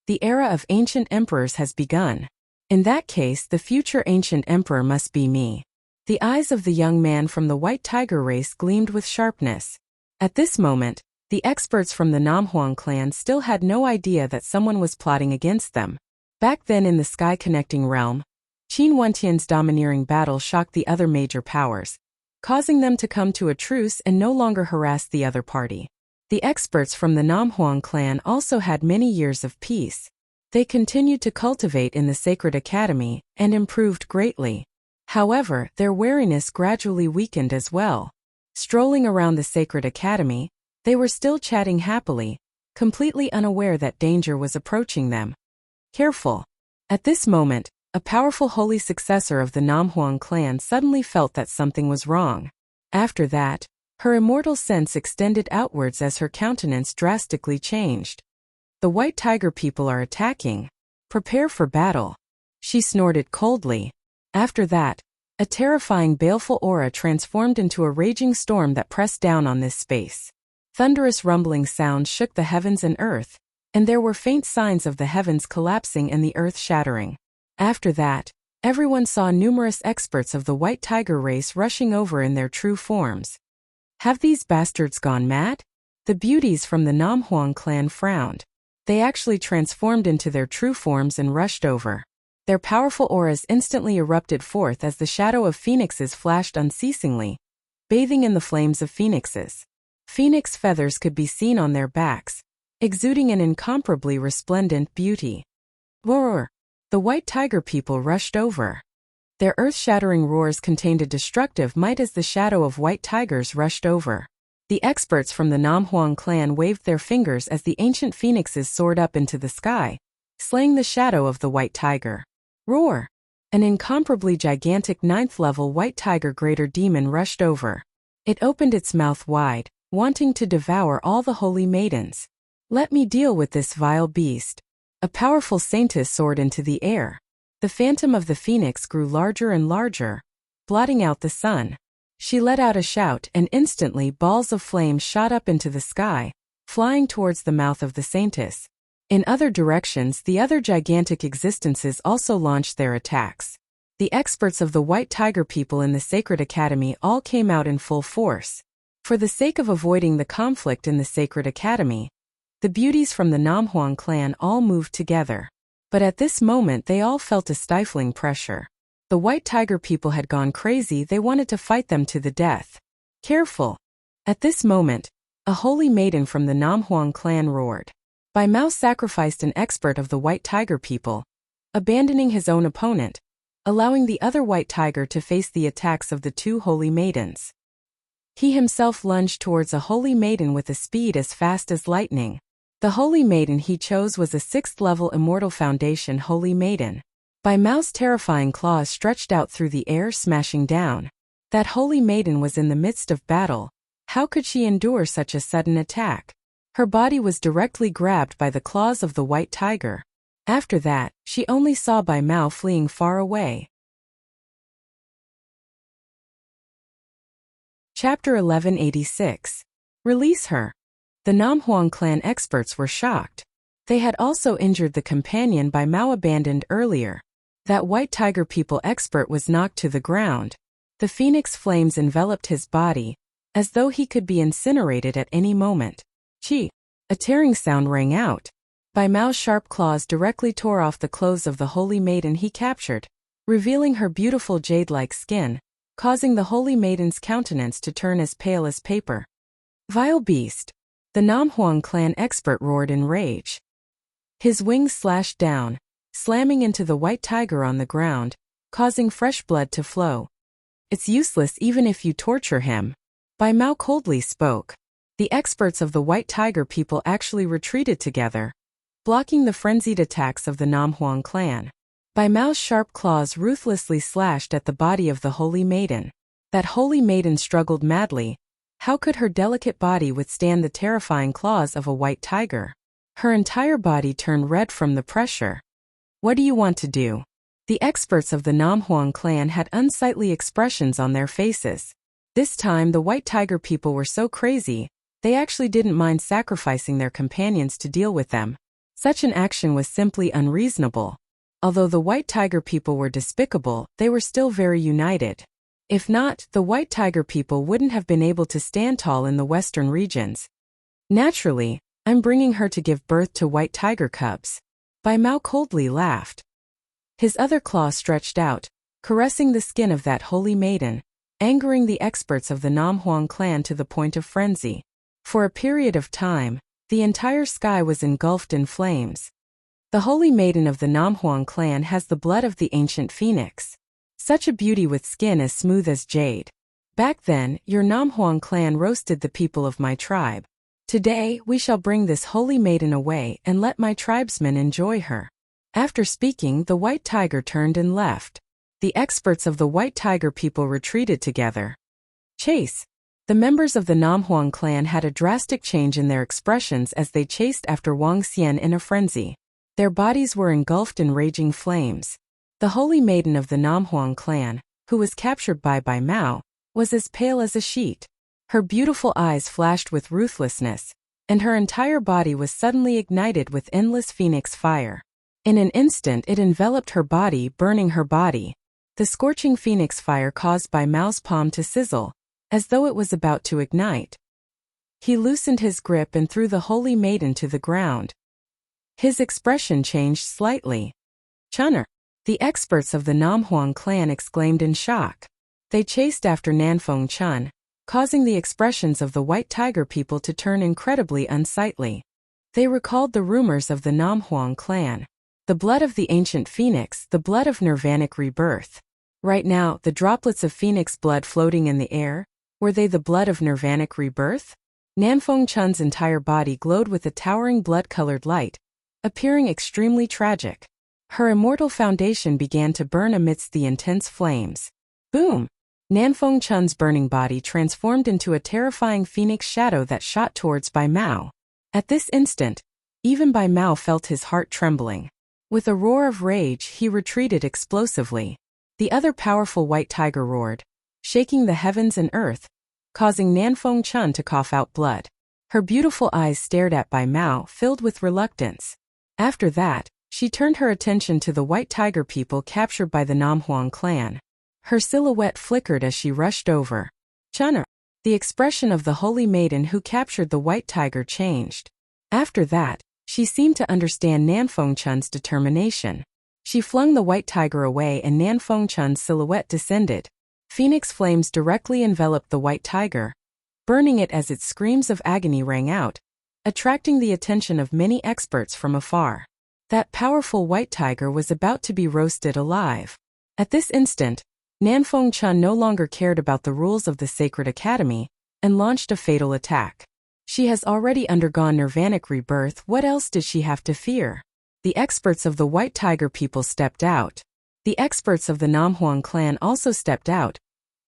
the era of ancient emperors has begun. In that case, the future ancient emperor must be me. The eyes of the young man from the White Tiger race gleamed with sharpness. At this moment, the experts from the Nam Huang clan still had no idea that someone was plotting against them. Back then in the Sky Connecting Realm, Qin Wentian's domineering battle shocked the other major powers, causing them to come to a truce and no longer harass the other party. The experts from the Nam Huang clan also had many years of peace. They continued to cultivate in the Sacred Academy and improved greatly. However, their wariness gradually weakened as well. Strolling around the Sacred Academy, they were still chatting happily, completely unaware that danger was approaching them. Careful. At this moment, a powerful holy successor of the Nam Huang clan suddenly felt that something was wrong. After that, her immortal sense extended outwards as her countenance drastically changed. "The White Tiger people are attacking. Prepare for battle." She snorted coldly. After that, a terrifying baleful aura transformed into a raging storm that pressed down on this space. Thunderous rumbling sounds shook the heavens and earth, and there were faint signs of the heavens collapsing and the earth shattering. After that, everyone saw numerous experts of the White Tiger race rushing over in their true forms. Have these bastards gone mad? The beauties from the Nam Huang clan frowned. They actually transformed into their true forms and rushed over. Their powerful auras instantly erupted forth as the shadow of phoenixes flashed unceasingly, bathing in the flames of phoenixes. Phoenix feathers could be seen on their backs, exuding an incomparably resplendent beauty. Roar! The white tiger people rushed over. Their earth-shattering roars contained a destructive might as the shadow of white tigers rushed over. The experts from the Namhuang clan waved their fingers as the ancient phoenixes soared up into the sky, slaying the shadow of the white tiger. Roar! An incomparably gigantic 9th-level white tiger greater demon rushed over. It opened its mouth wide, wanting to devour all the holy maidens. Let me deal with this vile beast. A powerful saintess soared into the air. The phantom of the phoenix grew larger and larger, blotting out the sun. She let out a shout and instantly balls of flame shot up into the sky, flying towards the mouth of the saintess. In other directions, the other gigantic existences also launched their attacks. The experts of the White Tiger people in the Sacred Academy all came out in full force. For the sake of avoiding the conflict in the Sacred Academy, the beauties from the Namhuang clan all moved together. But at this moment they all felt a stifling pressure. The White Tiger people had gone crazy, they wanted to fight them to the death. Careful! At this moment, a holy maiden from the Namhuang clan roared. Bai Mao sacrificed an expert of the White Tiger people, abandoning his own opponent, allowing the other White Tiger to face the attacks of the two holy maidens. He himself lunged towards a holy maiden with a speed as fast as lightning. The holy maiden he chose was a 6th-level Immortal Foundation holy maiden. Bai Mao's terrifying claws stretched out through the air, smashing down. That holy maiden was in the midst of battle. How could she endure such a sudden attack? Her body was directly grabbed by the claws of the White Tiger. After that, she only saw Bai Mao fleeing far away. Chapter 1186. Release her. The Namhuang clan experts were shocked. They had also injured the companion Bai Mao abandoned earlier. That White Tiger people expert was knocked to the ground. The phoenix flames enveloped his body, as though he could be incinerated at any moment. Chi! A tearing sound rang out. Bai Mao's sharp claws directly tore off the clothes of the holy maiden he captured, revealing her beautiful jade-like skin, causing the holy maiden's countenance to turn as pale as paper. Vile beast! The Namhuang clan expert roared in rage. His wings slashed down, slamming into the White Tiger on the ground, causing fresh blood to flow. It's useless even if you torture him. Bai Mao coldly spoke. The experts of the White Tiger people actually retreated together, blocking the frenzied attacks of the Namhuang clan. Bai Mao's sharp claws ruthlessly slashed at the body of the holy maiden. That holy maiden struggled madly. How could her delicate body withstand the terrifying claws of a white tiger? Her entire body turned red from the pressure. What do you want to do? The experts of the Namhuang clan had unsightly expressions on their faces. This time the White Tiger people were so crazy, they actually didn't mind sacrificing their companions to deal with them. Such an action was simply unreasonable. Although the White Tiger people were despicable, they were still very united. If not, the White Tiger people wouldn't have been able to stand tall in the western regions. Naturally, I'm bringing her to give birth to White Tiger cubs. Bai Mao coldly laughed. His other claw stretched out, caressing the skin of that holy maiden, angering the experts of the Namhuang clan to the point of frenzy. For a period of time, the entire sky was engulfed in flames. The holy maiden of the Namhuang clan has the blood of the ancient phoenix. Such a beauty with skin as smooth as jade. Back then, your Namhuang clan roasted the people of my tribe. Today, we shall bring this holy maiden away and let my tribesmen enjoy her. After speaking, the White Tiger turned and left. The experts of the White Tiger people retreated together. Chase! The members of the Namhuang clan had a drastic change in their expressions as they chased after Wang Xian in a frenzy. Their bodies were engulfed in raging flames. The holy maiden of the Namhuang clan, who was captured by Bai Mao, was as pale as a sheet. Her beautiful eyes flashed with ruthlessness, and her entire body was suddenly ignited with endless phoenix fire. In an instant it enveloped her body, burning her body. The scorching phoenix fire caused Bai Mao's palm to sizzle, as though it was about to ignite. He loosened his grip and threw the holy maiden to the ground. His expression changed slightly. Chunner! The experts of the Namhuang clan exclaimed in shock. They chased after Nanfeng Chun, causing the expressions of the White Tiger people to turn incredibly unsightly. They recalled the rumors of the Nam Huang clan. The blood of the ancient phoenix, the blood of nirvanic rebirth. Right now, the droplets of phoenix blood floating in the air, were they the blood of nirvanic rebirth? Nanfeng Chun's entire body glowed with a towering blood-colored light, appearing extremely tragic. Her immortal foundation began to burn amidst the intense flames. Boom! Nanfeng Chun's burning body transformed into a terrifying phoenix shadow that shot towards Bai Mao. At this instant, even Bai Mao felt his heart trembling. With a roar of rage, he retreated explosively. The other powerful white tiger roared, shaking the heavens and earth, causing Nanfeng Chun to cough out blood. Her beautiful eyes stared at Bai Mao, filled with reluctance. After that, she turned her attention to the white tiger people captured by the Nam Huang clan. Her silhouette flickered as she rushed over. Chun'er. The expression of the holy maiden who captured the white tiger changed. After that, she seemed to understand Nanfeng Chun's determination. She flung the white tiger away and Nanfeng Chun's silhouette descended. Phoenix flames directly enveloped the white tiger, burning it as its screams of agony rang out, attracting the attention of many experts from afar. That powerful white tiger was about to be roasted alive. At this instant, Nanfeng Chun no longer cared about the rules of the Sacred Academy and launched a fatal attack. She has already undergone nirvanic rebirth, what else did she have to fear? The experts of the White Tiger people stepped out. The experts of the Nam Huang clan also stepped out,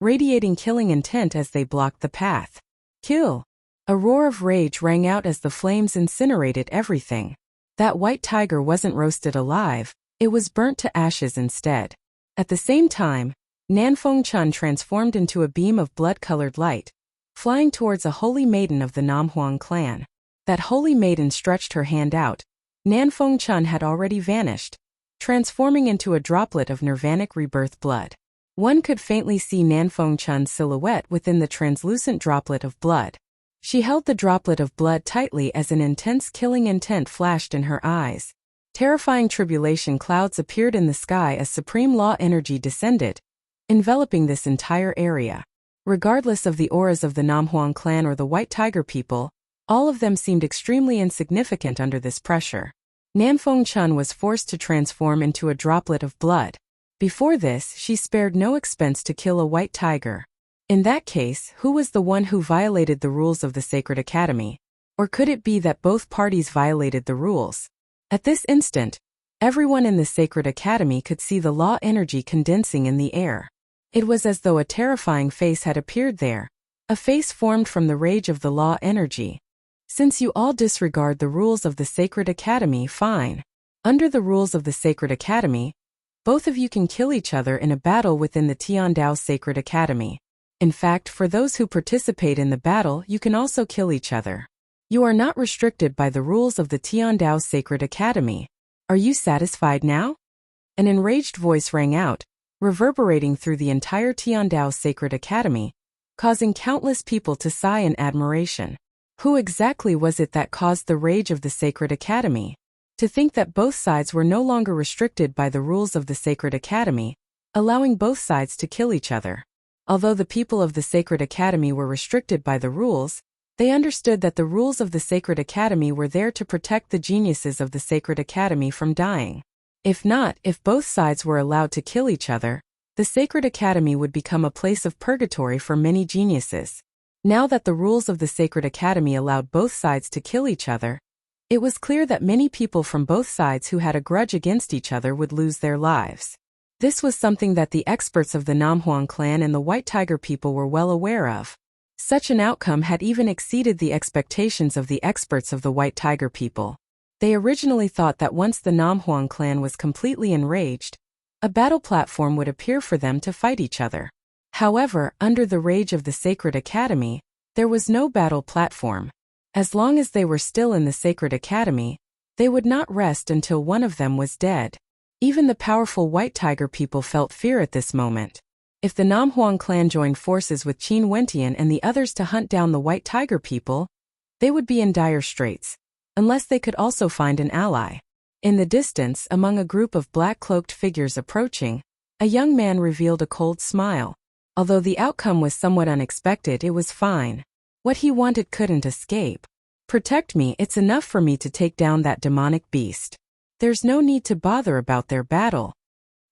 radiating killing intent as they blocked the path. Kill! A roar of rage rang out as the flames incinerated everything. That white tiger wasn't roasted alive, it was burnt to ashes instead. At the same time, Nanfeng Chun transformed into a beam of blood-colored light, flying towards a holy maiden of the Nam Huang clan. That holy maiden stretched her hand out. Nanfeng Chun had already vanished, transforming into a droplet of nirvanic rebirth blood. One could faintly see Nanfeng Chun's silhouette within the translucent droplet of blood. She held the droplet of blood tightly as an intense killing intent flashed in her eyes. Terrifying tribulation clouds appeared in the sky as supreme law energy descended, enveloping this entire area. Regardless of the auras of the Nam Huang clan or the White Tiger people, all of them seemed extremely insignificant under this pressure. Nanfeng Chun was forced to transform into a droplet of blood. Before this, she spared no expense to kill a white tiger. In that case, who was the one who violated the rules of the Sacred Academy? Or could it be that both parties violated the rules? At this instant, everyone in the Sacred Academy could see the law energy condensing in the air. It was as though a terrifying face had appeared there, a face formed from the rage of the law energy. Since you all disregard the rules of the Sacred Academy, fine. Under the rules of the Sacred Academy, both of you can kill each other in a battle within the Tiandao Sacred Academy. In fact, for those who participate in the battle, you can also kill each other. You are not restricted by the rules of the Tiandao Sacred Academy. Are you satisfied now? An enraged voice rang out, reverberating through the entire Tiandao Sacred Academy, causing countless people to sigh in admiration. Who exactly was it that caused the rage of the Sacred Academy? To think that both sides were no longer restricted by the rules of the Sacred Academy, allowing both sides to kill each other. Although the people of the Sacred Academy were restricted by the rules, they understood that the rules of the Sacred Academy were there to protect the geniuses of the Sacred Academy from dying. If not, if both sides were allowed to kill each other, the Sacred Academy would become a place of purgatory for many geniuses. Now that the rules of the Sacred Academy allowed both sides to kill each other, it was clear that many people from both sides who had a grudge against each other would lose their lives. This was something that the experts of the Nam Huang clan and the White Tiger people were well aware of. Such an outcome had even exceeded the expectations of the experts of the White Tiger people. They originally thought that once the Nam Huang clan was completely enraged, a battle platform would appear for them to fight each other. However, under the rage of the Sacred Academy, there was no battle platform. As long as they were still in the Sacred Academy, they would not rest until one of them was dead. Even the powerful White Tiger people felt fear at this moment. If the Nam Huang clan joined forces with Qin Wentian and the others to hunt down the White Tiger people, they would be in dire straits, unless they could also find an ally. In the distance, among a group of black-cloaked figures approaching, a young man revealed a cold smile. Although the outcome was somewhat unexpected, it was fine. What he wanted couldn't escape. Protect me, it's enough for me to take down that demonic beast. There's no need to bother about their battle.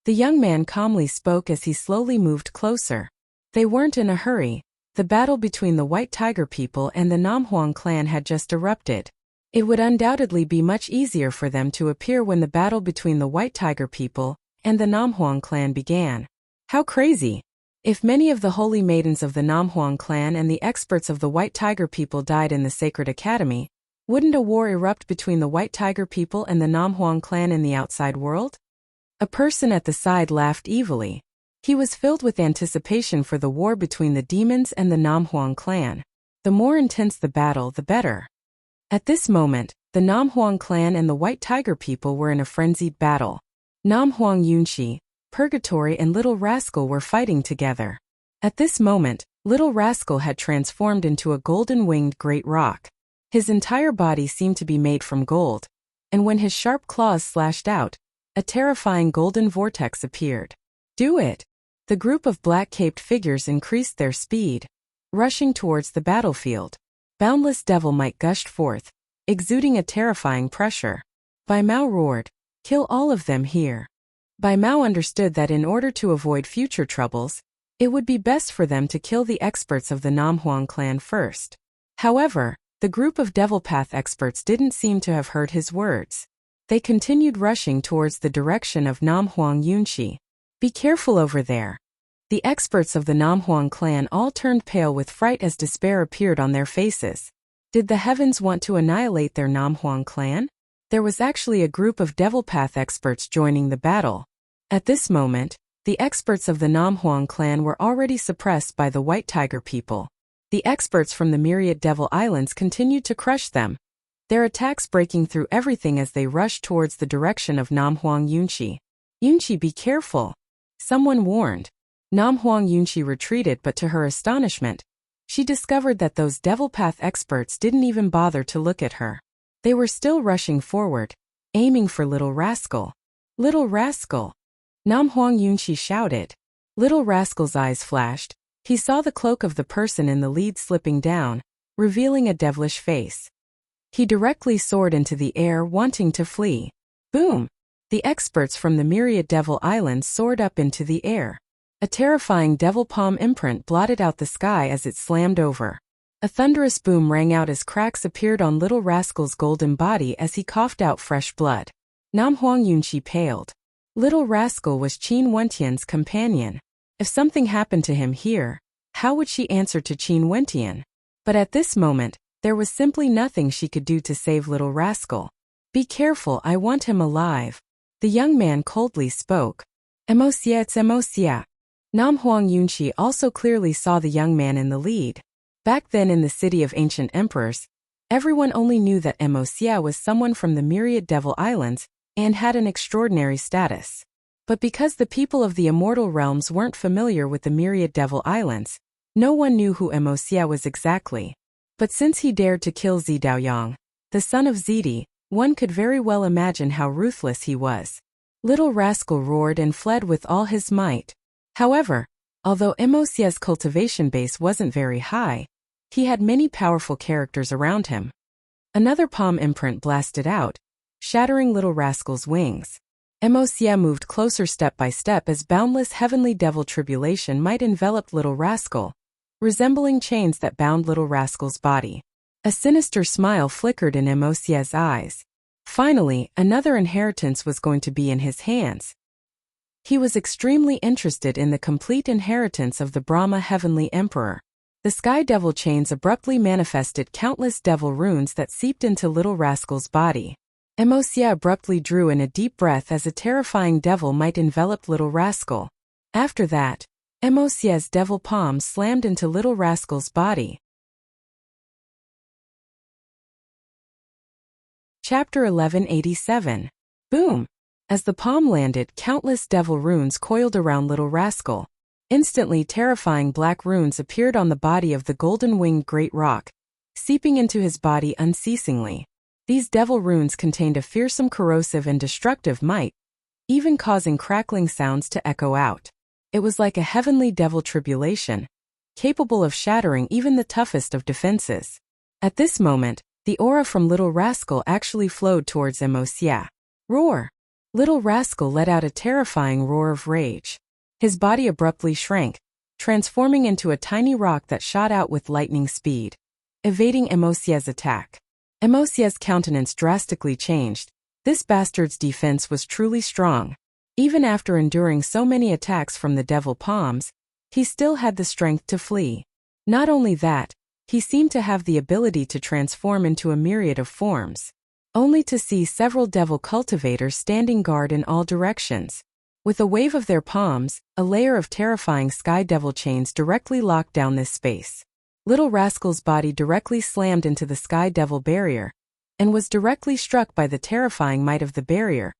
The young man calmly spoke as he slowly moved closer. They weren't in a hurry. The battle between the White Tiger people and the Namhuang clan had just erupted. It would undoubtedly be much easier for them to appear when the battle between the White Tiger people and the Namhuang clan began. How crazy! If many of the holy maidens of the Namhuang clan and the experts of the White Tiger people died in the Sacred Academy, wouldn't a war erupt between the White Tiger people and the Namhuang clan in the outside world? A person at the side laughed evilly. He was filled with anticipation for the war between the demons and the Namhuang clan. The more intense the battle, the better. At this moment, the Namhuang clan and the White Tiger people were in a frenzied battle. Namhuang Yunshi, Purgatory and Little Rascal were fighting together. At this moment, Little Rascal had transformed into a golden-winged great rock. His entire body seemed to be made from gold, and when his sharp claws slashed out, a terrifying golden vortex appeared. Do it! The group of black-caped figures increased their speed, rushing towards the battlefield. Boundless devil might gushed forth, exuding a terrifying pressure. Bai Mao roared, "Kill all of them here." Bai Mao understood that in order to avoid future troubles, it would be best for them to kill the experts of the Namhuang clan first. However, the group of Devil Path experts didn't seem to have heard his words. They continued rushing towards the direction of Namhuang Yunshi. "Be careful over there." The experts of the Namhuang clan all turned pale with fright as despair appeared on their faces. Did the heavens want to annihilate their Namhuang clan? There was actually a group of Devil Path experts joining the battle. At this moment, the experts of the Namhuang clan were already suppressed by the White Tiger people. The experts from the Myriad Devil Islands continued to crush them, their attacks breaking through everything as they rushed towards the direction of Namhuang Yunshi. "Yunshi, be careful," someone warned. Namhuang Yunshi retreated, but to her astonishment, she discovered that those Devil Path experts didn't even bother to look at her. They were still rushing forward, aiming for Little Rascal. "Little Rascal!" Namhuang Yunshi shouted. Little Rascal's eyes flashed. He saw the cloak of the person in the lead slipping down, revealing a devilish face. He directly soared into the air, wanting to flee. Boom! The experts from the Myriad Devil Islands soared up into the air. A terrifying devil palm imprint blotted out the sky as it slammed over. A thunderous boom rang out as cracks appeared on Little Rascal's golden body as he coughed out fresh blood. Namhuang Yunshi paled. Little Rascal was Qin Wentian's companion. If something happened to him here, how would she answer to Qin Wentian? But at this moment, there was simply nothing she could do to save Little Rascal. "Be careful, I want him alive," the young man coldly spoke. "Emosia, it's Emosia." Namhuang Yunshi also clearly saw the young man in the lead. Back then in the city of ancient emperors, everyone only knew that Emosia was someone from the Myriad Devil Islands and had an extraordinary status. But because the people of the immortal realms weren't familiar with the Myriad Devil Islands, no one knew who Emosia was exactly. But since he dared to kill Zidaoyang, the son of Zidi, one could very well imagine how ruthless he was. Little Rascal roared and fled with all his might. However, although Emosia's cultivation base wasn't very high, he had many powerful characters around him. Another palm imprint blasted out, shattering Little Rascal's wings. Emosia moved closer step by step as boundless heavenly devil tribulation might envelop Little Rascal, resembling chains that bound Little Rascal's body. A sinister smile flickered in Emosia's eyes. Finally, another inheritance was going to be in his hands. He was extremely interested in the complete inheritance of the Brahma Heavenly Emperor. The Sky Devil chains abruptly manifested countless devil runes that seeped into Little Rascal's body. Emosia abruptly drew in a deep breath as a terrifying devil might envelop Little Rascal. After that, Emosia's devil palm slammed into Little Rascal's body. Chapter 1187. Boom! As the palm landed, countless devil runes coiled around Little Rascal. Instantly, terrifying black runes appeared on the body of the golden-winged great rock, seeping into his body unceasingly. These devil runes contained a fearsome corrosive and destructive might, even causing crackling sounds to echo out. It was like a heavenly devil tribulation, capable of shattering even the toughest of defenses. At this moment, the aura from Little Rascal actually flowed towards Emosia. Roar! Little Rascal let out a terrifying roar of rage. His body abruptly shrank, transforming into a tiny rock that shot out with lightning speed, evading Emosia's attack. Emosia's countenance drastically changed. This bastard's defense was truly strong. Even after enduring so many attacks from the devil palms, he still had the strength to flee. Not only that, he seemed to have the ability to transform into a myriad of forms, only to see several devil cultivators standing guard in all directions. With a wave of their palms, a layer of terrifying sky devil chains directly locked down this space. Little Rascal's body directly slammed into the sky devil barrier, and was directly struck by the terrifying might of the barrier,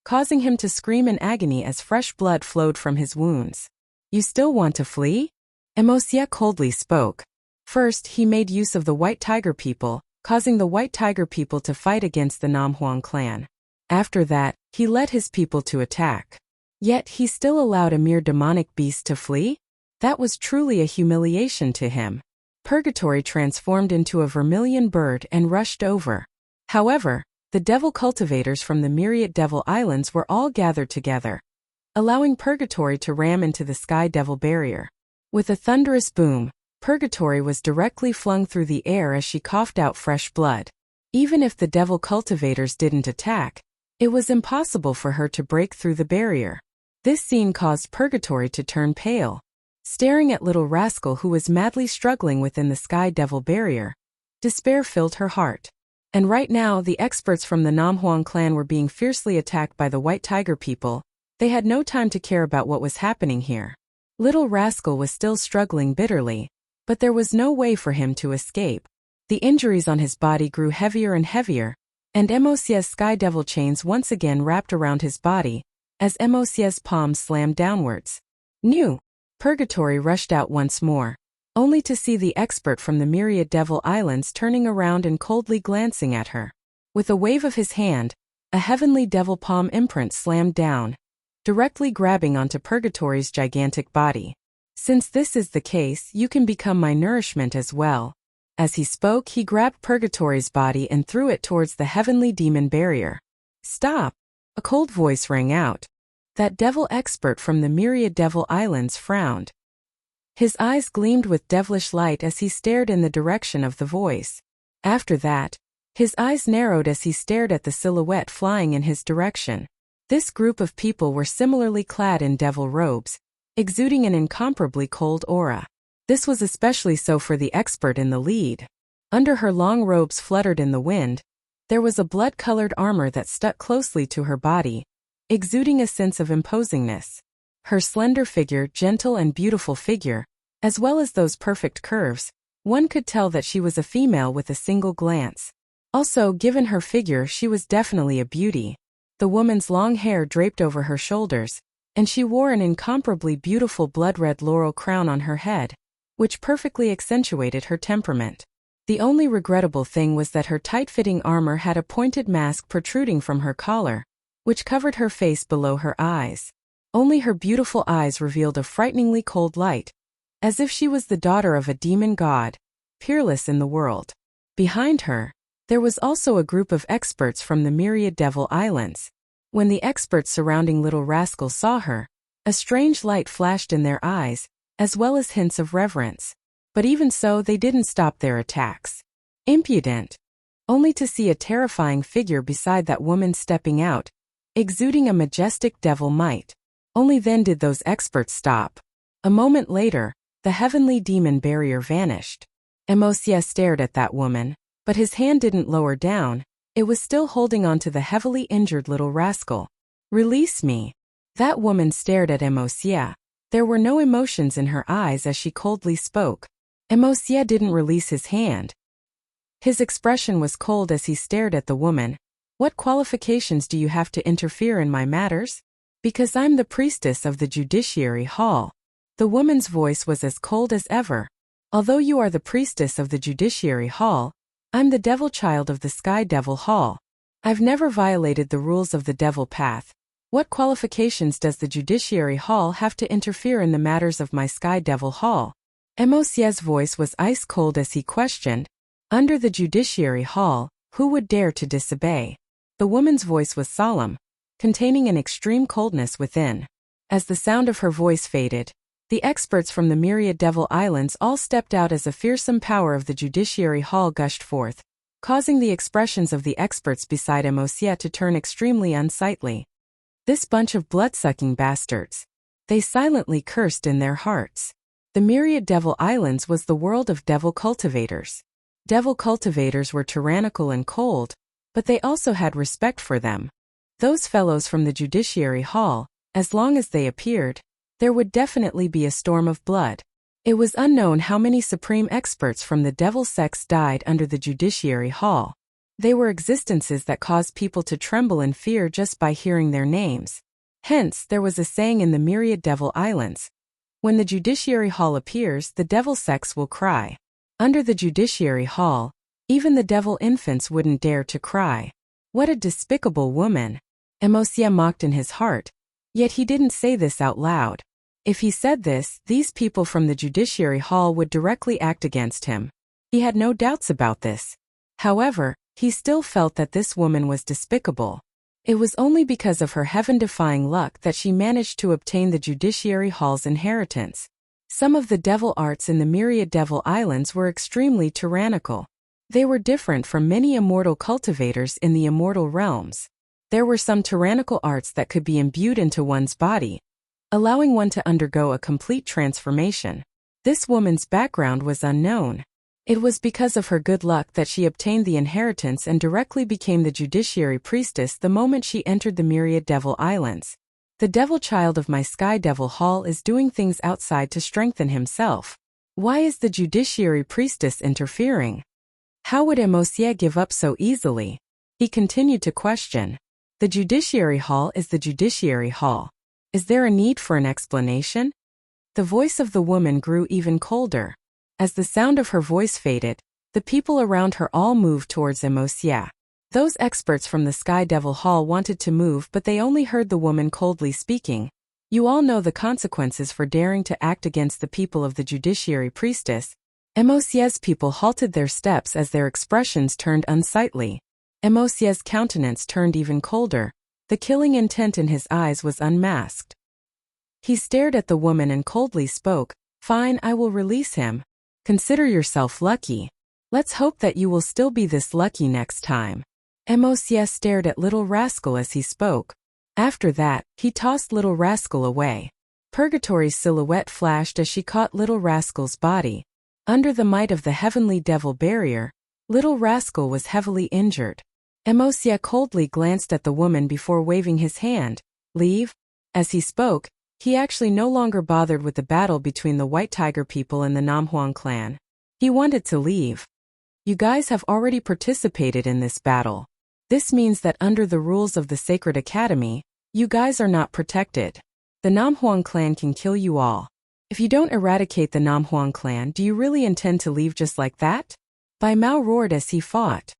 causing him to scream in agony as fresh blood flowed from his wounds. You still want to flee? Emosia coldly spoke. First, he made use of the White Tiger people, causing the White Tiger people to fight against the Namhuang clan. After that, he led his people to attack. Yet he still allowed a mere demonic beast to flee? That was truly a humiliation to him. Purgatory transformed into a vermilion bird and rushed over. However, the devil cultivators from the myriad devil islands were all gathered together, allowing Purgatory to ram into the sky devil barrier. With a thunderous boom, Purgatory was directly flung through the air as she coughed out fresh blood. Even if the devil cultivators didn't attack, it was impossible for her to break through the barrier. This scene caused Purgatory to turn pale. Staring at Little Rascal who was madly struggling within the sky devil barrier, despair filled her heart. And right now the experts from the Namhuang clan were being fiercely attacked by the White Tiger people. They had no time to care about what was happening here. Little Rascal was still struggling bitterly, but there was no way for him to escape. The injuries on his body grew heavier and heavier, and Emosia's sky devil chains once again wrapped around his body, as Emosia's palms slammed downwards. New! Purgatory rushed out once more, only to see the expert from the myriad devil islands turning around and coldly glancing at her. With a wave of his hand, a heavenly devil palm imprint slammed down, directly grabbing onto Purgatory's gigantic body. Since this is the case, you can become my nourishment as well. As he spoke, he grabbed Purgatory's body and threw it towards the heavenly demon barrier. Stop! A cold voice rang out. That devil expert from the myriad devil islands frowned. His eyes gleamed with devilish light as he stared in the direction of the voice. After that, his eyes narrowed as he stared at the silhouette flying in his direction. This group of people were similarly clad in devil robes, exuding an incomparably cold aura. This was especially so for the expert in the lead. Under her long robes fluttered in the wind, there was a blood-colored armor that stuck closely to her body, exuding a sense of imposingness. Her slender figure, gentle and beautiful figure, as well as those perfect curves, one could tell that she was a female with a single glance. Also, given her figure, she was definitely a beauty. The woman's long hair draped over her shoulders, and she wore an incomparably beautiful blood-red laurel crown on her head, which perfectly accentuated her temperament. The only regrettable thing was that her tight-fitting armor had a pointed mask protruding from her collar, which covered her face below her eyes. Only her beautiful eyes revealed a frighteningly cold light, as if she was the daughter of a demon god, peerless in the world. Behind her, there was also a group of experts from the myriad devil islands. When the experts surrounding Little Rascal saw her, a strange light flashed in their eyes, as well as hints of reverence. But even so, they didn't stop their attacks. Impudent! Only to see a terrifying figure beside that woman stepping out, exuding a majestic devil might. Only then did those experts stop. A moment later, the heavenly demon barrier vanished. Emosia stared at that woman, but his hand didn't lower down. It was still holding on to the heavily injured Little Rascal. Release me. That woman stared at Emosia. There were no emotions in her eyes as she coldly spoke. Emosia didn't release his hand. His expression was cold as he stared at the woman. What qualifications do you have to interfere in my matters? Because I'm the priestess of the Judiciary Hall. The woman's voice was as cold as ever. Although you are the priestess of the Judiciary Hall, I'm the devil child of the Sky Devil Hall. I've never violated the rules of the devil path. What qualifications does the Judiciary Hall have to interfere in the matters of my Sky Devil Hall? Mosie's voice was ice-cold as he questioned. Under the Judiciary Hall, who would dare to disobey? The woman's voice was solemn, containing an extreme coldness within. As the sound of her voice faded, the experts from the myriad Devil Islands all stepped out as a fearsome power of the Judiciary Hall gushed forth, causing the expressions of the experts beside Mosie to turn extremely unsightly. This bunch of blood-sucking bastards. They silently cursed in their hearts. The myriad Devil Islands was the world of devil cultivators. Devil cultivators were tyrannical and cold, but they also had respect for them. Those fellows from the Judiciary Hall, as long as they appeared, there would definitely be a storm of blood. It was unknown how many supreme experts from the devil sects died under the Judiciary Hall. They were existences that caused people to tremble in fear just by hearing their names. Hence, there was a saying in the myriad Devil Islands. When the Judiciary Hall appears, the devil sects will cry. Under the Judiciary Hall, even the devil infants wouldn't dare to cry. What a despicable woman! Mosie mocked in his heart, yet he didn't say this out loud. If he said this, these people from the Judiciary Hall would directly act against him. He had no doubts about this. However, he still felt that this woman was despicable. It was only because of her heaven-defying luck that she managed to obtain the Judiciary Hall's inheritance. Some of the devil arts in the myriad Devil Islands were extremely tyrannical. They were different from many immortal cultivators in the immortal realms. There were some tyrannical arts that could be imbued into one's body, allowing one to undergo a complete transformation. This woman's background was unknown. It was because of her good luck that she obtained the inheritance and directly became the Judiciary Priestess the moment she entered the myriad Devil Islands. The devil child of my Sky Devil Hall is doing things outside to strengthen himself. Why is the Judiciary Priestess interfering? How would Mosie give up so easily? He continued to question. The Judiciary Hall is the Judiciary Hall. Is there a need for an explanation? The voice of the woman grew even colder. As the sound of her voice faded, the people around her all moved towards Mosie. Those experts from the Sky Devil Hall wanted to move, but they only heard the woman coldly speaking. You all know the consequences for daring to act against the people of the Judiciary Priestess. Mosie's people halted their steps as their expressions turned unsightly. Mosie's countenance turned even colder. The killing intent in his eyes was unmasked. He stared at the woman and coldly spoke, "Fine, I will release him. Consider yourself lucky. Let's hope that you will still be this lucky next time." Mosie stared at Little Rascal as he spoke. After that, he tossed Little Rascal away. Purgatory's silhouette flashed as she caught Little Rascal's body. Under the might of the heavenly devil barrier, Little Rascal was heavily injured. Mosie coldly glanced at the woman before waving his hand. "Leave?" As he spoke, he actually no longer bothered with the battle between the White Tiger people and the Namhuang clan. He wanted to leave. You guys have already participated in this battle. This means that under the rules of the Sacred Academy, you guys are not protected. The Namhuang clan can kill you all. If you don't eradicate the Namhuang clan, do you really intend to leave just like that? Bai Mao roared as he fought.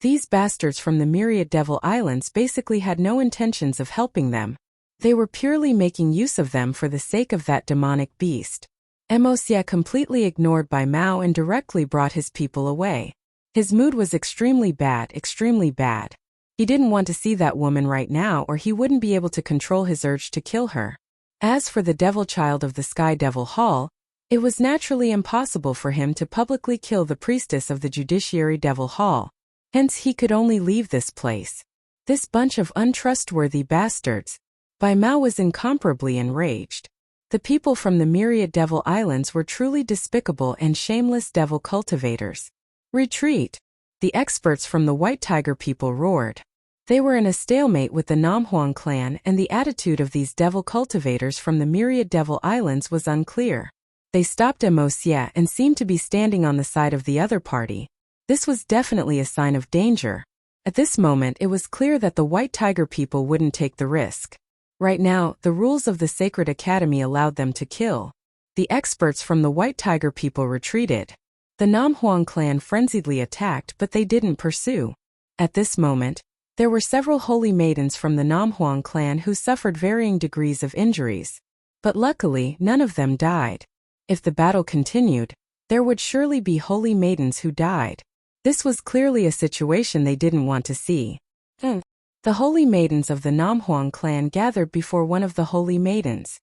These bastards from the myriad Devil Islands basically had no intentions of helping them. They were purely making use of them for the sake of that demonic beast. Mosie completely ignored Bai Mao and directly brought his people away. His mood was extremely bad, extremely bad. He didn't want to see that woman right now or he wouldn't be able to control his urge to kill her. As for the devil child of the Sky Devil Hall, it was naturally impossible for him to publicly kill the priestess of the Judiciary Devil Hall. Hence he could only leave this place. This bunch of untrustworthy bastards. Bai Mao was incomparably enraged. The people from the myriad Devil Islands were truly despicable and shameless devil cultivators. Retreat! The experts from the White Tiger people roared. They were in a stalemate with the Namhuang clan and the attitude of these devil cultivators from the myriad Devil Islands was unclear. They stopped Mosie and seemed to be standing on the side of the other party. This was definitely a sign of danger. At this moment it was clear that the White Tiger people wouldn't take the risk. Right now, the rules of the Sacred Academy allowed them to kill. The experts from the White Tiger people retreated. The Namhuang clan frenziedly attacked but they didn't pursue. At this moment, There were several holy maidens from the Namhuang clan who suffered varying degrees of injuries. But luckily, none of them died. If the battle continued, there would surely be holy maidens who died. This was clearly a situation they didn't want to see. The holy maidens of the Namhuang clan gathered before one of the holy maidens.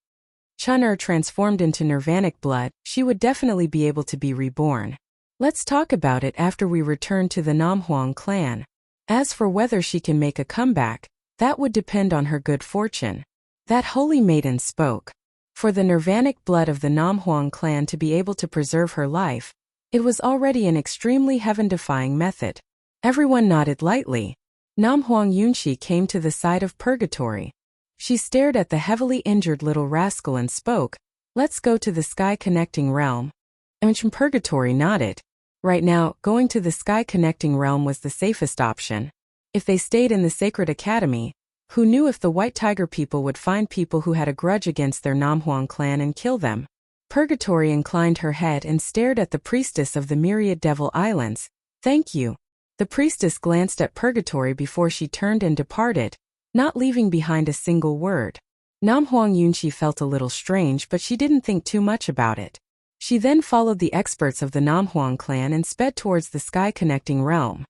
Chun-Er transformed into nirvanic blood, she would definitely be able to be reborn. Let's talk about it after we return to the Namhuang clan. As for whether she can make a comeback, that would depend on her good fortune. That holy maiden spoke. For the nirvanic blood of the Namhuang clan to be able to preserve her life, it was already an extremely heaven-defying method. Everyone nodded lightly. Namhuang Yunshi came to the side of purgatory. She stared at the heavily injured little rascal and spoke, "Let's go to the sky-connecting realm." Purgatory nodded. Right now, going to the sky-connecting realm was the safest option. If they stayed in the Sacred Academy, who knew if the White Tiger people would find people who had a grudge against their Namhuang clan and kill them? Purgatory inclined her head and stared at the priestess of the Myriad Devil Islands. "Thank you." The priestess glanced at Purgatory before she turned and departed, not leaving behind a single word. Namhuang Yunshi felt a little strange, but she didn't think too much about it. She then followed the experts of the Namhuang clan and sped towards the sky-connecting realm.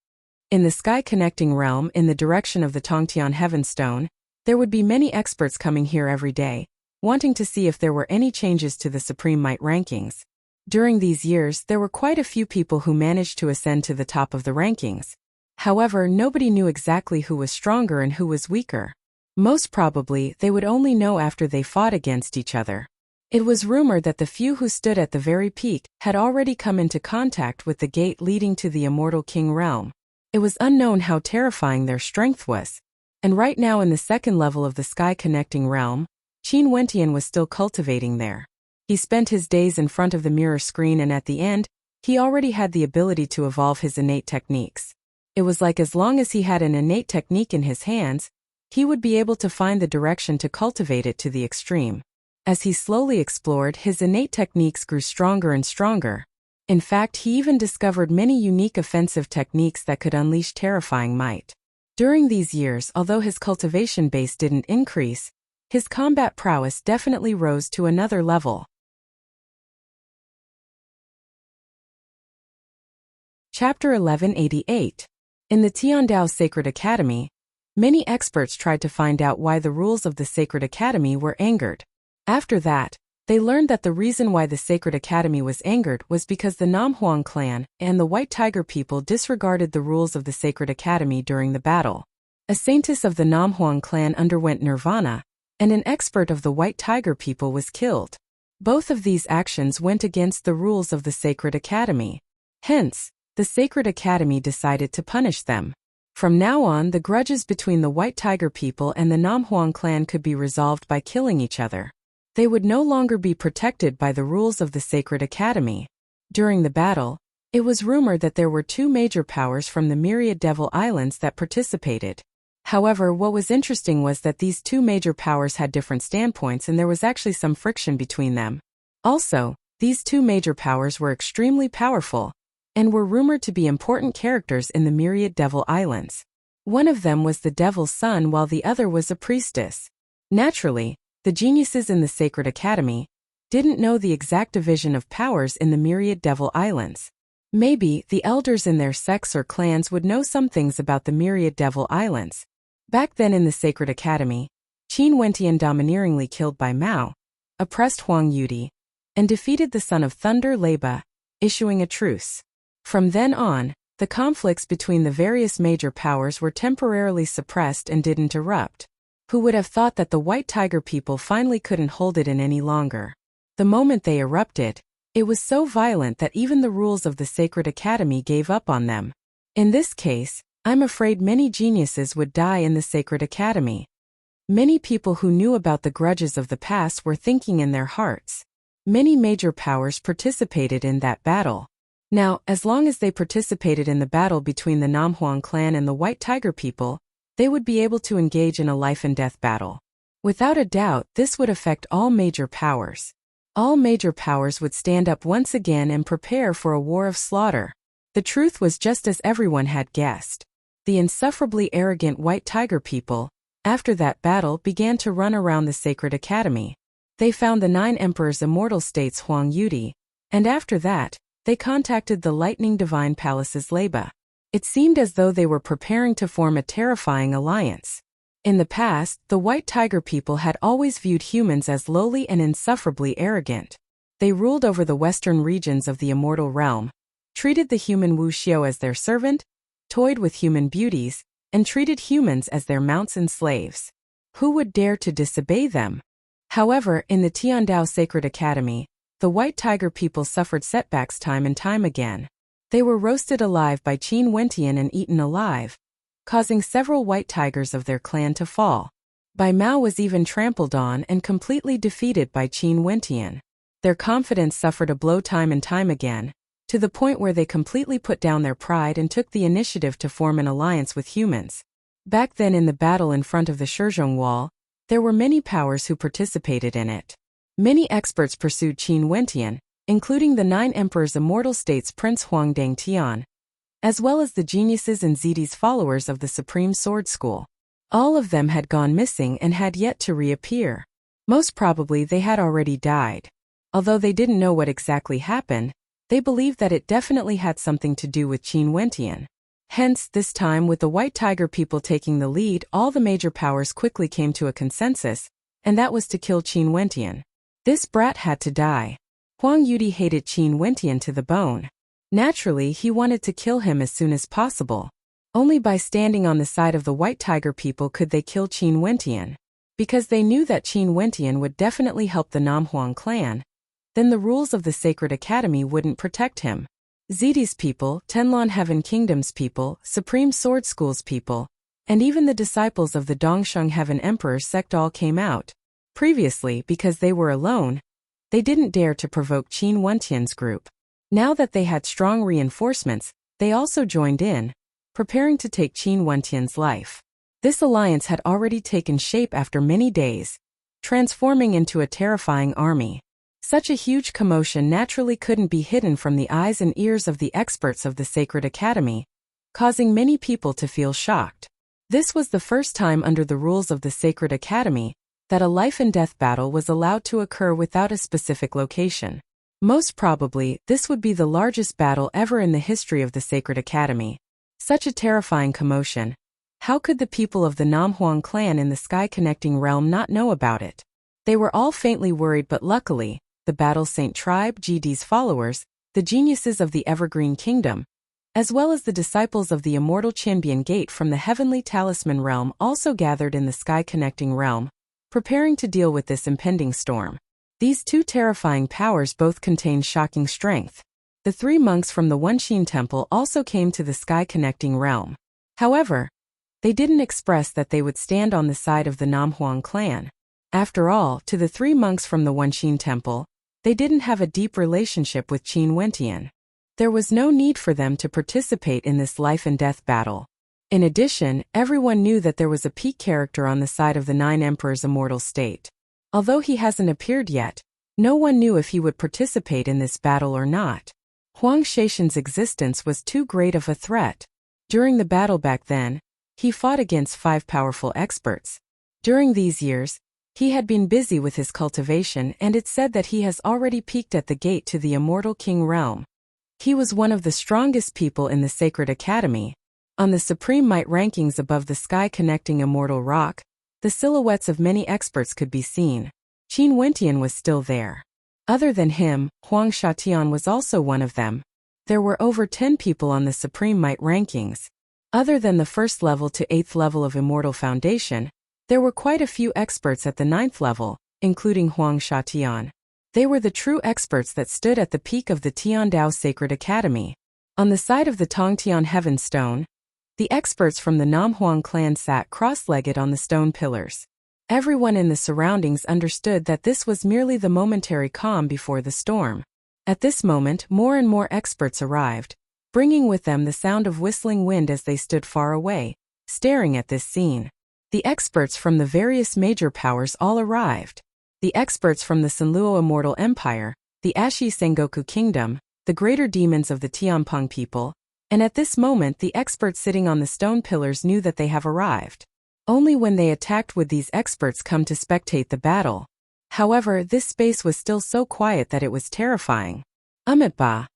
In the sky-connecting realm, in the direction of the Tongtian Heavenstone, there would be many experts coming here every day, wanting to see if there were any changes to the Supreme Might rankings. During these years, there were quite a few people who managed to ascend to the top of the rankings. However, nobody knew exactly who was stronger and who was weaker. Most probably, they would only know after they fought against each other. It was rumored that the few who stood at the very peak had already come into contact with the gate leading to the Immortal King realm. It was unknown how terrifying their strength was. And right now in the second level of the sky-connecting realm, Qin Wentian was still cultivating there. He spent his days in front of the mirror screen, and at the end, he already had the ability to evolve his innate techniques. It was like as long as he had an innate technique in his hands, he would be able to find the direction to cultivate it to the extreme. As he slowly explored, his innate techniques grew stronger and stronger. In fact, he even discovered many unique offensive techniques that could unleash terrifying might. During these years, although his cultivation base didn't increase, his combat prowess definitely rose to another level. Chapter 1188. In the Tiandao Sacred Academy, many experts tried to find out why the rules of the Sacred Academy were angered. After that, they learned that the reason why the Sacred Academy was angered was because the Namhuang clan and the White Tiger people disregarded the rules of the Sacred Academy during the battle. A saintess of the Namhuang clan underwent nirvana, and an expert of the White Tiger people was killed. Both of these actions went against the rules of the Sacred Academy. Hence, the Sacred Academy decided to punish them. From now on, the grudges between the White Tiger people and the Namhuang clan could be resolved by killing each other. They would no longer be protected by the rules of the Sacred Academy. During the battle, it was rumored that there were two major powers from the Myriad Devil Islands that participated. However, what was interesting was that these two major powers had different standpoints, and there was actually some friction between them. Also, these two major powers were extremely powerful, and were rumored to be important characters in the Myriad Devil Islands. One of them was the Devil's Son, while the other was a priestess. Naturally, the geniuses in the Sacred Academy didn't know the exact division of powers in the Myriad Devil Islands. Maybe the elders in their sects or clans would know some things about the Myriad Devil Islands. Back then in the Sacred Academy, Qin Wentian domineeringly killed Bai Mao, oppressed Huang Yudi, and defeated the Son of Thunder Leba, issuing a truce. From then on, the conflicts between the various major powers were temporarily suppressed and didn't erupt. Who would have thought that the White Tiger people finally couldn't hold it in any longer? The moment they erupted, it was so violent that even the rules of the Sacred Academy gave up on them. In this case, I'm afraid many geniuses would die in the Sacred Academy. Many people who knew about the grudges of the past were thinking in their hearts. Many major powers participated in that battle. Now, as long as they participated in the battle between the Namhuang clan and the White Tiger people, they would be able to engage in a life-and-death battle. Without a doubt, this would affect all major powers. All major powers would stand up once again and prepare for a war of slaughter. The truth was just as everyone had guessed. The insufferably arrogant White Tiger people, after that battle, began to run around the Sacred Academy. They found the 9 emperors' immortal states Huang Yudi, and after that, they contacted the Lightning Divine Palace's Leba. It seemed as though they were preparing to form a terrifying alliance. In the past, the White Tiger people had always viewed humans as lowly and insufferably arrogant. They ruled over the western regions of the immortal realm, treated the human Wu Xiao as their servant, toyed with human beauties, and treated humans as their mounts and slaves. Who would dare to disobey them? However, in the Tiandao Sacred Academy, the White Tiger people suffered setbacks time and time again. They were roasted alive by Qin Wentian and eaten alive, causing several White Tigers of their clan to fall. Bai Mao was even trampled on and completely defeated by Qin Wentian. Their confidence suffered a blow time and time again, to the point where they completely put down their pride and took the initiative to form an alliance with humans. Back then, in the battle in front of the Shizhong Wall, there were many powers who participated in it. Many experts pursued Qin Wentian, including the 9 emperors' immortal states Prince Huang Dangtian, as well as the geniuses and Zidi's followers of the Supreme Sword School. All of them had gone missing and had yet to reappear. Most probably they had already died. Although they didn't know what exactly happened, they believed that it definitely had something to do with Qin Wentian. Hence, this time with the White Tiger people taking the lead, all the major powers quickly came to a consensus, and that was to kill Qin Wentian. This brat had to die. Huang Yudi hated Qin Wentian to the bone. Naturally, he wanted to kill him as soon as possible. Only by standing on the side of the White Tiger people could they kill Qin Wentian. Because they knew that Qin Wentian would definitely help the Namhuang clan, then the rules of the Sacred Academy wouldn't protect him. Zidi's people, Tenlon Heaven Kingdom's people, Supreme Sword School's people, and even the disciples of the Dongsheng Heaven Emperor sect all came out. Previously, because they were alone, they didn't dare to provoke Qin Wentian's group. Now that they had strong reinforcements, they also joined in, preparing to take Qin Wentian's life. This alliance had already taken shape after many days, transforming into a terrifying army. Such a huge commotion naturally couldn't be hidden from the eyes and ears of the experts of the Sacred Academy, causing many people to feel shocked. This was the first time under the rules of the Sacred Academy that a life-and-death battle was allowed to occur without a specific location. Most probably, this would be the largest battle ever in the history of the Sacred Academy. Such a terrifying commotion. How could the people of the Namhuang clan in the sky-connecting realm not know about it? They were all faintly worried, but luckily, the Battle Saint tribe, GD's followers, the geniuses of the Evergreen Kingdom, as well as the disciples of the immortal Qinbian Gate from the Heavenly Talisman realm also gathered in the sky-connecting realm, preparing to deal with this impending storm. These two terrifying powers both contained shocking strength. The 3 monks from the Wenxin Temple also came to the sky-connecting realm. However, they didn't express that they would stand on the side of the Namhuang clan. After all, to the 3 monks from the Wenxin Temple, they didn't have a deep relationship with Qin Wentian. There was no need for them to participate in this life-and-death battle. In addition, everyone knew that there was a peak character on the side of the 9 emperors' immortal state. Although he hasn't appeared yet, no one knew if he would participate in this battle or not. Huang Shaishan's existence was too great of a threat. During the battle back then, he fought against 5 powerful experts. During these years, he had been busy with his cultivation, and it's said that he has already peaked at the gate to the immortal king realm. He was one of the strongest people in the Sacred Academy. On the Supreme Might rankings above the sky-connecting immortal rock, the silhouettes of many experts could be seen. Qin Wentian was still there. Other than him, Huang Shatian was also one of them. There were over 10 people on the Supreme Might rankings. Other than the 1st level to 8th level of Immortal Foundation, there were quite a few experts at the 9th level, including Huang Shatian. They were the true experts that stood at the peak of the Tiandao Sacred Academy. On the side of the Tongtian Heaven Stone, the experts from the Namhuang clan sat cross-legged on the stone pillars. Everyone in the surroundings understood that this was merely the momentary calm before the storm. At this moment, more and more experts arrived, bringing with them the sound of whistling wind as they stood far away, staring at this scene. The experts from the various major powers all arrived. The experts from the Sanluo Immortal Empire, the Ashi Sengoku Kingdom, the greater demons of the Tianpeng people, And at this moment the experts sitting on the stone pillars knew that they have arrived. Only when they attacked would these experts come to spectate the battle. However, this space was still so quiet that it was terrifying. Ba.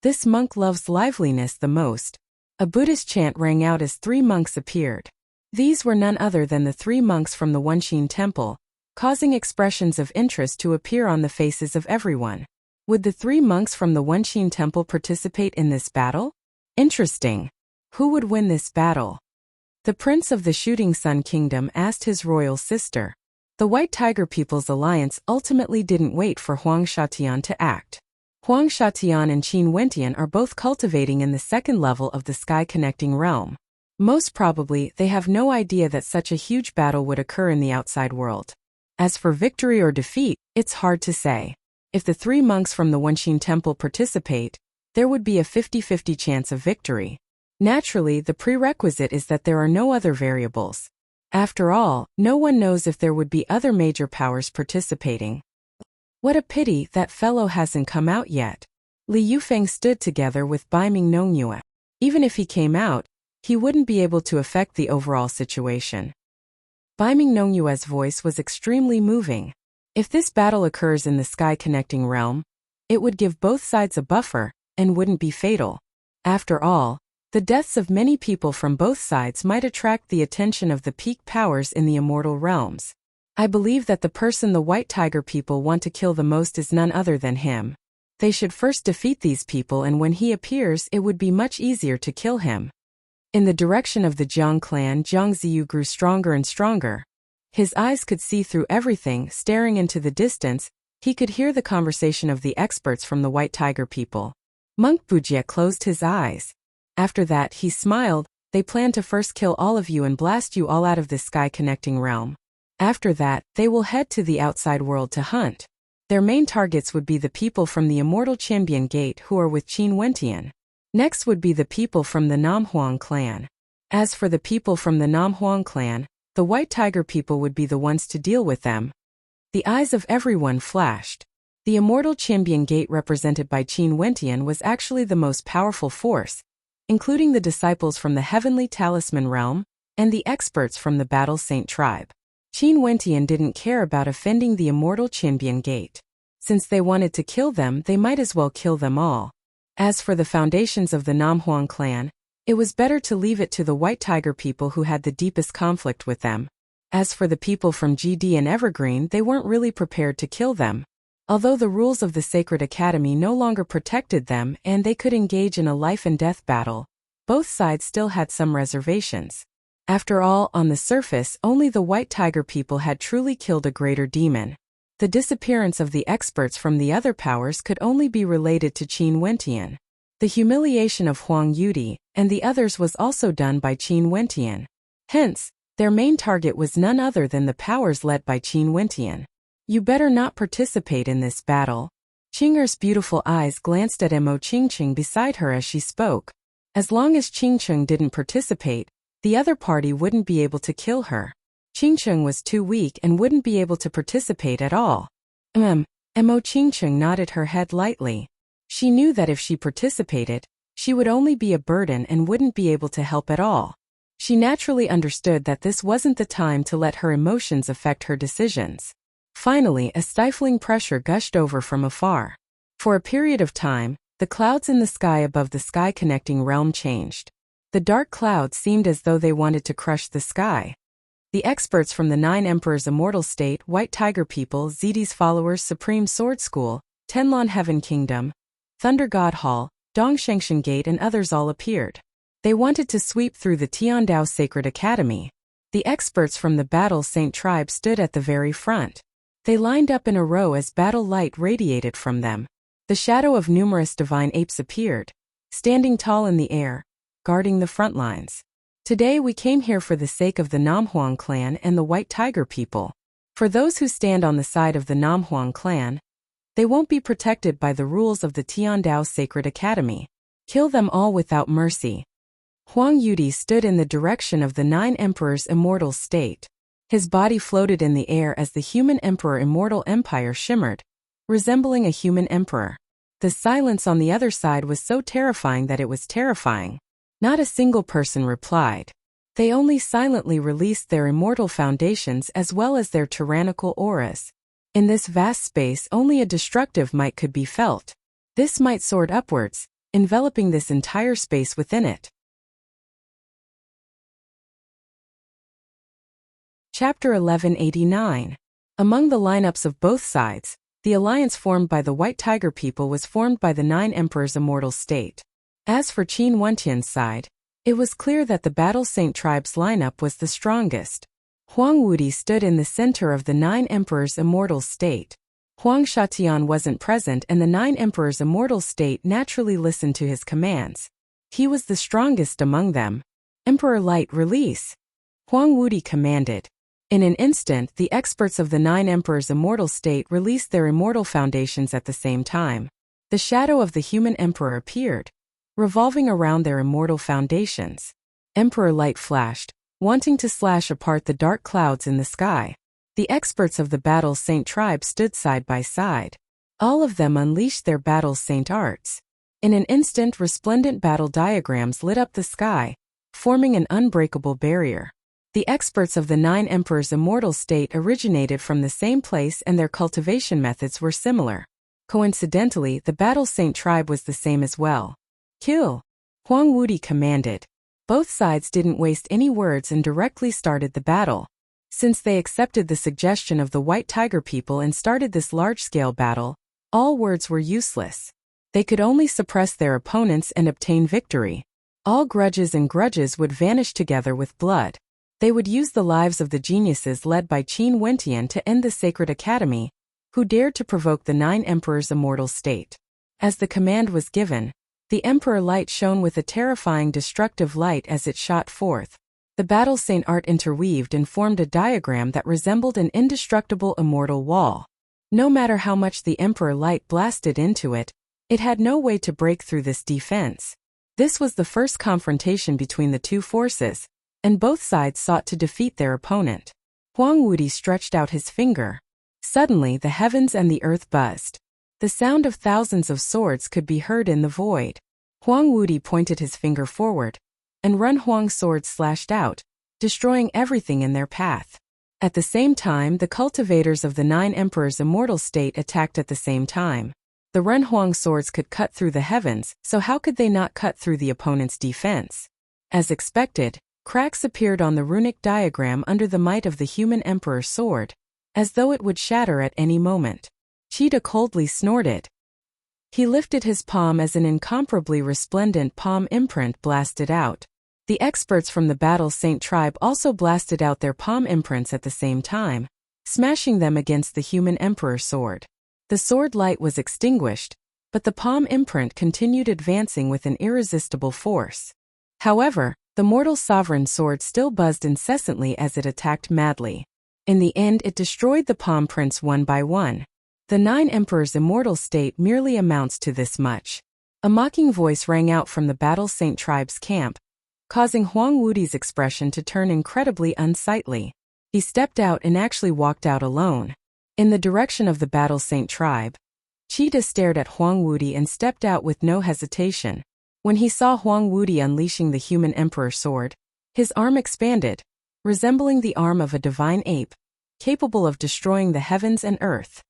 This monk loves liveliness the most. A Buddhist chant rang out as 3 monks appeared. These were none other than the 3 monks from the Wenshin temple, causing expressions of interest to appear on the faces of everyone. Would the 3 monks from the Wenshin temple participate in this battle? Interesting. Who would win this battle? The prince of the Shooting Sun Kingdom asked his royal sister. The White Tiger People's Alliance ultimately didn't wait for Huang Shatian to act. Huang Shatian and Qin Wentian are both cultivating in the 2nd level of the sky-connecting realm. Most probably, they have no idea that such a huge battle would occur in the outside world. As for victory or defeat, it's hard to say. If the 3 monks from the Wenshin temple participate, there would be a 50-50 chance of victory. Naturally, the prerequisite is that there are no other variables. After all, no one knows if there would be other major powers participating. What a pity that fellow hasn't come out yet. Li Yufeng stood together with Baiming Nongyue. Even if he came out, he wouldn't be able to affect the overall situation. Baiming Nongyue's voice was extremely moving. If this battle occurs in the sky-connecting realm, it would give both sides a buffer, and wouldn't be fatal. After all, the deaths of many people from both sides might attract the attention of the peak powers in the immortal realms. I believe that the person the White Tiger people want to kill the most is none other than him. They should first defeat these people, and when he appears it would be much easier to kill him. In the direction of the Jiang clan, Jiang Ziyu grew stronger and stronger. His eyes could see through everything. Staring into the distance, he could hear the conversation of the experts from the White Tiger people. Monk Bujie closed his eyes. After that he smiled. They plan to first kill all of you and blast you all out of this sky-connecting realm. After that, they will head to the outside world to hunt. Their main targets would be the people from the Immortal Champion Gate who are with Qin Wentian. Next would be the people from the Namhuang clan. As for the people from the Namhuang clan, the White Tiger people would be the ones to deal with them. The eyes of everyone flashed. The Immortal Champion Gate represented by Qin Wentian was actually the most powerful force, including the disciples from the Heavenly Talisman realm, and the experts from the Battle Saint tribe. Qin Wentian didn't care about offending the Immortal Champion Gate. Since they wanted to kill them, they might as well kill them all. As for the foundations of the Namhuang clan, it was better to leave it to the White Tiger people who had the deepest conflict with them. As for the people from GD and Evergreen, they weren't really prepared to kill them. Although the rules of the Sacred Academy no longer protected them and they could engage in a life-and-death battle, both sides still had some reservations. After all, on the surface, only the White Tiger people had truly killed a greater demon. The disappearance of the experts from the other powers could only be related to Qin Wentian. The humiliation of Huang Yudi and the others was also done by Qin Wentian. Hence, their main target was none other than the powers led by Qin Wentian. You better not participate in this battle. Qing'er's beautiful eyes glanced at Mo Qingqing beside her as she spoke. As long as Qingqing didn't participate, the other party wouldn't be able to kill her. Qingqing was too weak and wouldn't be able to participate at all. Mo Qingqing nodded her head lightly. She knew that if she participated, she would only be a burden and wouldn't be able to help at all. She naturally understood that this wasn't the time to let her emotions affect her decisions. Finally, a stifling pressure gushed over from afar. For a period of time, the clouds in the sky above the sky-connecting realm changed. The dark clouds seemed as though they wanted to crush the sky. The experts from the 9 Emperors Immortal State, White Tiger People, Zidi's Followers, Supreme Sword School, Tenlon Heaven Kingdom, Thunder God Hall, Dongshengshan Gate and others all appeared. They wanted to sweep through the Tiandao Sacred Academy. The experts from the Battle Saint tribe stood at the very front. They lined up in a row as battle light radiated from them. The shadow of numerous divine apes appeared, standing tall in the air, guarding the front lines. Today we came here for the sake of the Namhuang clan and the White Tiger people. For those who stand on the side of the Namhuang clan, they won't be protected by the rules of the Tiandao Sacred Academy. Kill them all without mercy. Huang Yudi stood in the direction of the 9 Emperors Immortal State. His body floated in the air as the human Emperor Immortal Empire shimmered, resembling a human emperor. The silence on the other side was so terrifying that it was terrifying. Not a single person replied. They only silently released their immortal foundations as well as their tyrannical auras. In this vast space, only a destructive might could be felt. This might soared upwards, enveloping this entire space within it. Chapter 1189. Among the lineups of both sides, the alliance formed by the White Tiger people was formed by the 9 Emperors' immortal state. As for Qin Wentian's side, it was clear that the Battle Saint tribe's lineup was the strongest. Huang Wudi stood in the center of the 9 Emperors' immortal state. Huang Shatian wasn't present, and the 9 Emperors' immortal state naturally listened to his commands. He was the strongest among them. Emperor Light, release! Huang Wudi commanded. In an instant, the experts of the 9 Emperors' immortal state released their immortal foundations at the same time. The shadow of the human emperor appeared, revolving around their immortal foundations. Emperor Light flashed, wanting to slash apart the dark clouds in the sky. The experts of the Battle Saint tribe stood side by side. All of them unleashed their Battle Saint arts. In an instant, resplendent battle diagrams lit up the sky, forming an unbreakable barrier. The experts of the 9 Emperors' immortal state originated from the same place, and their cultivation methods were similar. Coincidentally, the Battle Saint tribe was the same as well. Kill! Huang Wudi commanded. Both sides didn't waste any words and directly started the battle. Since they accepted the suggestion of the White Tiger people and started this large-scale battle, all words were useless. They could only suppress their opponents and obtain victory. All grudges and grudges would vanish together with blood. They would use the lives of the geniuses led by Qin Wentian to end the Sacred Academy, who dared to provoke the 9 Emperors' immortal state. As the command was given, the Emperor Light shone with a terrifying destructive light as it shot forth. The Battle Saint art interweaved and formed a diagram that resembled an indestructible immortal wall. No matter how much the Emperor Light blasted into it, it had no way to break through this defense. This was the first confrontation between the two forces, and both sides sought to defeat their opponent. Huang Wudi stretched out his finger. Suddenly the heavens and the earth buzzed. The sound of thousands of swords could be heard in the void. Huang Wudi pointed his finger forward, and Run Huang's sword slashed out, destroying everything in their path. At the same time, the cultivators of the 9 Emperors' immortal state attacked at the same time. The Run Huang swords could cut through the heavens, so how could they not cut through the opponent's defense? As expected, cracks appeared on the runic diagram under the might of the human emperor's sword, as though it would shatter at any moment. Cheetah coldly snorted. He lifted his palm as an incomparably resplendent palm imprint blasted out. The experts from the Battle Saint tribe also blasted out their palm imprints at the same time, smashing them against the human emperor's sword. The sword light was extinguished, but the palm imprint continued advancing with an irresistible force. However, the mortal sovereign sword still buzzed incessantly as it attacked madly. In the end, it destroyed the palm prints one by one. The 9 Emperors' immortal state merely amounts to this much. A mocking voice rang out from the Battle Saint tribe's camp, causing Huang Wudi's expression to turn incredibly unsightly. He stepped out and actually walked out alone. In the direction of the Battle Saint tribe, Cheetah stared at Huang Wudi and stepped out with no hesitation. When he saw Huang Wudi unleashing the human emperor sword, his arm expanded, resembling the arm of a divine ape, capable of destroying the heavens and earth.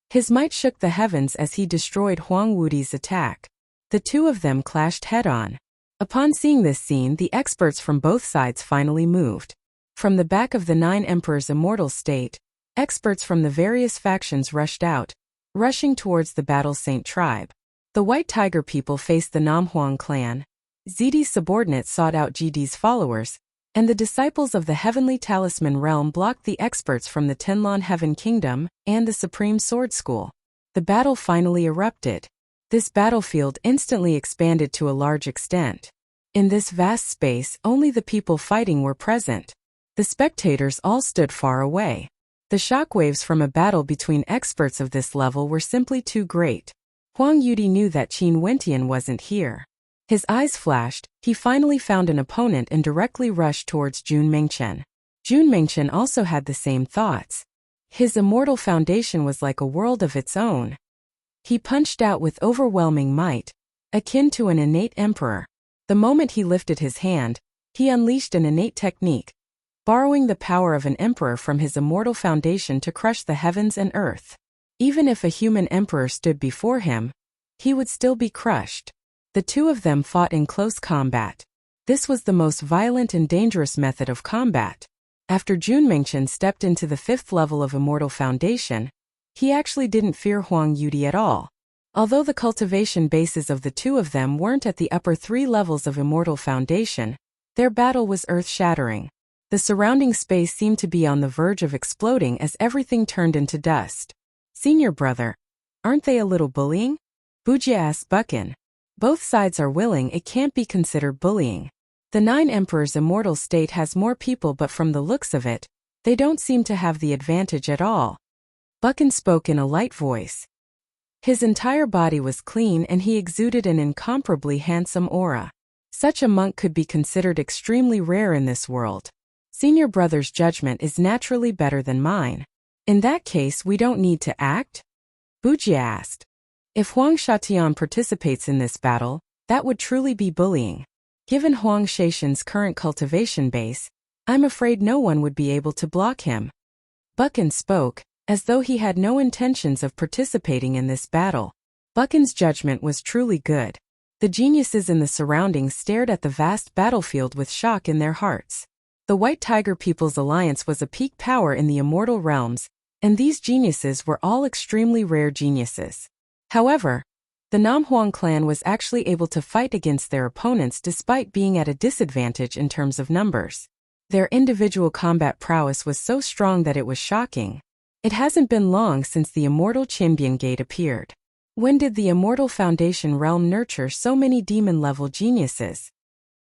His might shook the heavens as he destroyed Huang Wudi's attack. The two of them clashed head-on. Upon seeing this scene, the experts from both sides finally moved. From the back of the 9 Emperors' immortal state, experts from the various factions rushed out, rushing towards the Battle Saint tribe. The White Tiger people faced the Namhuang clan. Zidi's subordinates sought out Jidi's followers, and the disciples of the Heavenly Talisman realm blocked the experts from the Tenlon Heaven Kingdom and the Supreme Sword School. The battle finally erupted. This battlefield instantly expanded to a large extent. In this vast space, only the people fighting were present. The spectators all stood far away. The shockwaves from a battle between experts of this level were simply too great. Huang Wudi knew that Qin Wentian wasn't here. His eyes flashed. He finally found an opponent and directly rushed towards Jun Mengchen. Jun Mengchen also had the same thoughts. His immortal foundation was like a world of its own. He punched out with overwhelming might, akin to an innate emperor. The moment he lifted his hand, he unleashed an innate technique, borrowing the power of an emperor from his immortal foundation to crush the heavens and earth. Even if a human emperor stood before him, he would still be crushed. The two of them fought in close combat. This was the most violent and dangerous method of combat. After Junmengchen stepped into the 5th level of Immortal Foundation, he actually didn't fear Huang Yuti at all. Although the cultivation bases of the two of them weren't at the upper 3 levels of Immortal Foundation, their battle was earth-shattering. The surrounding space seemed to be on the verge of exploding as everything turned into dust. "Senior brother, aren't they a little bullying?" Bujia asked Buchan. "Both sides are willing, it can't be considered bullying. The 9 Emperors' immortal state has more people, but from the looks of it, they don't seem to have the advantage at all." Buchan spoke in a light voice. His entire body was clean and he exuded an incomparably handsome aura. Such a monk could be considered extremely rare in this world. "Senior brother's judgment is naturally better than mine. In that case, we don't need to act?" Bujia asked. "If Huang Shatian participates in this battle, that would truly be bullying. Given Huang Shaishan's current cultivation base, I'm afraid no one would be able to block him." Buchan spoke, as though he had no intentions of participating in this battle. Buchan's judgment was truly good. The geniuses in the surroundings stared at the vast battlefield with shock in their hearts. The White Tiger People's Alliance was a peak power in the immortal realms, and these geniuses were all extremely rare geniuses. However, the Namhuang clan was actually able to fight against their opponents despite being at a disadvantage in terms of numbers. Their individual combat prowess was so strong that it was shocking. It hasn't been long since the immortal Qinbian Gate appeared. When did the Immortal Foundation realm nurture so many demon-level geniuses?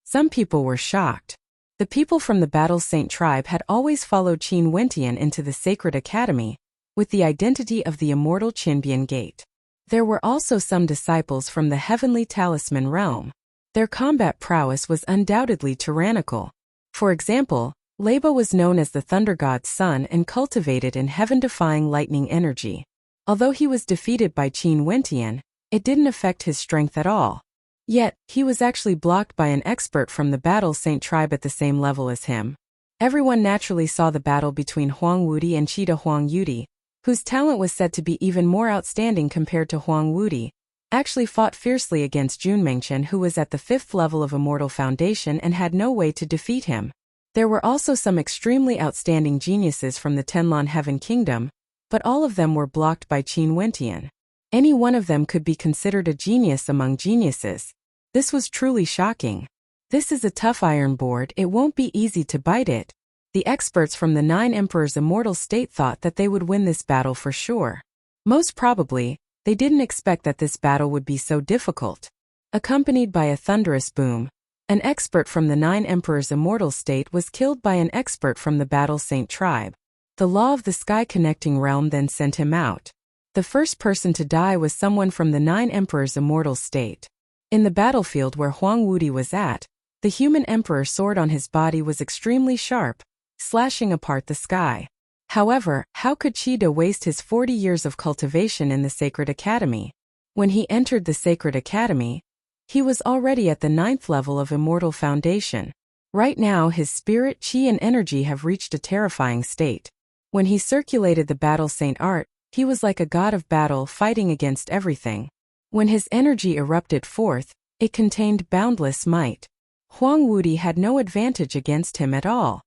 Some people were shocked. The people from the Battle Saint tribe had always followed Qin Wentian into the Sacred Academy, with the identity of the immortal Qinbian Gate. There were also some disciples from the Heavenly Talisman realm. Their combat prowess was undoubtedly tyrannical. For example, Leba was known as the Thunder God's son and cultivated in heaven-defying lightning energy. Although he was defeated by Qin Wentian, it didn't affect his strength at all. Yet, he was actually blocked by an expert from the Battle Saint tribe at the same level as him. Everyone naturally saw the battle between Huang Wuti and Cheetah Huang Yuti, whose talent was said to be even more outstanding compared to Huang Wuti, actually fought fiercely against Junmengchen, who was at the 5th level of Immortal Foundation and had no way to defeat him. There were also some extremely outstanding geniuses from the Tenlon Heaven Kingdom, but all of them were blocked by Qin Wentian. Any one of them could be considered a genius among geniuses. This was truly shocking. "This is a tough iron board, it won't be easy to bite it." The experts from the 9 Emperors' immortal state thought that they would win this battle for sure. Most probably, they didn't expect that this battle would be so difficult. Accompanied by a thunderous boom, an expert from the 9 Emperors' immortal state was killed by an expert from the Battle Saint tribe. The law of the sky connecting realm then sent him out. The first person to die was someone from the 9 Emperors' immortal state. In the battlefield where Huang Wuti was at, the human emperor's sword on his body was extremely sharp, slashing apart the sky. However, how could Cheetah waste his 40 years of cultivation in the Sacred Academy? When he entered the Sacred Academy, he was already at the 9th level of Immortal Foundation. Right now his spirit, chi and energy have reached a terrifying state. When he circulated the Battle Saint art, he was like a god of battle fighting against everything. When his energy erupted forth, it contained boundless might. Huang Wuti had no advantage against him at all.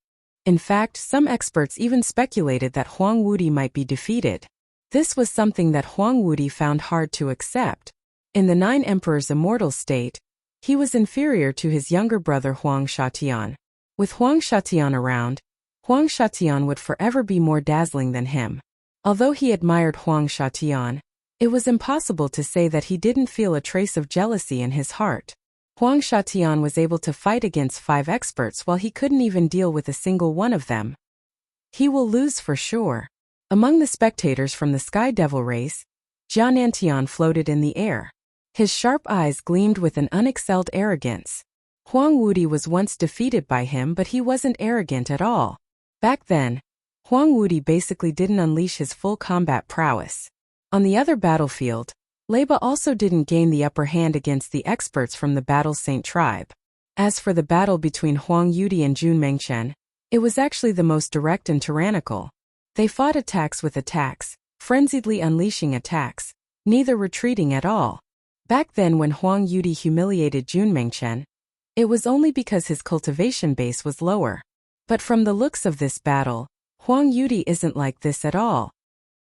In fact, some experts even speculated that Huang Wuti might be defeated. This was something that Huang Wuti found hard to accept. In the 9 Emperors' immortal state, he was inferior to his younger brother Huang Shatian. With Huang Shatian around, Huang Shatian would forever be more dazzling than him. Although he admired Huang Shatian, it was impossible to say that he didn't feel a trace of jealousy in his heart. Huang Shatian was able to fight against 5 experts while he couldn't even deal with a single one of them. He will lose for sure. Among the spectators from the Sky Devil race, Jian Antian floated in the air. His sharp eyes gleamed with an unexcelled arrogance. Huang Wuti was once defeated by him, but he wasn't arrogant at all. Back then, Huang Wuti basically didn't unleash his full combat prowess. On the other battlefield, Leba also didn't gain the upper hand against the experts from the Battle's Saint tribe. As for the battle between Huang Yudi and Jun Mengchen, it was actually the most direct and tyrannical. They fought attacks with attacks, frenziedly unleashing attacks, neither retreating at all. Back then when Huang Yudi humiliated Jun Mengchen, it was only because his cultivation base was lower. But from the looks of this battle, Huang Yudi isn't like this at all.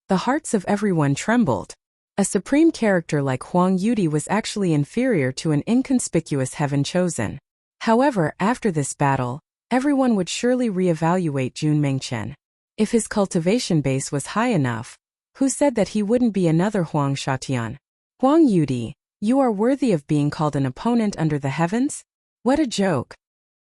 The hearts of everyone trembled. A supreme character like Huang Yudi was actually inferior to an inconspicuous heaven chosen. However, after this battle, everyone would surely reevaluate Jun Mengchen. If his cultivation base was high enough, who said that he wouldn't be another Huang Shatian? Huang Yudi, you are worthy of being called an opponent under the heavens? What a joke.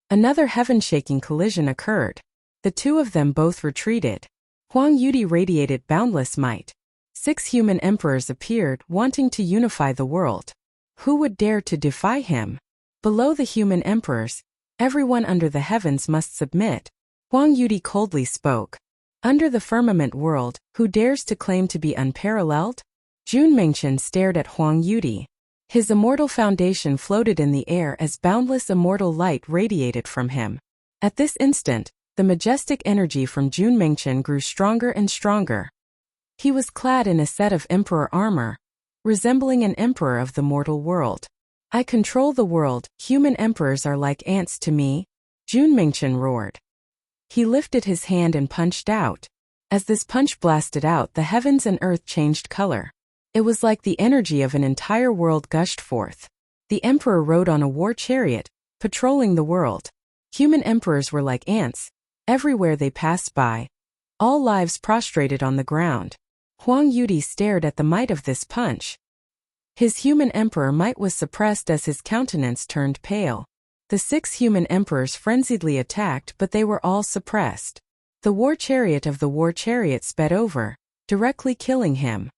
Another heaven-shaking collision occurred. The two of them both retreated. Huang Yudi radiated boundless might. 6 human emperors appeared, wanting to unify the world. Who would dare to defy him? Below the human emperors, everyone under the heavens must submit. Huang Yudi coldly spoke. Under the firmament world, who dares to claim to be unparalleled? Jun Mengchen stared at Huang Yudi. His immortal foundation floated in the air as boundless immortal light radiated from him. At this instant, the majestic energy from Jun Mengchen grew stronger and stronger. He was clad in a set of emperor armor, resembling an emperor of the mortal world. I control the world, human emperors are like ants to me, Jun Mengchen roared. He lifted his hand and punched out. As this punch blasted out, the heavens and earth changed color. It was like the energy of an entire world gushed forth. The emperor rode on a war chariot, patrolling the world. Human emperors were like ants. Everywhere they passed by, all lives prostrated on the ground. Huang Yudi stared at the might of this punch. His human emperor might was suppressed as his countenance turned pale. The 6 human emperors frenziedly attacked, but they were all suppressed. The war chariot of the war chariot sped over, directly killing him.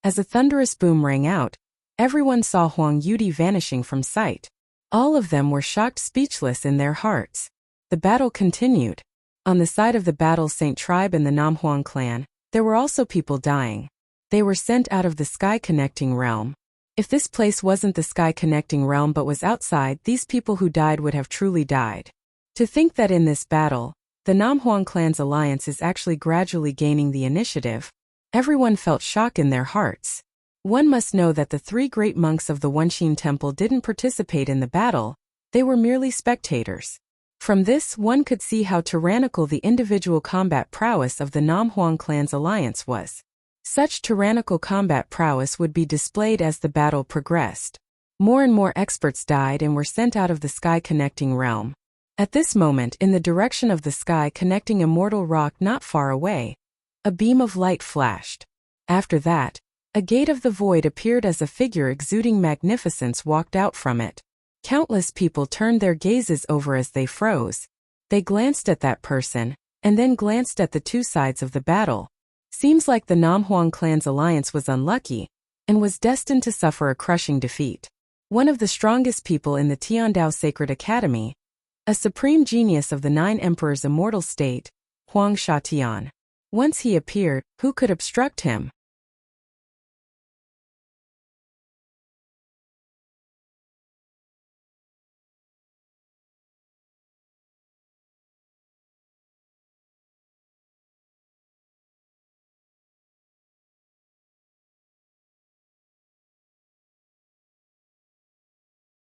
As a thunderous boom rang out, everyone saw Huang Yudi vanishing from sight. All of them were shocked speechless in their hearts. The battle continued. On the side of the Battle's Saint tribe and the Namhuang clan, there were also people dying. They were sent out of the sky-connecting realm. If this place wasn't the sky-connecting realm but was outside, these people who died would have truly died. To think that in this battle, the Namhuang clan's alliance is actually gradually gaining the initiative, everyone felt shock in their hearts. One must know that the 3 great monks of the Wenxin temple didn't participate in the battle, they were merely spectators. From this, one could see how tyrannical the individual combat prowess of the Namhuang clan's alliance was. Such tyrannical combat prowess would be displayed as the battle progressed. More and more experts died and were sent out of the sky-connecting realm. At this moment, in the direction of the sky-connecting immortal rock not far away, a beam of light flashed. After that, a gate of the void appeared as a figure exuding magnificence walked out from it. Countless people turned their gazes over as they froze. They glanced at that person, and then glanced at the 2 sides of the battle. Seems like the Namhuang clan's alliance was unlucky, and was destined to suffer a crushing defeat. One of the strongest people in the Tiandao Sacred Academy, a supreme genius of the 9 emperors' immortal state, Huang Shatian. Once he appeared, who could obstruct him?